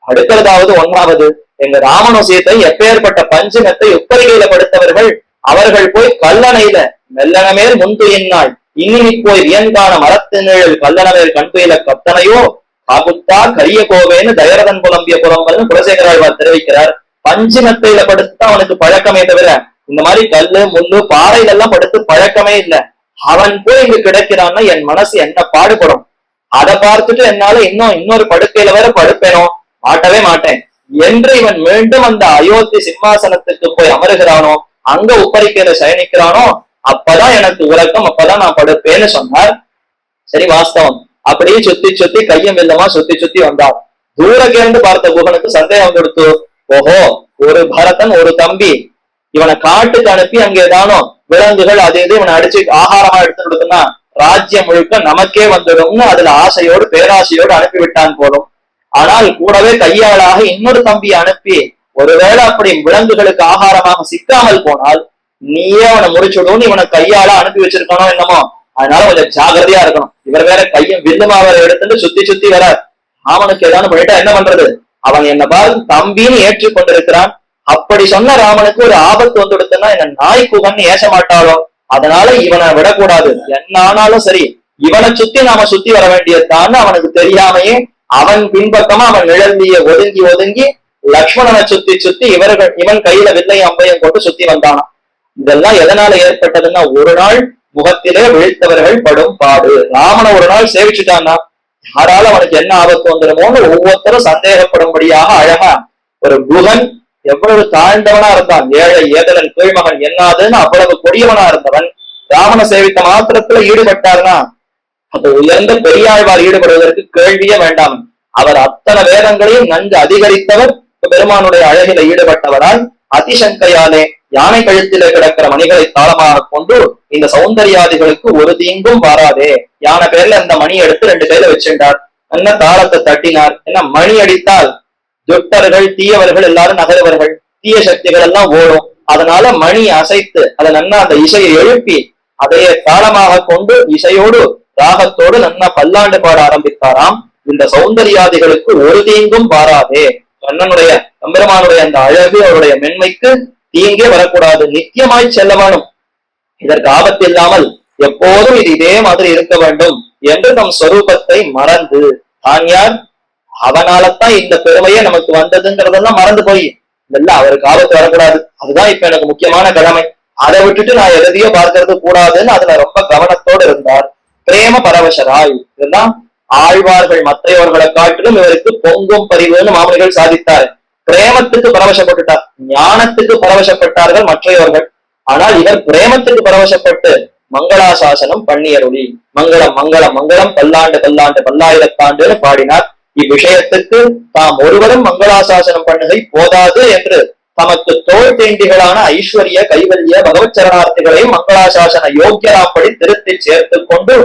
படுக்கிறதாவது ஒன்னாவது. எங்க ராமனும் சீத்தை எப்பேற்பட்ட பஞ்சனத்தை உப்பரிகையில படுத்தவர்கள். அவர்கள் போய் கல்லணையில மெல்லனமேல் முன்துயின்னாள் இனி போய் வியன்கான மரத்தினிழல் கல்லணமேல் கண்துயில கத்தனையோ காபுத்தா கரிய கோவேன்னு தயரதன் புலம்பிய புலம்பல்னு குலசேகராழ்வார் தெரிவிக்கிறார். பஞ்சு மெத்தையில படுத்துதான் அவனுக்கு பழக்கமே தவிர இந்த மாதிரி கல்லு முள்ளு பாறையில எல்லாம் படுத்து பழக்கமே இல்லை. அவன் போய் இங்க கிடைக்கிறான்னா என் மனசு என்ன பாடுபடும். அதை பார்த்துட்டு என்னால இன்னொரு படுக்கையில வேற படுப்பேனோ, மாட்டவே மாட்டேன் என்று இவன் மீண்டும் அந்த அயோத்தி சிம்மாசனத்துக்கு போய் அமருகிறானோ, அங்க உப்பரிக்கையில சயனிக்கிறானோ, அப்பதான் எனக்கு உறக்கம், அப்பதான் நான் படுப்பேன்னு சொன்னார். சரி, வாஸ்தவம். அப்படியே சுத்தி சுத்தி கையும் வெள்ளமா சுத்தி சுத்தி வந்தார். தூரக்கேர்ந்து பார்த்த குகனுக்கு சந்தேகம் கொடுத்து, ஓஹோ, ஒரு பரதன் ஒரு தம்பி இவனை காட்டுக்கு அனுப்பி அங்க ஏதானோ விலங்குகள் அது இது இவனை அடிச்சு ஆகாரமா எடுத்து கொடுத்தனா ராஜ்யம் முழுக்க நமக்கே வந்துடும்னு அதுல ஆசையோடு பேராசையோடு அனுப்பிவிட்டான் போலும். ஆனால் கூடவே கையாளாக இன்னொரு தம்பியை அனுப்பி ஒருவேளை அப்படி விலங்குகளுக்கு ஆகாரமாக சிக்காமல் போனால் நீயே அவனை முடிச்சுடும், இவனை கையாள அனுப்பி வச்சிருக்கனோ என்னமோ. அதனால கொஞ்சம் ஜாகிரதையா இருக்கணும். இவர் வேற கையும் வில்லுமாவரை எடுத்துட்டு சுத்தி சுத்தி வர ராமனுக்கு ஏதாவது பண்ணிட்டா என்ன பண்றது? அவன் என்ன பாரு தம்பின்னு ஏற்றுக்கொண்டிருக்கிறான். அப்படி சொன்ன ராமனுக்கு ஒரு ஆபத்து வந்துடுதுன்னா என்ன நாய் குகன் ஏச மாட்டாளோ? அதனால இவனை விடக்கூடாது. என்ன ஆனாலும் சரி இவனை சுத்தி நாம சுத்தி வர வேண்டியதுதான் அவனுக்கு தெரியாமையே அவன் பின்பக்கமா அவன் நிழல்விய ஒதுங்கி ஒதுங்கி லக்ஷ்மணனை சுத்தி சுத்தி இவன் கையில வில்லையும் அம்பையும் கொண்டு சுத்தி வந்தானாம். இதெல்லாம் எதனால ஏற்பட்டதுன்னா, ஒரு நாள் முகத்திலே விழித்தவர்கள் படும் பாடு. ராமனை ஒரு நாள் சேவிச்சுட்டான்னா யாரால அவனுக்கு என்ன ஆபத்து வந்துடுமோன்னு ஒவ்வொருத்தரும் சந்தேகப்படும்படியாக அழகா ஒரு குகன் எவ்வளவு தாழ்ந்தவனா இருந்தான், ஏழை ஏதலன் கீழ்மகன் என்னாதுன்னு அவ்வளவு கொடியவனா இருந்தவன் ராமனை சேவித்த மாத்திரத்துல ஈடுபட்டார்னா அந்த உயர்ந்த பெரியாழ்வார் ஈடுபடுவதற்கு கேள்வியே வேண்டாம். அவர் அத்தனை வேதங்களையும் நன்கு அதிகரித்தவர். பெருமானுடைய அழகில ஈடுபட்டவரால் அதிசங்கையாலே யானை கழுத்தில கிடக்கிற மணிகளை தாளமாக கொண்டு இந்த சௌந்தர்யாதிகளுக்கு ஒரு தீங்கும் வராதே. யானை பேர்ல அந்த மணி எடுத்து 2 கையில வச்சிருந்தார். என்ன தாளத்தை தட்டினார். என்ன மணி அடித்தால் துட்டர்கள் தீயவர்கள் எல்லாரும் நகருவர்கள், தீய சக்திகள் எல்லாம் ஓடும். அதனால மணி அசைத்து அதை நன்னா அந்த இசையை எழுப்பி அதையே தாளமாக கொண்டு இசையோடு ராகத்தோடு நன்னா பல்லாண்டு பாட ஆரம்பித்தாராம். இந்த சௌந்தர்யாதிகளுக்கு ஒரு தீங்கும் வாராதே. கண்ணனுடைய எம்பெருமானுடைய அந்த அழகு அவருடைய மென்மைக்கு தீங்கே வரக்கூடாது, நித்தியமாய் செல்ல வேணும். இதற்கு ஆபத்து இல்லாமல் எப்போதும் இது இதே மாதிரி இருக்க வேண்டும் என்று நம் சொரூபத்தை மறந்து தான் யார் அவனாலதான் இந்த பெருமையே நமக்கு வந்ததுங்கிறதெல்லாம் மறந்து போய் இதெல்லாம் அவருக்கு ஆபத்து வரக்கூடாது, அதுதான் இப்ப எனக்கு முக்கியமான கடமை, அதை விட்டுட்டு நான் எதையோ பார்க்கறது கூடாதுன்னு அதுல ரொம்ப கவனத்தோடு இருந்தார். பிரேம பரவசராய். இதெல்லாம் ஆழ்வார்கள் மற்றையவர்களை காட்டிலும் இவருக்கு பொங்கும் பரிவுன்னு மாமனிகள் சாதித்தார். பிரேமத்துக்கு பரவசப்பட்டுட்டார், ஞானத்துக்கு பரவசப்பட்டார்கள் மற்றையவர்கள். ஆனால் இவர் பிரேமத்துக்கு பரவசப்பட்டு மங்களாசாசனம் பண்ணியருளி மங்களம் மங்களம் மங்களம் பல்லாண்டு பல்லாண்டு பல்லாயிரத்தாண்டுன்னு பாடினார். இவ்விஷயத்துக்கு தாம் ஒருவரும் மங்களாசாசனம் பண்ணுகை போதாது என்று தமக்கு தோல் தேண்டிகளான ஐஸ்வர்ய கைவல்ய பகவத் சரணார்த்திகளையும் மங்களாசாசன யோக்கியராப்படி திருத்தி சேர்த்து கொண்டு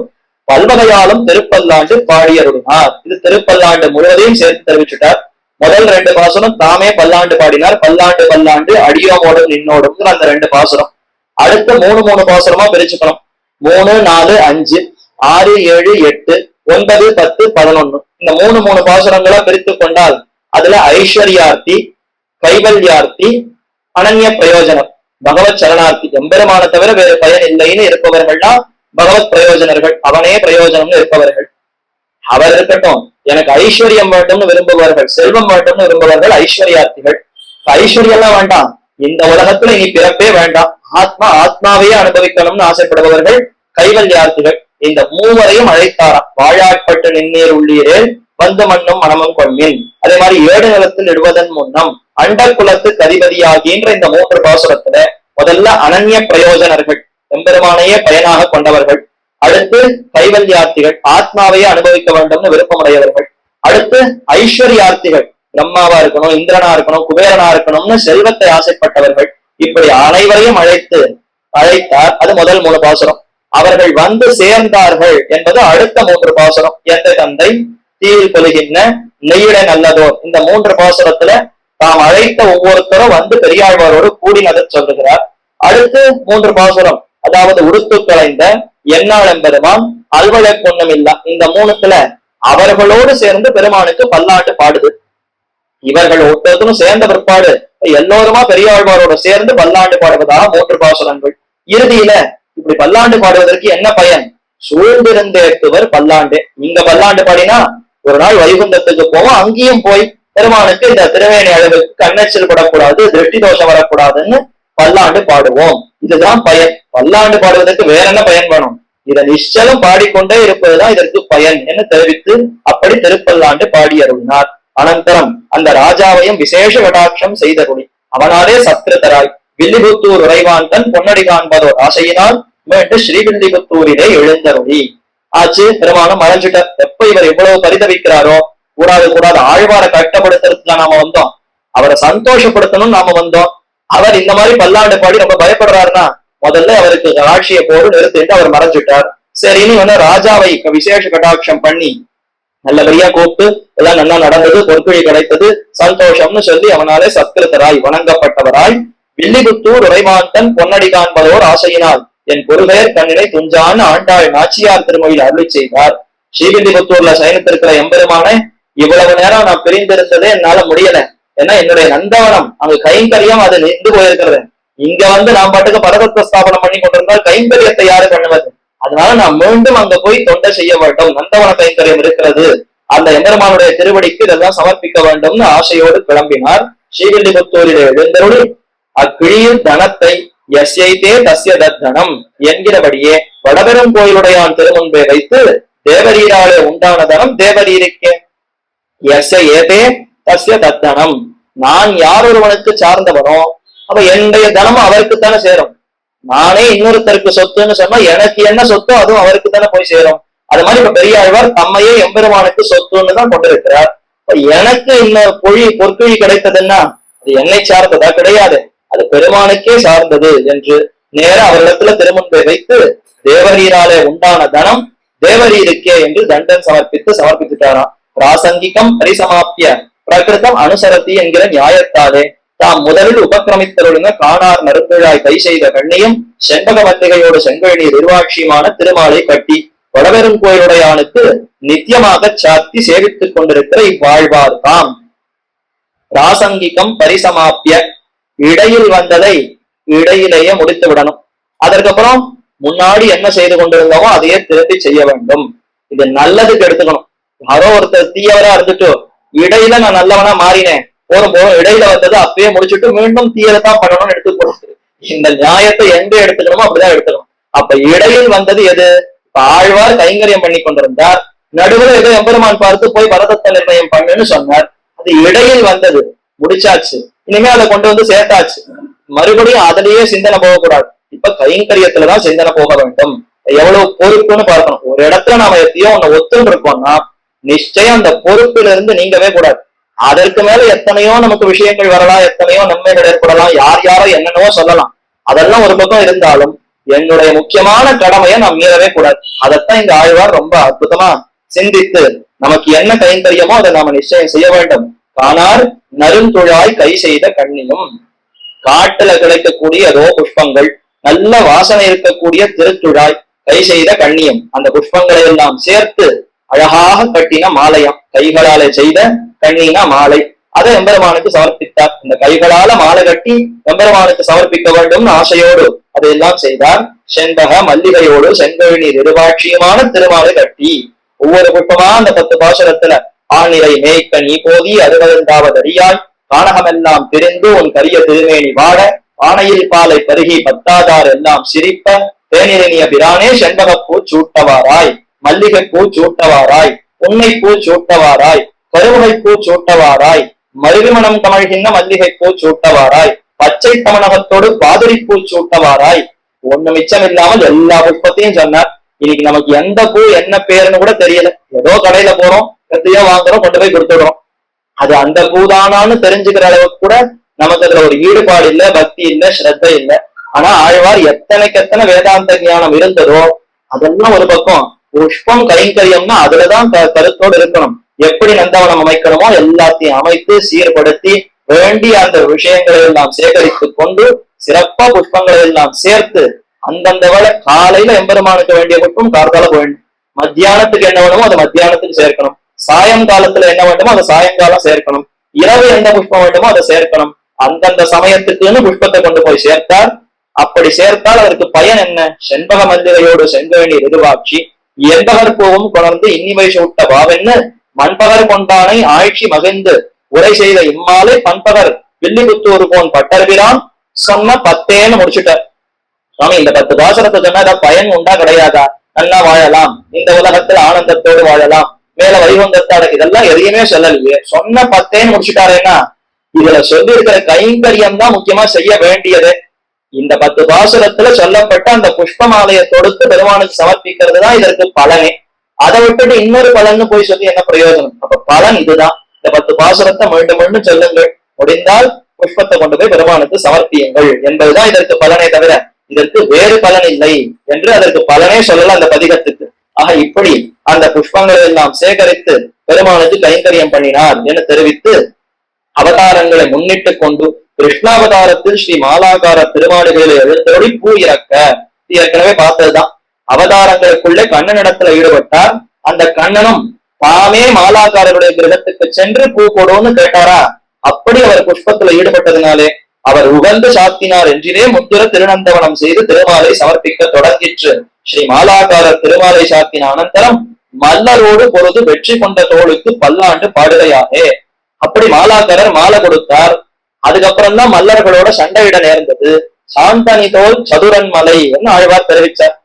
பல்வகையாலும் திருப்பல்லாண்டு பாடியருளினார். இது திருப்பல்லாண்டு முழுவதையும் சேர்த்து தெரிவிச்சுட்டார். முதல் 2 பாசுரம் தாமே பல்லாண்டு பாடினார். பல்லாண்டு பல்லாண்டு அடியோமோடும் நின்னோடும் அந்த 2 பாசுரம். அடுத்த 3 பாசுரமா பிரிச்சுக்கணும். 3, 4, 5, 6, 7, 8, 9, 10, 11 இந்த 3 பாசுரங்களா பிரித்து கொண்டால் அதுல ஐஸ்வர்யார்த்தி, கைவல்யார்த்தி, அனன்ய பிரயோஜனம், பகவத் சரணார்த்தி, எம்பெருமான தவிர வேறு பயன் இல்லைன்னு இருப்பவர்கள்லாம் பகவத் பிரயோஜனர்கள், அவனே பிரயோஜனம்னு இருப்பவர்கள். அவர் இருக்கட்டும், எனக்கு ஐஸ்வர்யம் வேண்டும்னு விரும்புபவர்கள், செல்வம் வேண்டும்னு விரும்புபவர்கள் ஐஸ்வர்யார்த்திகள். ஐஸ்வர்யம்லாம் வேண்டாம், இந்த உலகத்துல இனி பிறப்பே வேண்டாம், ஆத்மாவையே அனுபவிக்கணும்னு ஆசைப்படுபவர்கள் கைவல்யார்த்திகள். இந்த 3வரையும் அழைத்தாராம். வாழாட்பட்டு நின்னீர் உள்ளீரே வந்து மண்ணும் மனமும் கொள்மின். அதே மாதிரி 7 நிலத்தில் இடுவதன் முன்னம் அண்ட குலத்துக்கு அதிபதியாகின்ற இந்த 3 பாசுரத்துல முதல்ல அனன்ய பிரயோஜனர்கள், எம்பெருமானையே பயனாக கொண்டவர்கள். அடுத்து கைவல்யார்த்திகள், ஆத்மாவையே அனுபவிக்க வேண்டும்னு விருப்பமுடையவர்கள். அடுத்து ஐஸ்வர்யார்த்திகள், பிரம்மாவா இருக்கணும், இந்திரனா இருக்கணும், குபேரனா இருக்கணும்னு செல்வத்தை ஆசைப்பட்டவர்கள். இப்படி அனைவரையும் அழைத்தார். அது முதல் 3 பாசுரம். அவர்கள் வந்து சேர்ந்தார்கள் என்பது அடுத்த 3 பாசுரம். எந்த தந்தை தீயில் கொலுகின்ற நெய்யிட நல்லதோர். இந்த 3 பாசுரத்துல தாம் அழைத்த ஒவ்வொருத்தரும் வந்து பெரியாழ்வாரோடு கூடினதை சொல்லுகிறார். அடுத்து 3 பாசுரம், அதாவது உடுத்து கலைந்த எண்ணாளம் பெருமான் அல்வழ பொண்ணுமில்லா. இந்த 3த்துல அவர்களோடு சேர்ந்து பெருமானுக்கு பல்லாண்டு பாடுது. இவர்கள் ஒருத்தரும் சேர்ந்த பிற்பாடு எல்லோருமா பெரியாழ்வாரோட சேர்ந்து பல்லாண்டு பாடுவதாக 3 பாசுரங்கள். இறுதியில இப்படி பல்லாண்டு பாடுவதற்கு என்ன பயன்? சூழ்ந்திருந்தேத்துவர் பல்லாண்டு. இங்க பல்லாண்டு பாடினா ஒரு நாள் வைகுந்தத்துக்கு போவோம், அங்கேயும் போய் பெருமானுக்கு இந்த திருவேணி அழகுக்கு கண்ணெச்சல் படக்கூடாது, திருஷ்டி தோஷம் வரக்கூடாதுன்னு பல்லாண்டு பாடுவோம். இதுதான் பயன். பல்லாண்டு பாடுவதற்கு வேற என்ன பயன் வேணும்? இதை நிச்சலம் பாடிக்கொண்டே இருப்பதுதான் இதற்கு பயன் என்று தெரிவித்து அப்படி திருப்பல்லாண்டு பாடி அருளினார். அனந்தரம் அந்த ராஜாவையும் விசேஷ கடாட்சம் செய்தருளி அவனாலே சத்ருதராய் வில்லிபுத்தூர் உறைவான் தன் பொன்னடி காண்பதோர் ஆசையினால் மீண்டு ஸ்ரீவில்லிபுத்தூரிலே எழுந்தருளி ஆச்சு. பெருமானம் மறைஞ்சிட்டார். எப்ப இவர் எவ்வளவு பரிதவிக்கிறாரோ, கூடாது கூடாது, ஆழ்வாரை கட்டப்படுத்துறதுல நாம வந்தோம், அவரை சந்தோஷப்படுத்தணும்னு நாம வந்தோம். அவர் இந்த மாதிரி பல்லாண்டு பாடி ரொம்ப பயப்படுறாருன்னா முதல்ல அவருக்கு ஆட்சியை போடு நிறுத்திட்டு அவர் மறைஞ்சிட்டார். சரின்னு வந்து ராஜாவை விசேஷ கடாட்சம் பண்ணி நல்லபடியா கூப்பிட்டு எல்லாம் நல்லா நடந்தது, பொற்குழி கிடைத்தது, சந்தோஷம்னு சொல்லி அவனாலே சத்கிருதராய் வணங்கப்பட்டவராய் வில்லிபுத்தூர் உறைவாந்தன் பொன்னடி காண்பதோர் ஆசையினால் என் பொருளையர் கண்ணினை துஞ்சான ஆண்டாள் நாச்சியார் திருமொழியில் அருளி செய்தார். ஸ்ரீவில்லிபுத்தூர்ல சயனித்திருக்கிற எம்பெருமான இவ்வளவு நேரம் நான் பிரிந்திருந்ததே என்னால முடியல. ஏன்னா என்னுடைய நந்தவனம் அங்கு கைங்கரியம் அது நின்று போயிருக்கிறது. இங்க வந்து நான் பாட்டுக்கு பரதத்தை ஸ்தாபனம் பண்ணி கொண்டிருந்தால் கைங்கரியத்தை யாரு பண்ணுவது? அதனால நான் மீண்டும் அங்க போய் தொண்டை செய்ய வேண்டும். நந்தவன கைங்கரியம் இருக்கிறது, அந்த எம்பெருமானுடைய திருவடிக்கு இதெல்லாம் சமர்ப்பிக்க வேண்டும்னு ஆசையோடு கிளம்பினார். ஸ்ரீவில்லிபுத்தூரிலே எழுந்தருளி அக்கிழியில் தனத்தை எஸ்ஐத்தே தஸ்ய தத்தனம் என்கிறபடியே வடபெரும் கோயிலுடையான் திருமுன்பே வைத்து தேவரீராலே உண்டான தனம் தேவரீருக்கே எஸ்ய ஏதே தஸ்ய தத்தனம். நான் யார் ஒருவனுக்கு சார்ந்தவனோ அப்ப என்னுடைய தனமும் அவருக்குத்தானே சேரும். நானே இன்னொருத்தருக்கு சொத்துன்னு சொன்னா எனக்கு என்ன சொத்தோ அதுவும் அவருக்கு தானே போய் சேரும். அது மாதிரி இப்ப பெரியாழ்வார் தம்மையே எம்பெருமானுக்கு சொத்துன்னு தான் கொண்டிருக்கிறார். எனக்கு இன்னொரு பொற்குழி கிடைத்ததுன்னா அது என்னை சார்ந்ததா? கிடையாது, அது பெருமானுக்கே சார்ந்தது என்று நேர அவரிடத்துல திருமுன்பை வைத்து தேவரீராலே உண்டான தனம் தேவரீருக்கே என்று தண்டன் சமர்ப்பித்துட்டாராம். பிராசங்கிகம் பரிசமாப்பிய பிரகிருதம் அனுசரத்தி என்கிற நியாயத்தாலே தாம் முதலில் உபக்கிரமித்தருளின காணார் நறுங்கிழாய் கை செய்த கண்ணியும் செண்பக மல்லிகையோடு செங்கழி நிர்வாட்சியுமான திருமாலை கட்டி வடபெரும் கோயிலுடையானுக்கு நித்தியமாக சாத்தி சேவித்துக் கொண்டிருக்கிற இவ்வாழ்வார் தாம். பிராசங்கிகம் பரிசமாப்பிய இடையில் வந்ததை இடையிலேயே முடித்து விடணும். அதற்கப்புறம் முன்னாடி என்ன செய்து கொண்டிருந்தோமோ அதையே திருப்பி செய்ய வேண்டும். இது நல்லதுக்கு எடுத்துக்கணும். யாரோ ஒருத்தர் தீயவரா இருந்துட்டு இடையில நான் நல்லவனா மாறினேன், போறோம் இடையில வந்தது அப்பயே முடிச்சுட்டு மீண்டும் தீயதான் பண்ணணும்னு எடுத்துக்கூடாது. இந்த நியாயத்தை எங்க எடுத்துக்கணுமோ அப்படிதான் எடுத்துக்கணும். அப்ப இடையில் வந்தது எது? ஆழ்வார் கைங்கரியம் பண்ணி கொண்டிருந்தார், நடுவில் ஏதோ எம்பெருமான் பார்த்து போய் பரதத்தை நிர்ணயம் பண்ணுன்னு சொன்னார். அது இடையில் வந்தது, முடிச்சாச்சு. இனிமே அதை கொண்டு வந்து சேர்த்தாச்சு. மறுபடியும் அதிலேயே சிந்தனை போகக்கூடாது. இப்ப கைங்கரியத்துலதான் சிந்தனை போக வேண்டும். எவ்வளவு பொறுப்புன்னு பார்க்கணும். ஒரு இடத்துல நாம எத்தையோ ஒண்ணு ஒத்துன்னு இருக்கோம்னா நிச்சயம் அந்த பொறுப்பில இருந்து நீங்கவே கூடாது. அதற்கு மேல எத்தனையோ நமக்கு விஷயங்கள் வரலாம், எத்தனையோ நன்மைகள் ஏற்படலாம், யார் யாரோ என்னென்னவோ சொல்லலாம். அதெல்லாம் ஒரு பக்கம் இருந்தாலும் என்னுடைய முக்கியமான கடமையை நாம் மீறவே கூடாது. அதைத்தான் இந்த ஆழ்வார் ரொம்ப அற்புதமா சிந்தித்து நமக்கு என்ன கைங்கரியமோ அதை நாம நிச்சயம் செய்ய வேண்டும். காணார் நறுந்துழாய் கை செய்த கண்ணியும், காட்டுல கிடைக்கக்கூடிய ஏதோ புஷ்பங்கள், நல்ல வாசனை இருக்கக்கூடிய திருத்துழாய் கை செய்த கண்ணியம், அந்த புஷ்பங்களை எல்லாம் சேர்த்து அழகாக கட்டின மாலையம், கைகளாலே செய்த கண்ணினா மாலை, அதை எம்பெருமானுக்கு சமர்ப்பித்தார். இந்த கைகளால மாலை கட்டி எம்பெருமானுக்கு சமர்ப்பிக்க வேண்டும் ஆசையோடு அதையெல்லாம் செய்தார். செண்பக மல்லிகையோடு செங்கழி நிர்வாட்சியமான திருமாலை கட்டி ஒவ்வொரு புஷ்பமா அந்த 10 பாசுரத்துல ஆநிலை மேய்க்க நீ போதி 60வது அடியாய் கானகமெல்லாம் திரிந்து உன் கரிய திருமேனி வாட ஆனையில் பாலை பருகி 10ஆதார் எல்லாம் சிரிப்ப தேனிரணிய பிரானே செண்பகப்பூ சூட்டவாராய் மல்லிகை பூ சூட்டவாராய் உன்னை பூ சூட்டவாராய் கருவகை பூ சூட்டவாராய் மருவிமணம் கமழ்கின்ற மல்லிகை பூ சூட்டவாராய் பச்சை தமிழகத்தோடு பாதிரி பூ சூட்டவாராய். ஒண்ணு மிச்சம் இல்லாமல் எல்லா புஷ்பத்தையும் சொன்னார். இன்னைக்கு நமக்கு எந்த பூ என்ன பேருன்னு கூட தெரியல. ஏதோ கடையில போறோம், எத்தையோ வாங்குறோம், கொண்டு போய் கொடுத்துடுறோம். அது அந்த பூதானான்னு தெரிஞ்சுக்கிற அளவுக்கு கூட நமக்கு அதுல ஒரு ஈடுபாடு இல்ல, பக்தி இல்ல, ஸ்ரத்த இல்ல. ஆனா ஆழ்வார் எத்தனைக்கு எத்தனை வேதாந்த ஞானம் இருந்ததோ அதெல்லாம் ஒரு பக்கம். புஷ்பம் கைங்கரியம்னா அதுலதான் கருத்தோடு இருக்கணும். எப்படி நந்தவனம் அமைக்கணுமோ எல்லாத்தையும் அமைத்து சீர்படுத்தி வேண்டிய அந்த விஷயங்களை எல்லாம் சேகரித்துக் கொண்டு சிறப்பா புஷ்பங்களை எல்லாம் சேர்த்து அந்தந்த வேலை காலையில எம்பெருமானுக்கு வேண்டிய புஷ்பம் கார்கால வேண்டும், மத்தியானத்துக்கு என்ன வேணுமோ அதை மத்தியானத்துக்கு சேர்க்கணும், சாயங்காலத்துல என்ன வேண்டுமோ அதை சாயங்காலம் சேர்க்கணும், இரவு எந்த புஷ்பம் வேண்டுமோ அதை சேர்க்கணும். அந்தந்த சமயத்துக்குன்னு புஷ்பத்தை கொண்டு போய் சேர்த்தார். அப்படி சேர்த்தால் அதற்கு பயன் என்ன? செண்பக மல்லிகையோடு செங்கழி ரிதுவாட்சி எந்தகர் பூவும் கொணர்ந்து இன்னிவை சூட்ட பாவென்னு மண்பகர் கொண்டானை ஆட்சி மகிழ்ந்து உரை செய்த இம்மாலை பண்பகர் வில்லிபுத்தூர் போன் பட்டர்பிரான் சொன்ன 10 முடிச்சுட்டார். சுவாமி இந்த 10 பாசனத்தை சொன்னா பயன் உண்டா கிடையாதா? நல்லா வாழலாம், இந்த உலகத்துல ஆனந்தத்தோடு வாழலாம், மேல வைகுந்தத்தாட, இதெல்லாம் எதையுமே சொல்லலையே. சொன்ன 10 முடிச்சுட்டாருன்னா இதுல சொல்லி இருக்கிற கைங்கரியம் தான் முக்கியமா செய்ய வேண்டியது. இந்த 10 பாசுரத்துல சொல்லப்பட்ட அந்த புஷ்பமாலையை தொடுத்து பெருமானுக்கு சமர்ப்பிக்கிறது தான் இதற்கு பலனே. அதை விட்டுட்டு இன்னொரு பலன்னு போய் சொல்லி என்ன பிரயோஜனம்? அப்ப பலன் இதுதான். இந்த 10 பாசுரத்தை மீண்டும் மீண்டும் சொல்லுங்கள், முடிந்தால் புஷ்பத்தை கொண்டு போய் பெருமானுக்கு சமர்ப்பியுங்கள் என்பதுதான் இதற்கு பலனே தவிர இதற்கு வேறு பலன் இல்லை என்று அதற்கு பலனே சொல்லல அந்த பதிகத்துக்கு. ஆக இப்படி அந்த புஷ்பங்களை எல்லாம் சேகரித்து பெருமானுக்கு கைங்கரியம் பண்ணினார் என்று தெரிவித்து அவதாரங்களை முன்னிட்டு கொண்டு கிருஷ்ணாவதாரத்தில் ஸ்ரீ மாலாகார திருமாடுகளில் எழுந்தொழி பூ இறக்க, ஏற்கனவே பார்த்ததுதான். அவதாரங்களுக்குள்ளே கண்ணனிடத்துல ஈடுபட்டார். அந்த கண்ணனும் தாமே மாலாக்காரருடைய கிரகத்துக்கு சென்று பூ போடுவோம்னு கேட்டாரா? அப்படி அவர் புஷ்பத்துல ஈடுபட்டதினாலே அவர் உகந்து சாத்தினார் என்றே முத்துர திருநந்தவனம் செய்து திருமாலை சமர்ப்பிக்க தொடங்கிற்று. ஸ்ரீ மாலாக்காரர் திருமாலை சாத்தின அனந்தரம் மல்லரோடு பொழுது வெற்றி கொண்ட தோளுக்கு பல்லாண்டு பாடுகையாகே. அப்படி மாலாக்காரர் மாலை கொடுத்தார். அதுக்கப்புறம் தான் மல்லர்களோட சண்டையிட நேர்ந்தது. சாந்தனி தோல் சதுரன் மலை என்று ஆழ்வார் தெரிவிச்சார்.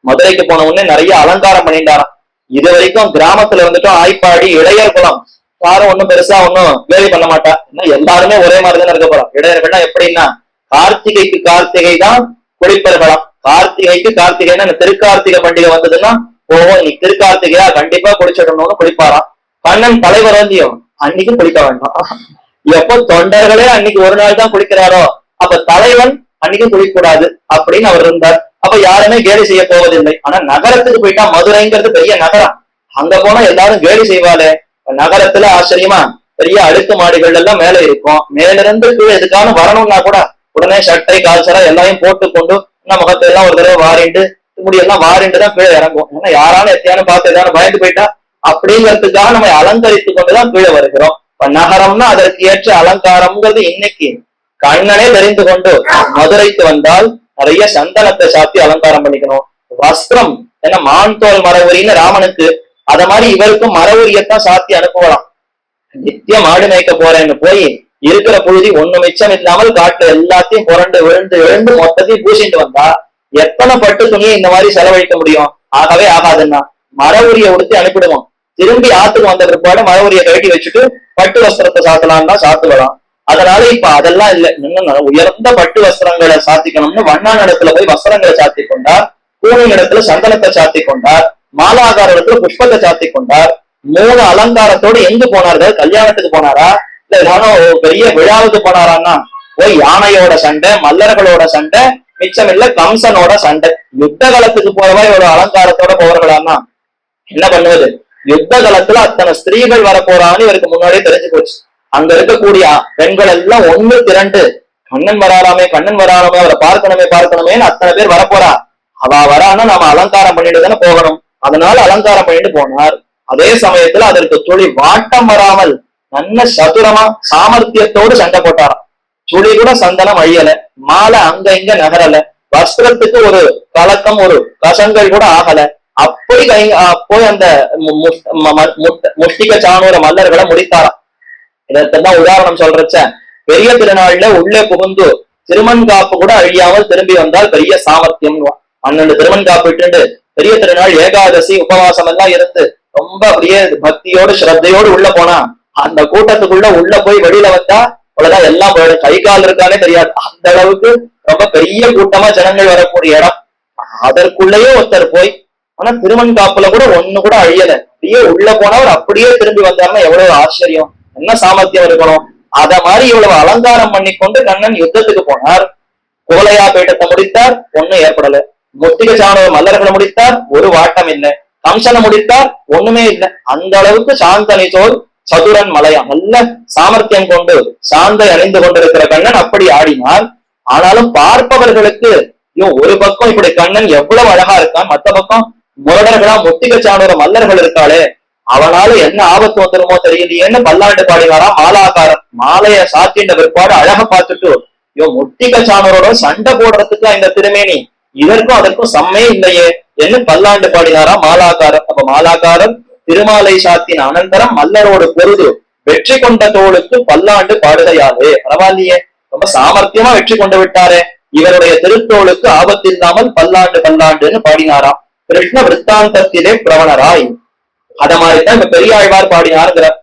மதுரைக்கு போன உடனே நிறைய அலங்காரம் பண்ணிட்டாராம். இது வரைக்கும் கிராமத்துல இருந்துட்டும் ஆய்ப்பாடி இளையர் குலம் யாரும் ஒண்ணும் பெருசா ஒன்னும் வேலை பண்ண மாட்டா. எல்லாருமே ஒரே மாதிரிதான் இருக்க போறோம். இடையர்கள்லாம் எப்படின்னா கார்த்திகைக்கு கார்த்திகை தான் குளிப்பர்களாம். கார்த்திகைக்கு கார்த்திகைன்னா திருக்கார்த்திகை பண்டிகை வந்ததுன்னா போவோம், இன்னைக்கு திருக்கார்த்திகையா கண்டிப்பா குளிச்சிடணும்னு குளிப்பாராம். கண்ணன் தலைவர் வந்தியும் அன்னைக்கும் குளிக்க வேண்டாம். எப்போ தொண்டர்களே அன்னைக்கு ஒரு நாள் தான் குளிக்கிறாரோ அப்ப தலைவன் அன்னைக்கும் குளிக்க கூடாது அப்படின்னு அவர் இருந்தார். அப்ப யாருமே கேலி செய்ய போவதில்லை. ஆனா நகரத்துக்கு போயிட்டா, மதுரைங்கிறது பெரிய நகரம், அங்க போனா எல்லாரும் கேலி செய்வாளே. நகரத்துல ஆச்சரியமா பெரிய அடுக்கு மாடிகள் எல்லாம் மேல இருக்கும். மேல இருந்து கீழே எதுக்கான வரணும்னா கூட உடனே சட்டை கால்சரா எல்லாரையும் போட்டு கொண்டு முகத்தை எல்லாம் ஒரு தடவை வாரிண்டு முடியெல்லாம் வாரிண்டு தான் கீழே இறங்கும். ஏன்னா யாராலும் எத்தையான பார்த்து எதாவது பயந்து போயிட்டா அப்படிங்கிறதுக்காக நம்ம அலங்கரித்து கொண்டுதான் கீழே வருகிறோம். இப்ப நகரம்னா அதற்கு ஏற்ற அலங்காரம்ங்கிறது இன்னைக்கு கண்ணனே தெரிந்து கொண்டு மதுரைக்கு வந்தால் நிறைய சந்தனத்தை சாத்தி அலங்காரம் பண்ணிக்கணும். வஸ்திரம் ஏன்னா மான் தோல் மரவுரின்னு ராமனுக்கு, அத மாதிரி இவருக்கும் மரவுரியத்தான் சாத்தி அனுப்புவலாம். நித்தியம் மாடு மேய்க்க போறேன்னு போய் இருக்கிற புழுதி ஒண்ணு மிச்சம் இல்லாமல் காட்டுல எல்லாத்தையும் புரண்டு விழுந்து எழுந்து மொத்தத்தையும் பூசிட்டு வந்தா எத்தனை பட்டு துணியை இந்த மாதிரி செலவழிக்க முடியும்? ஆகவே ஆகாதுன்னா மரவுரிய உடுத்தி அனுப்பிடுவோம். திரும்பி ஆத்துக்கு வந்த பிற்பாடு மரவுரிய கட்டி வச்சுட்டு பட்டு வஸ்திரத்தை சாத்தலாம் தான் சாத்துக்கலாம். அதனால இப்ப அதெல்லாம் இல்ல, இன்னும் உயர்ந்த பட்டு வஸ்திரங்களை சாத்திக்கணும்னு வண்ணான் இடத்துல போய் வஸ்திரங்களை சாத்தி கொண்டார். கூணி இடத்துல சந்தனத்தை சாத்தி கொண்டார். மாலாகார இடத்துல புஷ்பத்தை சாத்தி கொண்டார். 3 அலங்காரத்தோடு எங்கு போனார்கள்? கல்யாணத்துக்கு போனாரா இல்ல ஏதானும் பெரிய விழாவுக்கு போனாரான்னா போய் யானையோட சண்டை, மல்லர்களோட சண்டை, மிச்சம் இல்ல கம்சனோட சண்டை. யுத்த காலத்துக்கு போறவா ஒரு அலங்காரத்தோட போவார்களான்னா என்ன பண்ணுவது? யுத்த காலத்துல அத்தனை ஸ்திரீகள் வர போறான்னு இவருக்கு முன்னாடியே தெரிஞ்சு போச்சு. அங்க இருக்கக்கூடிய பெண்கள் எல்லாம் ஒண்ணு திரண்டு கண்ணன் வராலாமே கண்ணன் வராலாமே அவரை பார்க்கணுமேன்னு அத்தனை பேர் வரப்போறா. அவ வரான்னா நாம அலங்காரம் பண்ணிட்டு தானே போகணும். அதனால அலங்காரம் பண்ணிட்டு போனார். அதே சமயத்துல அதற்கு துளி வாட்டம் வராமல் நல்ல சதுரமா சாமர்த்தியத்தோடு சண்டை போட்டாராம். துளி கூட சந்தனம் அழியல, மாலை அங்க இங்க நகரல, வஸ்திரத்துக்கு ஒரு கலக்கம் ஒரு கசங்கள் கூட ஆகல. அப்படி போய் அந்த முஷ்டிக சாணூர மல்லர்களை முடித்தாராம். இதற்கெல்லாம் உதாரணம் சொல்றச்ச பெரிய திருநாள்ல உள்ளே புகுந்து திருமண் காப்பு கூட அழியாமல் திரும்பி வந்தால் பெரிய சாமர்த்தியம். 12 திருமண் காப்பு விட்டு பெரிய திருநாள் ஏகாதசி உபவாசம் எல்லாம் இருந்து ரொம்ப அப்படியே பக்தியோடு ஸ்ரத்தையோடு உள்ள போனா அந்த கூட்டத்துக்குள்ள உள்ள போய் வெளியில வந்தா அவ்வளவுதான், எல்லாம் கை கால் இருக்கானே தெரியாது. அந்த அளவுக்கு ரொம்ப பெரிய கூட்டமா ஜனங்கள் வரக்கூடிய இடம். அதற்குள்ளேயே ஒருத்தர் போய் ஆனா திருமண் காப்புல கூட ஒண்ணு கூட அழியல, அப்படியே உள்ள போனவர் அப்படியே திரும்பி வந்தாருன்னா எவ்வளவு ஆச்சரியம், என்ன சாமர்த்தியம் இருக்கணும். அத மாதிரி இவ்வளவு அலங்காரம் பண்ணி கொண்டு கண்ணன் யுத்தத்துக்கு போனார். குவலையா பீட்டத்தை முடித்தார், ஒண்ணும் ஏற்படல. முத்திக சாணவ மல்லர்களை முடித்தார், ஒரு வாட்டம் இல்லை. கம்சனை முடித்தார், ஒண்ணுமே இல்லை. அந்த அளவுக்கு சாந்தனி தோல் சதுரன் மலையா நல்ல சாமர்த்தியம் கொண்டு சாந்தை அணிந்து கொண்டிருக்கிற கண்ணன் அப்படி ஆடினார். ஆனாலும் பார்ப்பவர்களுக்கு ஒரு பக்கம் இப்படி கண்ணன் எவ்வளவு அழகா இருக்கான், மத்த பக்கம் முரடர்களா முத்திக சாணூர மல்லர்கள் இருக்காளே அவனால என்ன ஆபத்து வந்துருமோ தெரியலையேன்னு பல்லாண்டு பாடினாராம் மாலாகாரன். மாலைய சாத்தின்ற பிற்பாடு அழக பார்த்துட்டு முத்திக சாணூரோட சண்டை போடுறதுக்கு இந்த திருமேனி, இதற்கும் அதற்கும் சம்மே இல்லையே என்று பல்லாண்டு பாடினாராம் மாலாக்காரர். அப்ப மாலாக்காரர் திருமாலை சாத்தின் அனந்தரம் மல்லரோடு பொருது வெற்றி கொண்ட தோளுக்கு பல்லாண்டு பாடுகையாலே. பரவாயில்லையே, ரொம்ப சாமர்த்தியமா வெற்றி கொண்டு விட்டாரே, இவருடைய திருத்தோளுக்கு ஆபத்தில்லாமல் பல்லாண்டு பல்லாண்டுன்னு பாடினாராம். கிருஷ்ண விற்த்தாந்தத்திலே பிரவணராய். அத மாதிரிதான் இப்ப பெரியாழ்வார் பாடினாருங்கிறார்.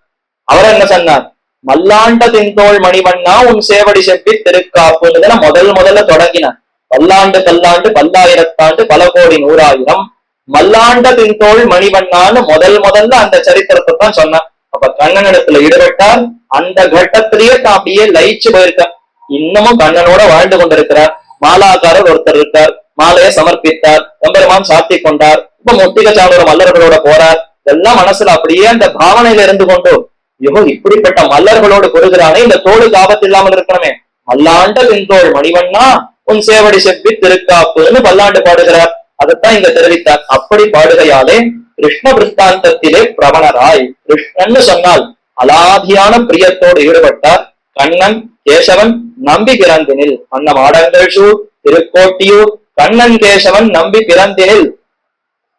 அவர் என்ன சொன்னார்? மல்லாண்ட தின்தோள் மணிவண்ணா உன் சேவடி செப்பி திருக்காப்புன்னு முதல்ல தொடங்கினார். பல்லாண்டு பல்லாண்டு பல்லாயிரத்தாண்டு பல கோடி நூறாயிரம் மல்லாண்ட தின்தோள் மணிவண்ணான்னு முதல்ல அந்த சரித்திரத்தை தான் சொன்னார். அப்ப கண்ணனிடத்துல ஈடுபட்டார். அந்த கட்டத்திலேயே தான் அப்படியே லயிச்சு போயிருக்கார். இன்னமும் கண்ணனோட வாழ்ந்து கொண்டிருக்கிறார். மாலாக்காரர் ஒருத்தர் இருக்கார், மாலையை சமர்ப்பித்தார், எம்பெருமான் சாத்தி கொண்டார். இப்ப முத்திக சாணூர மல்லர்களோட போறார். இதெல்லாம் மனசுல அப்படியே அந்த பாவனையில இருந்து கொண்டு, ஐயோ இப்படிப்பட்ட மல்லர்களோடு பொறுகிறானே, இந்த தோளுக்கு ஆபத்து இல்லாமல் இருக்கணுமே, மல்லாண்ட தின்தோள் மணிவண்ணா உன் சேவடி செப்பி திருக்காப்புன்னு பல்லாண்டு பாடுகிறார். அதைத்தான் இங்க தெரிவித்தார். அப்படி பாடுகையாலே கிருஷ்ண விற்த்தாந்தத்திலே பிரவணராய். கிருஷ்ணன்னு சொன்னால் அலாதியான பிரியத்தோடு ஈடுபட்டார். கண்ணன் கேசவன் நம்பி பிறந்தினில் அன்னம் ஆடங்கள் சூழ் திருக்கோட்டியூர் கண்ணன் கேசவன் நம்பி பிறந்தினில்.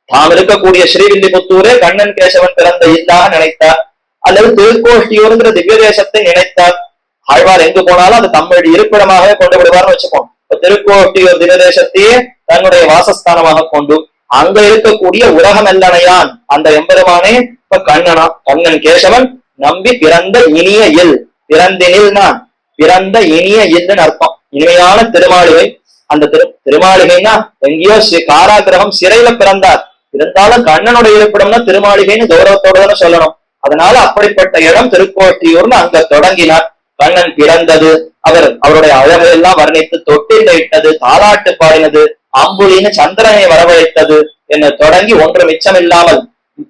தாம் இருக்கக்கூடிய ஸ்ரீவில்லிபுத்தூரே கண்ணன் கேசவன் பிறந்த இல்லாக நினைத்தார். அல்லது திருக்கோஷ்டியூருங்கிற திவ்ய தேசத்தை நினைத்தார். ஆழ்வார் எங்கு போனாலும் அது தமிழ் இருப்பிடமாகவே கொண்டு விடுவார்னு வச்சுப்போம். திருக்கோஷ்டியூர் திவ்ய தேசத்தையே தன்னுடைய வாசஸ்தானமாக கொண்டு அங்க இருக்கக்கூடிய உலகம் எல்லனையான் அந்த எம்பெருமானே இப்ப கண்ணனா. கண்ணன் கேசவன் நம்பி பிறந்த இனிய இல். பிறந்தினில்னா பிறந்த இனிய இல்லுன்னு அர்த்தம். இனிமையான திருமாளிகை. அந்த திருமாளிகைன்னா எங்கேயோ காராகிரகம் சிறையில பிறந்தார். இருந்தாலும் கண்ணனுடைய இருப்பிடம்னா திருமாளிகைன்னு கௌரவத்தோட சொல்லணும். அதனால அப்படிப்பட்ட இடம் திருக்கோட்டியூர்னு அங்க தொடங்கினார். கண்ணன் பிறந்தது, அவருடைய அழகையெல்லாம் வர்ணித்து தொட்டில் இட்டது, தாலாட்டு பாடினது, அம்புலின்னு சந்திரனை வரவழைத்தது என்ன தொடங்கி ஒன்று மிச்சம் இல்லாமல்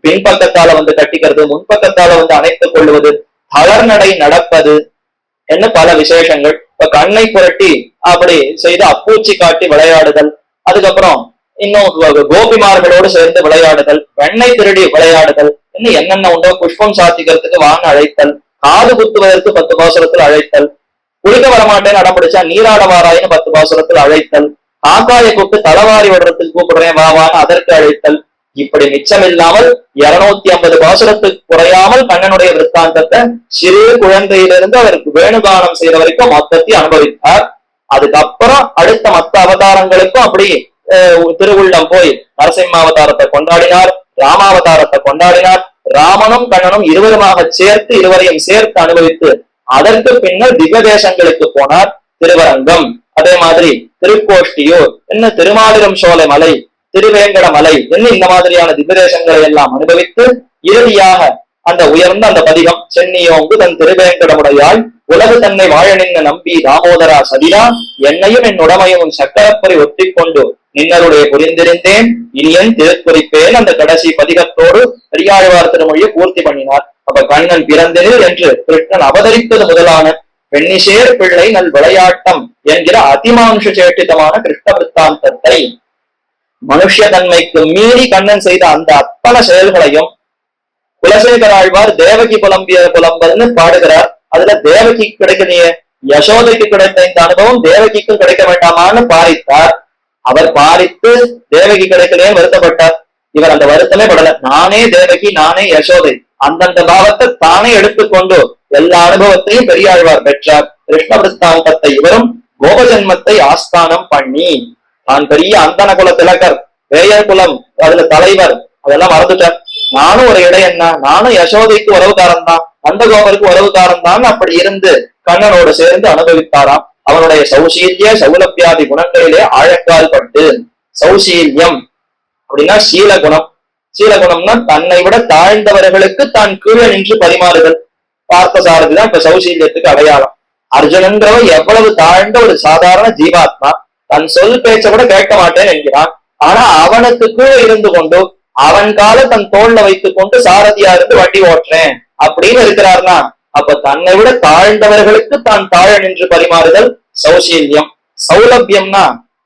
பின்பக்கத்தால வந்து கட்டிக்கிறது, முன்பக்கத்தால வந்து அணைத்துக் கொள்வது, தளர்நடை நடப்பது என்ன பல விசேஷங்கள். இப்ப கண்ணை புரட்டி அப்படி செய்து அப்பூச்சி காட்டி விளையாடுதல், அதுக்கப்புறம் இன்னும் கோபிமார்களோடு சேர்ந்து விளையாடுதல், வெண்ணெய் திருடி விளையாடுதல், இன்னும் என்னென்ன உண்டோ புஷ்பம் சாத்திக்கிறதுக்கு வாங்க அழைத்தல், காது குத்துவதற்கு 10 பாசுரத்தில் அழைத்தல், குளிக்க வரமாட்டேன்னு அடம்பிடிச்சா நீராட வாராயின்னு 10 பாசுரத்தில் அழைத்தல், காக்காயை கூப்பிட்டு தலவாரி விடுறதுக்கு கூப்பிடுறேன் வாவான்னு அதற்கு அழைத்தல். இப்படி மிச்சம் இல்லாமல் 250 பாசுரத்துக்கு குறையாமல் கண்ணனுடைய விற்த்தாந்தத்தை சிறு குழந்தையிலிருந்து அவருக்கு வேணுகானம் செய்த வரைக்கும் மொத்தத்தை அனுபவித்தார். அதுக்கப்புறம் அடுத்த மத்த அவதாரங்களுக்கும் அப்படி திருவுள்ளம் போய் நரசிம்ம அவதாரத்தை கொண்டாடினார், ராமாவதாரத்தை கொண்டாடினார். ராமனும் கண்ணனும் இருவருமாக சேர்த்து இருவரையும் சேர்த்து அனுபவித்து அதற்கு பின்னர் திவ்ய தேசங்களுக்கு போனார். திருவரங்கம், அதே மாதிரி திருக்கோஷ்டியூர், என்ன திருமாலிரம் சோலை மலை, திருவேங்கட மலை, என்ன இந்த மாதிரியான திவ்யதேசங்களை எல்லாம் அனுபவித்து இறுதியாக அந்த உயர்ந்த அந்த பதிகம் சென்னியோங்கு தன் திருவேங்கடமுடையாய் உலகு தன்னை வாழ நின்ன நம்பி தாமோதரா சதியா என்னையும் என் உடமையும் உன் சக்கரப்பரை ஒட்டிக்கொண்டு நின்னருடைய புரிந்திருந்தேன் இனியன் திருக்குறிப்பேன். அந்த கடைசி பதிகத்தோடு பெரியாழ்வார் திருமொழியை பூர்த்தி பண்ணினார். அப்ப கண்ணன் பிறந்தனில் என்று கிருஷ்ணன் அவதரிப்பது முதலான பெண்ணிசேர் பிள்ளை நல் விளையாட்டம் என்கிற அதிமானுஷ சேட்டிதமான கிருஷ்ண விற்த்தாந்தத்தை மனுஷ தன்மைக்கு மீறி கண்ணன் செய்த அந்த அத்தனை செயல்களையும் குலசேகர ஆழ்வார் தேவகி புலம்பிய புலம்பல்னு பாடுகிறார். அதுல தேவகி கிடைக்கலையே, யசோதைக்கு கிடைத்த இந்த அனுபவம் தேவகிக்கும் கிடைக்க வேண்டாமான்னு பாரித்தார். அவர் பாரித்து தேவகி கிடைக்கலையே வருத்தப்பட்டார். இவர் அந்த வருத்தமே படல. நானே தேவகி, நானே யசோதை, அந்தந்த பாவத்தை தானே எடுத்துக்கொண்டு எல்லா அனுபவத்தையும் பெரியாழ்வார் பெற்றார். கிருஷ்ண விற்த்தாந்தத்தை இவரும் கோபஜன்மத்தை ஆஸ்தானம் பண்ணி தான் பெரிய அந்தன குல திலகர், வேயர் குலம் அதுல தலைவர், அதெல்லாம் மறந்துட்டார். நானும் ஒரு இடையன்னா, நானும் யசோதைக்கு உறவுக்காரன் தான், அந்த கோபருக்கு உறவுக்காரன் தான் அப்படி இருந்து கண்ணனோடு சேர்ந்து அனுபவித்தாராம். அவனுடைய சௌசீல்ய சௌலபியாதி குணங்களிலே ஆழக்கால் பட்டு. சௌசீல்யம் அப்படின்னா சீலகுணம். சீலகுணம்னா தன்னை விட தாழ்ந்தவர்களுக்கு தான் கீழே நின்று பரிமாறுதல். பார்த்த சாரதிதான் இப்ப சௌசீல்யத்துக்கு அடையாளம். அர்ஜுனன்றவன் எவ்வளவு தாழ்ந்த ஒரு சாதாரண ஜீவாத்மா, தன் சொல் பேச்ச கூட கேட்க மாட்டேன் என்கிறான். ஆனா அவனுக்கு கீழே இருந்து கொண்டு அவன் கால தன் தோல்ல வைத்துக் கொண்டு சாரதியா இருந்து வண்டி ஓட்டுறேன் அப்படின்னு இருக்கிறார்னா, அப்ப தன்னை விட தாழ்ந்தவர்களுக்கு தான் தாழ நின்று பரிமாறுதல் சௌசீல்யம். சௌலபியம்னா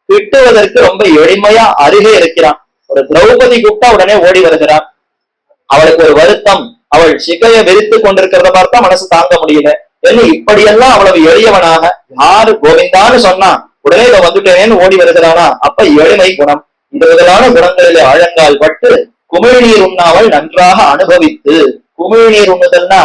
திட்டுவதற்கு ரொம்ப எளிமையா அருகே இருக்கிறான். ஒரு திரௌபதி கூப்பிட்டா உடனே ஓடி வருகிறான். அவளுக்கு ஒரு வருத்தம், அவள் சிகையை வெறித்து கொண்டிருக்கிறத பார்த்தா மனசு தாங்க முடியல. என்ன இப்படியெல்லாம் அவ்வளவு எளியவனாக யாரு கோவிந்தான்னு சொன்னா உடனே இதை வந்துட்டேன்னு ஓடி வருகிறானா, அப்ப எளிமை குணம். இந்த விதமான குணங்களிலே ஆழங்கால் பட்டு குமிழ்நீர் உண்ணாமல் நன்றாக அனுபவித்து. குமிழ்நீர் உண்ணுதல்னா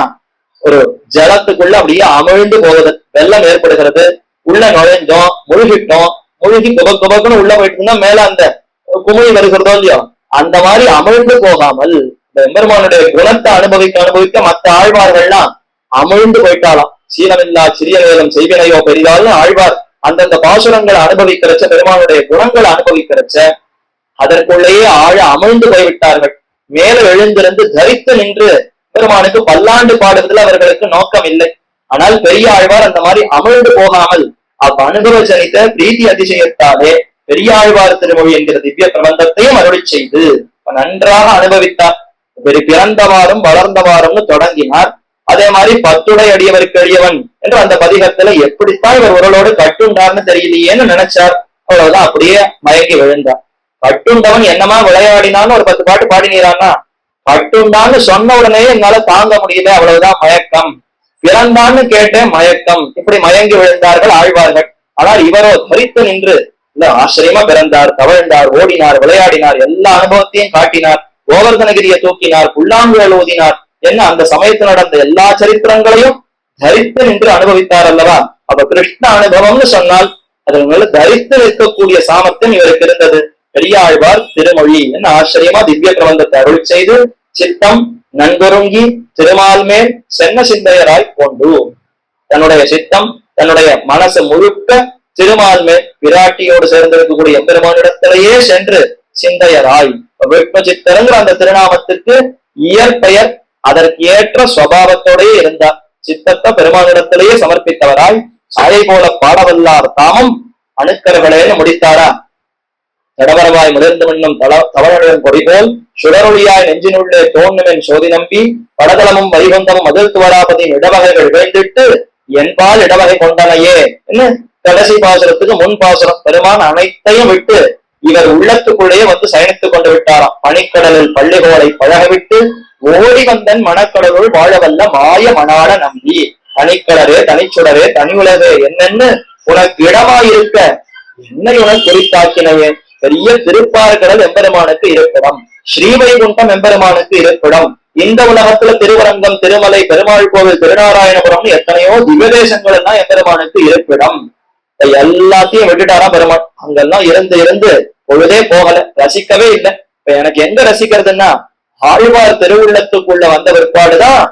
ஒரு ஜலத்துக்குள்ள அப்படியே அமிழ்ந்து போகுது, வெள்ளம் ஏற்படுகிறது, உள்ள நுழைஞ்சோம், முழுகிட்டோம், முழுகி குபக்குன்னு உள்ள போயிட்டு மேல அந்த குமிழ் வருகிறதோ இல்லையோ, அந்த மாதிரி அமிழ்ந்து போகாமல் இந்த எம்பெருமானுடைய குணத்தை அனுபவிக்க மற்ற ஆழ்வார்கள்லாம் அமிழ்ந்து போயிட்டாலாம். சீனமில்லா சிறிய வேலம் செய்வினையோ பெரிதாலும் ஆழ்வார் அந்தந்த பாசுரங்களை அனுபவிக்கிறச்ச, பெருமானுடைய குணங்களை அனுபவிக்கிறச்ச அதற்குள்ளேயே ஆழ அமிழ்ந்து போய்விட்டார்கள். மேல எழுந்திருந்து தரித்து நின்று பெருமானுக்கு பல்லாண்டு பாடுவதில் அவர்களுக்கு நோக்கம் இல்லை. ஆனால் பெரிய ஆழ்வார் அந்த மாதிரி அமிழ்ந்து போகாமல் அனுபவ ஜனித்த பிரீத்தி அதிசயத்தாலே பெரியாழ்வார் திருமொழி என்கிற திவ்ய பிரபந்தத்தையும் அருளி செய்து நன்றாக அனுபவித்தார். பிறந்தவாறும் வளர்ந்தவாறும்னு தொடங்கினார். அதே மாதிரி பத்துடை அடியவருக்கு அடியவன் என்று அந்த பதிகத்துல எப்படித்தான் இவர் உரலோடு கட்டுண்டார்னு தெரியலையேன்னு நினைச்சார். அவ்வளவுதான், அப்படியே மயங்கி விழுந்தார். கட்டுண்டவன் என்னமா விளையாடினான்னு ஒரு 10 பாட்டு பாடினீரான்னா, கட்டுண்டான்னு சொன்ன உடனே என்னால தாங்க முடியல, அவ்வளவுதான் மயக்கம். பிறந்தான்னு கேட்டேன், மயக்கம். இப்படி மயங்கி விழுந்தார்கள் ஆழ்வார்கள். ஆனால் இவரோ தரித்து நின்று இல்ல ஆச்சரியமா பிறந்தார், தவழ்ந்தார், ஓடினார், விளையாடினார், எல்லா அனுபவத்தையும் காட்டினார், கோவர்தனகிரியை தூக்கினார், புல்லாங்குழல் ஓதினார், என்ன அந்த சமயத்தில் நடந்த எல்லா சரித்திரங்களையும் தரித்து நின்று அனுபவித்தார் அல்லவா. அப்ப கிருஷ்ண அனுபவம்னு சொன்னால் அதனால தரித்து நிற்கக்கூடிய சாமர்த்தியம் இவருக்கு இருந்தது. பெரியாழ்வார் திருமொழி என்ன ஆச்சரியமா திவ்ய பிரபந்தத்தை அருள் செய்து சித்தம் நன்கொருங்கி திருமால் மேல் சென்ன சிந்தையராய் கொண்டு தன்னுடைய சித்தம் தன்னுடைய மனசு முழுக்க திருமால் மேல் விராட்டியோடு சேர்ந்திருக்கக்கூடிய எம்பெருமானிடத்திலேயே சென்று சிந்தையராய் விஷ்ணுசித்தருங்கிற அந்த திருநாமத்துக்கு இயற்பெயர் அதற்கு ஏற்ற சுவாவத்தோடே இருந்தார். சித்தத்தை பெருமானிடத்திலேயே சமர்ப்பித்தவராய் சாயை போல பாடவல்லார் தாமும் அணுக்கர்களேன்னு முடித்தாரா. தடவரவாய் முதிர்ந்து மின்னும் தவழும் கொடி போல் சுடரொழியாய் நெஞ்சினுள்ளே தோன்றுமென் சோதி நம்பி படதளமும் வைகுந்தமும் மதிர்த்துவராபதியின் இடவகைகள் வேண்டிட்டு என்பால் இடவகை கொண்டனையே என்ன கடைசி பாசுரத்துக்கு முன் பாசுரம். பெருமான் அனைத்தையும் விட்டு இவர் உள்ளத்துக்குள்ளேயே வந்து சயனித்துக் கொண்டு விட்டாராம். பனிக்கடலில் பள்ளிகோலை பழக விட்டு ஓடி வந்தன் மணக்கடலுள் வாழவல்ல மாய மணாள நம்பி தனிக்கடரே தனிச்சுடரே தனி உலகே என்னென்னு உனக்கு இடமாயிருக்க என்னை உனக்கு குறித்தாக்கினையே. பெரிய திருப்பார்கடல் எம்பெருமானுக்கு இருப்பிடம், ஸ்ரீவைகுண்டம் எம்பெருமானுக்கு இருப்பிடம். இந்த உலகத்துல திருவரங்கம், திருமலை, பெருமாள் கோவில், திருநாராயணபுரம் எத்தனையோ திவ்யதேசங்கள் எல்லாம் எம்பெருமானுக்கு இருப்பிடம். எல்லாத்தையும் விட்டுட்டாரா பெருமாள். அங்கெல்லாம் இருந்து இருந்து பொழுதே போகல, ரசிக்கவே இல்லை. இப்ப எனக்கு எங்க ரசிக்கிறதுன்னா ஆழ்வார் திருவுள்ளத்துக்குள்ள வந்த பிற்பாடுதான்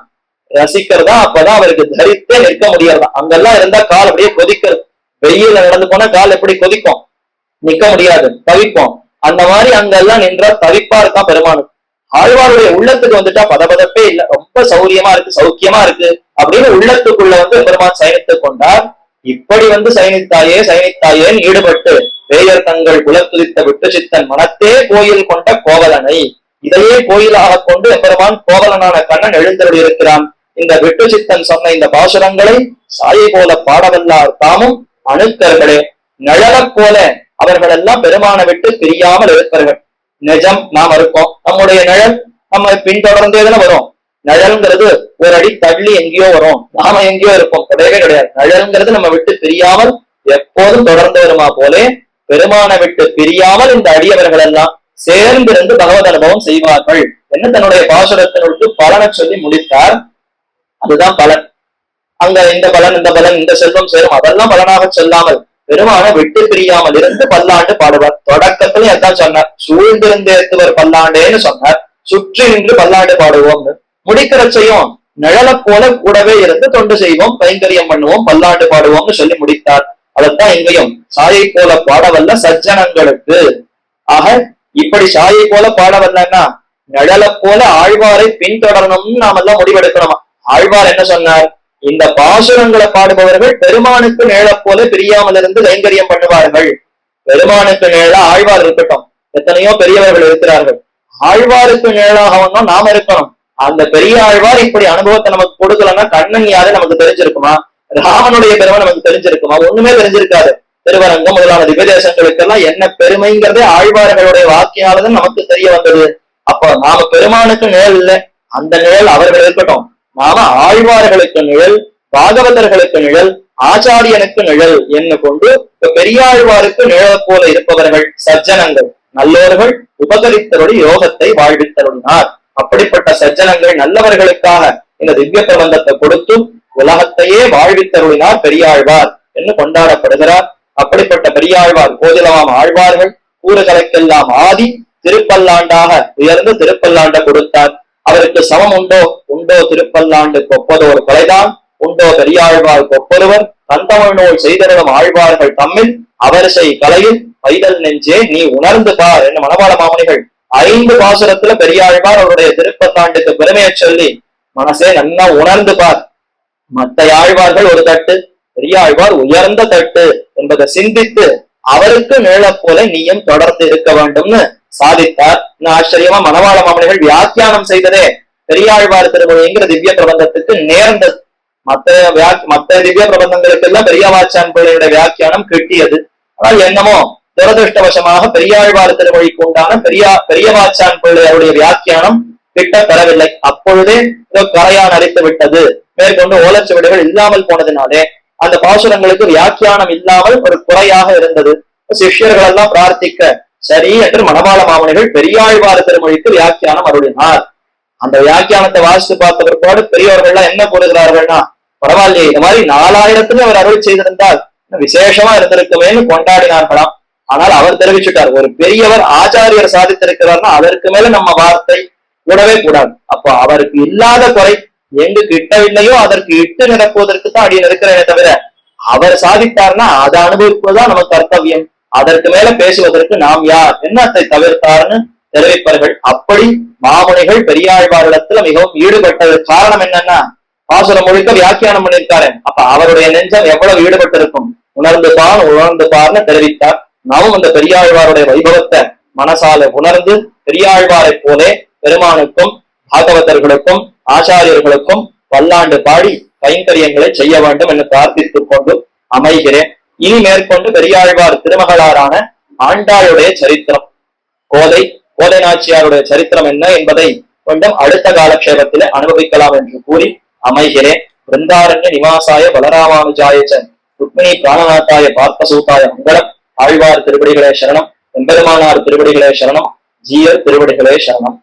ரசிக்கிறதா. அப்பதான் அவருக்கு தரித்தே நிற்க முடியாதுதான். அங்கெல்லாம் இருந்தா கால் அப்படியே கொதிக்கிறது. வெயில நடந்து போனா கால் எப்படி கொதிக்கும், நிக்க முடியாது, தவிப்போம். அந்த மாதிரி அங்கெல்லாம் நின்றா தவிப்பா இருக்கா பெருமானுக்கு. ஆழ்வாருடைய உள்ளத்துக்கு வந்துட்டா பதபதப்பே இல்லை, ரொம்ப சௌரியமா இருக்கு, சௌக்கியமா இருக்கு அப்படின்னு உள்ளத்துக்குள்ள வந்து பெருமான் சயனித்துக் கொண்டார். இப்படி வந்து சயனித்தாயேன்னு ஈடுபட்டு வேயர் தங்கள் குலத்துதித்த விட்டு சித்தன் மனத்தே கோயில் கொண்ட கோவலனை இதையே கோயிலாக கொண்டு எம்பெருமான் கோவலனான கண்ணன் எழுந்தருளி இருக்கிறான். இந்த விட்டு சித்தன் சொன்ன இந்த பாசுரங்களை சாயை போல பாடவல்லார் தாமும் அணுக்கர்களே. நிழலைப் போல அவர்கள் எல்லாம் பெருமானை விட்டு பிரியாமல் இருப்பார்கள். நிஜம் நாம் இருக்கோம், நம்முடைய நிழல் நம்ம பின்தொடர்ந்தேதானே வரும். நிழல்ங்கிறது ஒரு அடி தள்ளி எங்கேயோ வரும், நாம எங்கேயோ இருப்போம், கிடையவே கிடையாது. நிழல்ங்கிறது நம்ம விட்டு பிரியாமல் எப்போதும் தொடர்ந்து வருமா போலே பெருமானை விட்டு பிரியாமல் இந்த அடியவர்கள் எல்லாம் சேர்ந்திருந்து பகவத் அனுபவம் செய்வார்கள் என்று தன்னுடைய பாசுரத்தினுக்கு பலனை சொல்லி முடித்தார். அதுதான் பலன். அங்க இந்த பலன் இந்த பலன் இந்த செல்வம் சேரும் அதெல்லாம் பலனாக சொல்லாமல் பெருமானை விட்டு பிரியாமல் இருந்து பல்லாண்டு பாடுவார். தொடக்கத்துல எதான் சொன்னார், சூழ்ந்திருந்து ஏத்துவர் பல்லாண்டேன்னு சொன்னார். சுற்றி நின்று பல்லாண்டு பாடுவோம்னு முடிக்கிறச்சையும் நிழலை போல கூடவே இருந்து தொண்டு செய்வோம், கைங்கரியம் பண்ணுவோம், பல்லாண்டு பாடுவோம்னு சொல்லி முடித்தார். அதைத்தான் இங்கேயும் சாயை போல பாடவல்ல சஜ்ஜனங்களுக்கு. ஆக இப்படி சாயை போல பாடவல்லன்னா நிழலை போல ஆழ்வாரை பின்தொடரணும்னு நாம எல்லாம் முடிவெடுக்கணுமா. ஆழ்வார் என்ன சொன்னார், இந்த பாசுரங்களை பாடுபவர்கள் பெருமானுக்கு நிழலை போல பிரியாமல் இருந்து கைங்கரியம் பண்ணுவார்கள். பெருமானுக்கு நிழலா ஆழ்வார் இருக்கட்டும், எத்தனையோ பெரியவர்கள் இருக்கிறார்கள். ஆழ்வாருக்கு நிழலாக ஒன்னும் நாம இருக்கணும். அந்த பெரிய ஆழ்வார் இப்படி அனுபவத்தை நமக்கு கொடுக்கலன்னா கண்ணன் யாரு நமக்கு தெரிஞ்சிருக்குமா, ராமனுடைய பெருமை நமக்கு தெரிஞ்சிருக்குமா, ஒண்ணுமே தெரிஞ்சிருக்காது. திருவரங்கம் முதலான திவ்யதேசங்களுக்கெல்லாம் என்ன பெருமைங்கிறதே ஆழ்வார்களுடைய வாக்கியாலதான் நமக்கு தெரிய வந்தது. அப்போ நாம பெருமானுக்கு நிழல் இல்லை, அந்த நிழல் அவர்கள் இருக்கட்டும். நாம ஆழ்வார்களுக்கு நிழல், பாகவதர்களுக்கு நிழல், ஆச்சாரியனுக்கு நிழல் என்ன கொண்டு பெரியாழ்வாருக்கு நிழல் போல இருப்பவர்கள் சஜ்ஜனங்கள். நல்லோர்கள் உபகரித்தருடைய யோகத்தை வாழ்வித்தருளினார். அப்படிப்பட்ட சஜ்ஜனங்கள் நல்லவர்களுக்காக இந்த திவ்ய பிரபந்தத்தை கொடுத்தும் உலகத்தையே வாழ்வித்தருளினார் பெரியாழ்வார் என்று கொண்டாடப்படுகிறார். அப்படிப்பட்ட பெரியாழ்வார் கோதிலமாம் ஆழ்வார்கள் கூறுகளுக்கெல்லாம் ஆதி திருப்பல்லாண்டாக உயர்ந்து திருப்பல்லாண்ட கொடுத்தார். அவருக்கு சமம் உண்டோ? உண்டோ திருப்பல்லாண்டு கொப்பதோர் கொலைதான், உண்டோ பெரியாழ்வார் கொப்பொருவர் தந்தமிழ் நூல் செய்தருளும் ஆழ்வார்கள் தம்மில் அவரிசை கலையில் பைதல் நெஞ்சே நீ உணர்ந்து பார் என்று மணவாள மாமுனிகள் 5 பாசுரத்துல பெரியாழ்வார் அவருடைய திருப்பல்லாண்டுக்கு பெருமையை சொல்லி மனசே நன்னா உணர்ந்து பார். மத்த ஆழ்வார்கள் ஒரு தட்டு, பெரியாழ்வார் உயர்ந்த தட்டு என்பதை சிந்தித்து அவருக்கு நிழல போல நீயும் தொடர்ந்து இருக்க வேண்டும்னு சாதித்தார். இன்னும் ஆச்சரியமா மணவாள மாமுனிகள் வியாக்கியானம் செய்ததே பெரியாழ்வார் திருமொழிங்கிற திவ்ய பிரபந்தத்துக்கு நேர்ந்தது. மத்த திவ்ய பிரபந்தங்களுக்கு எல்லாம் பெரியவாச்சான் பிள்ளையுடைய வியாக்கியானம் கிட்டியது. ஆனால் என்னமோ துரதிருஷ்டவசமாக பெரியாழ்வார் திருமொழிக்கு உண்டான பெரியவாச்சான் பிள்ளை அவருடைய வியாக்கியானம் கிட்ட பெறவில்லை. அப்பொழுதே கரையான் அரித்து விட்டது. மேற்கொண்டு ஓலச்சுவடிகள் இல்லாமல் போனதினாலே அந்த பாசுரங்களுக்கு வியாக்கியானம் இல்லாமல் ஒரு குறையாக இருந்தது. சிஷ்யர்கள் எல்லாம் பிரார்த்திக்க சரி என்று மணவாள மாமுனிகள் பெரியாழ்வார் திருமொழிக்கு வியாக்கியானம் அருளினார். அந்த வியாக்கியானத்தை வாசித்து பார்த்த பிற்பாடு பெரியவர்கள்லாம் என்ன கூறுகிறார்கள்னா, பரவாயில்லையே, இந்த மாதிரி 4000 அவர் அருள் செய்திருந்தால் விசேஷமா இருந்திருக்குமேன்னு கொண்டாடினார்களாம். ஆனால் அவர் தெரிவிச்சுட்டார், ஒரு பெரியவர் ஆச்சாரியர் சாதித்திருக்கிறார்னா அதற்கு மேல நம்ம வார்த்தை கூடவே கூடாது. அப்போ அவருக்கு இல்லாத குறை எங்கு கிட்டவில்லையோ அதற்கு இட்டு நிரப்புவதற்கு தான் அடியில் இருக்கிறேனே தவிர அவர் சாதித்தார்னா அதை அனுபவிப்பதுதான் நமக்கு கர்த்தவியம். அதற்கு மேல பேசுவதற்கு நாம் யார், என்னத்தை தவிர்த்தார்னு தெரிவிப்பார்கள். அப்படி மாமுனிகள் பெரியாழ்வாரிடத்துல மிகவும் ஈடுபட்டது காரணம் என்னன்னா, பாசுரம் முழுக்க வியாக்கியானம் பண்ணியிருக்காரு. அப்ப அவருடைய நெஞ்சம் எவ்வளவு ஈடுபட்டு இருக்கும், உணர்ந்து பார்னு தெரிவித்தார். நாமும் அந்த பெரியாழ்வாருடைய வைபவத்தை மனசால உணர்ந்து பெரியாழ்வாரை போலே பெருமானுக்கும் பாகவதர்களுக்கும் ஆச்சாரியர்களுக்கும் பல்லாண்டு பாடி கைங்கரியங்களை செய்ய வேண்டும் என்று பிரார்த்தித்துக் கொண்டு அமைகிறேன். இனி மேற்கொண்டு பெரியாழ்வார் திருமகளாரான ஆண்டாளுடைய சரித்திரம், கோதை நாச்சியாருடைய சரித்திரம் என்ன என்பதை கொஞ்சம் அடுத்த காலக்ஷேபத்திலே அனுபவிக்கலாம் என்று கூறி அமைகிறேன். பிருந்தாரண்ய நிவாசாய பலராமானுஜாய ருக்மிணி பிராணநாத்தாய பார்த்தசூதாய மங்களம். ஆழ்வார் திருவடிகளே சரணம், எம்பெருமானார் திருவடிகளே சரணம், ஜீயர் திருவடிகளே சரணம்.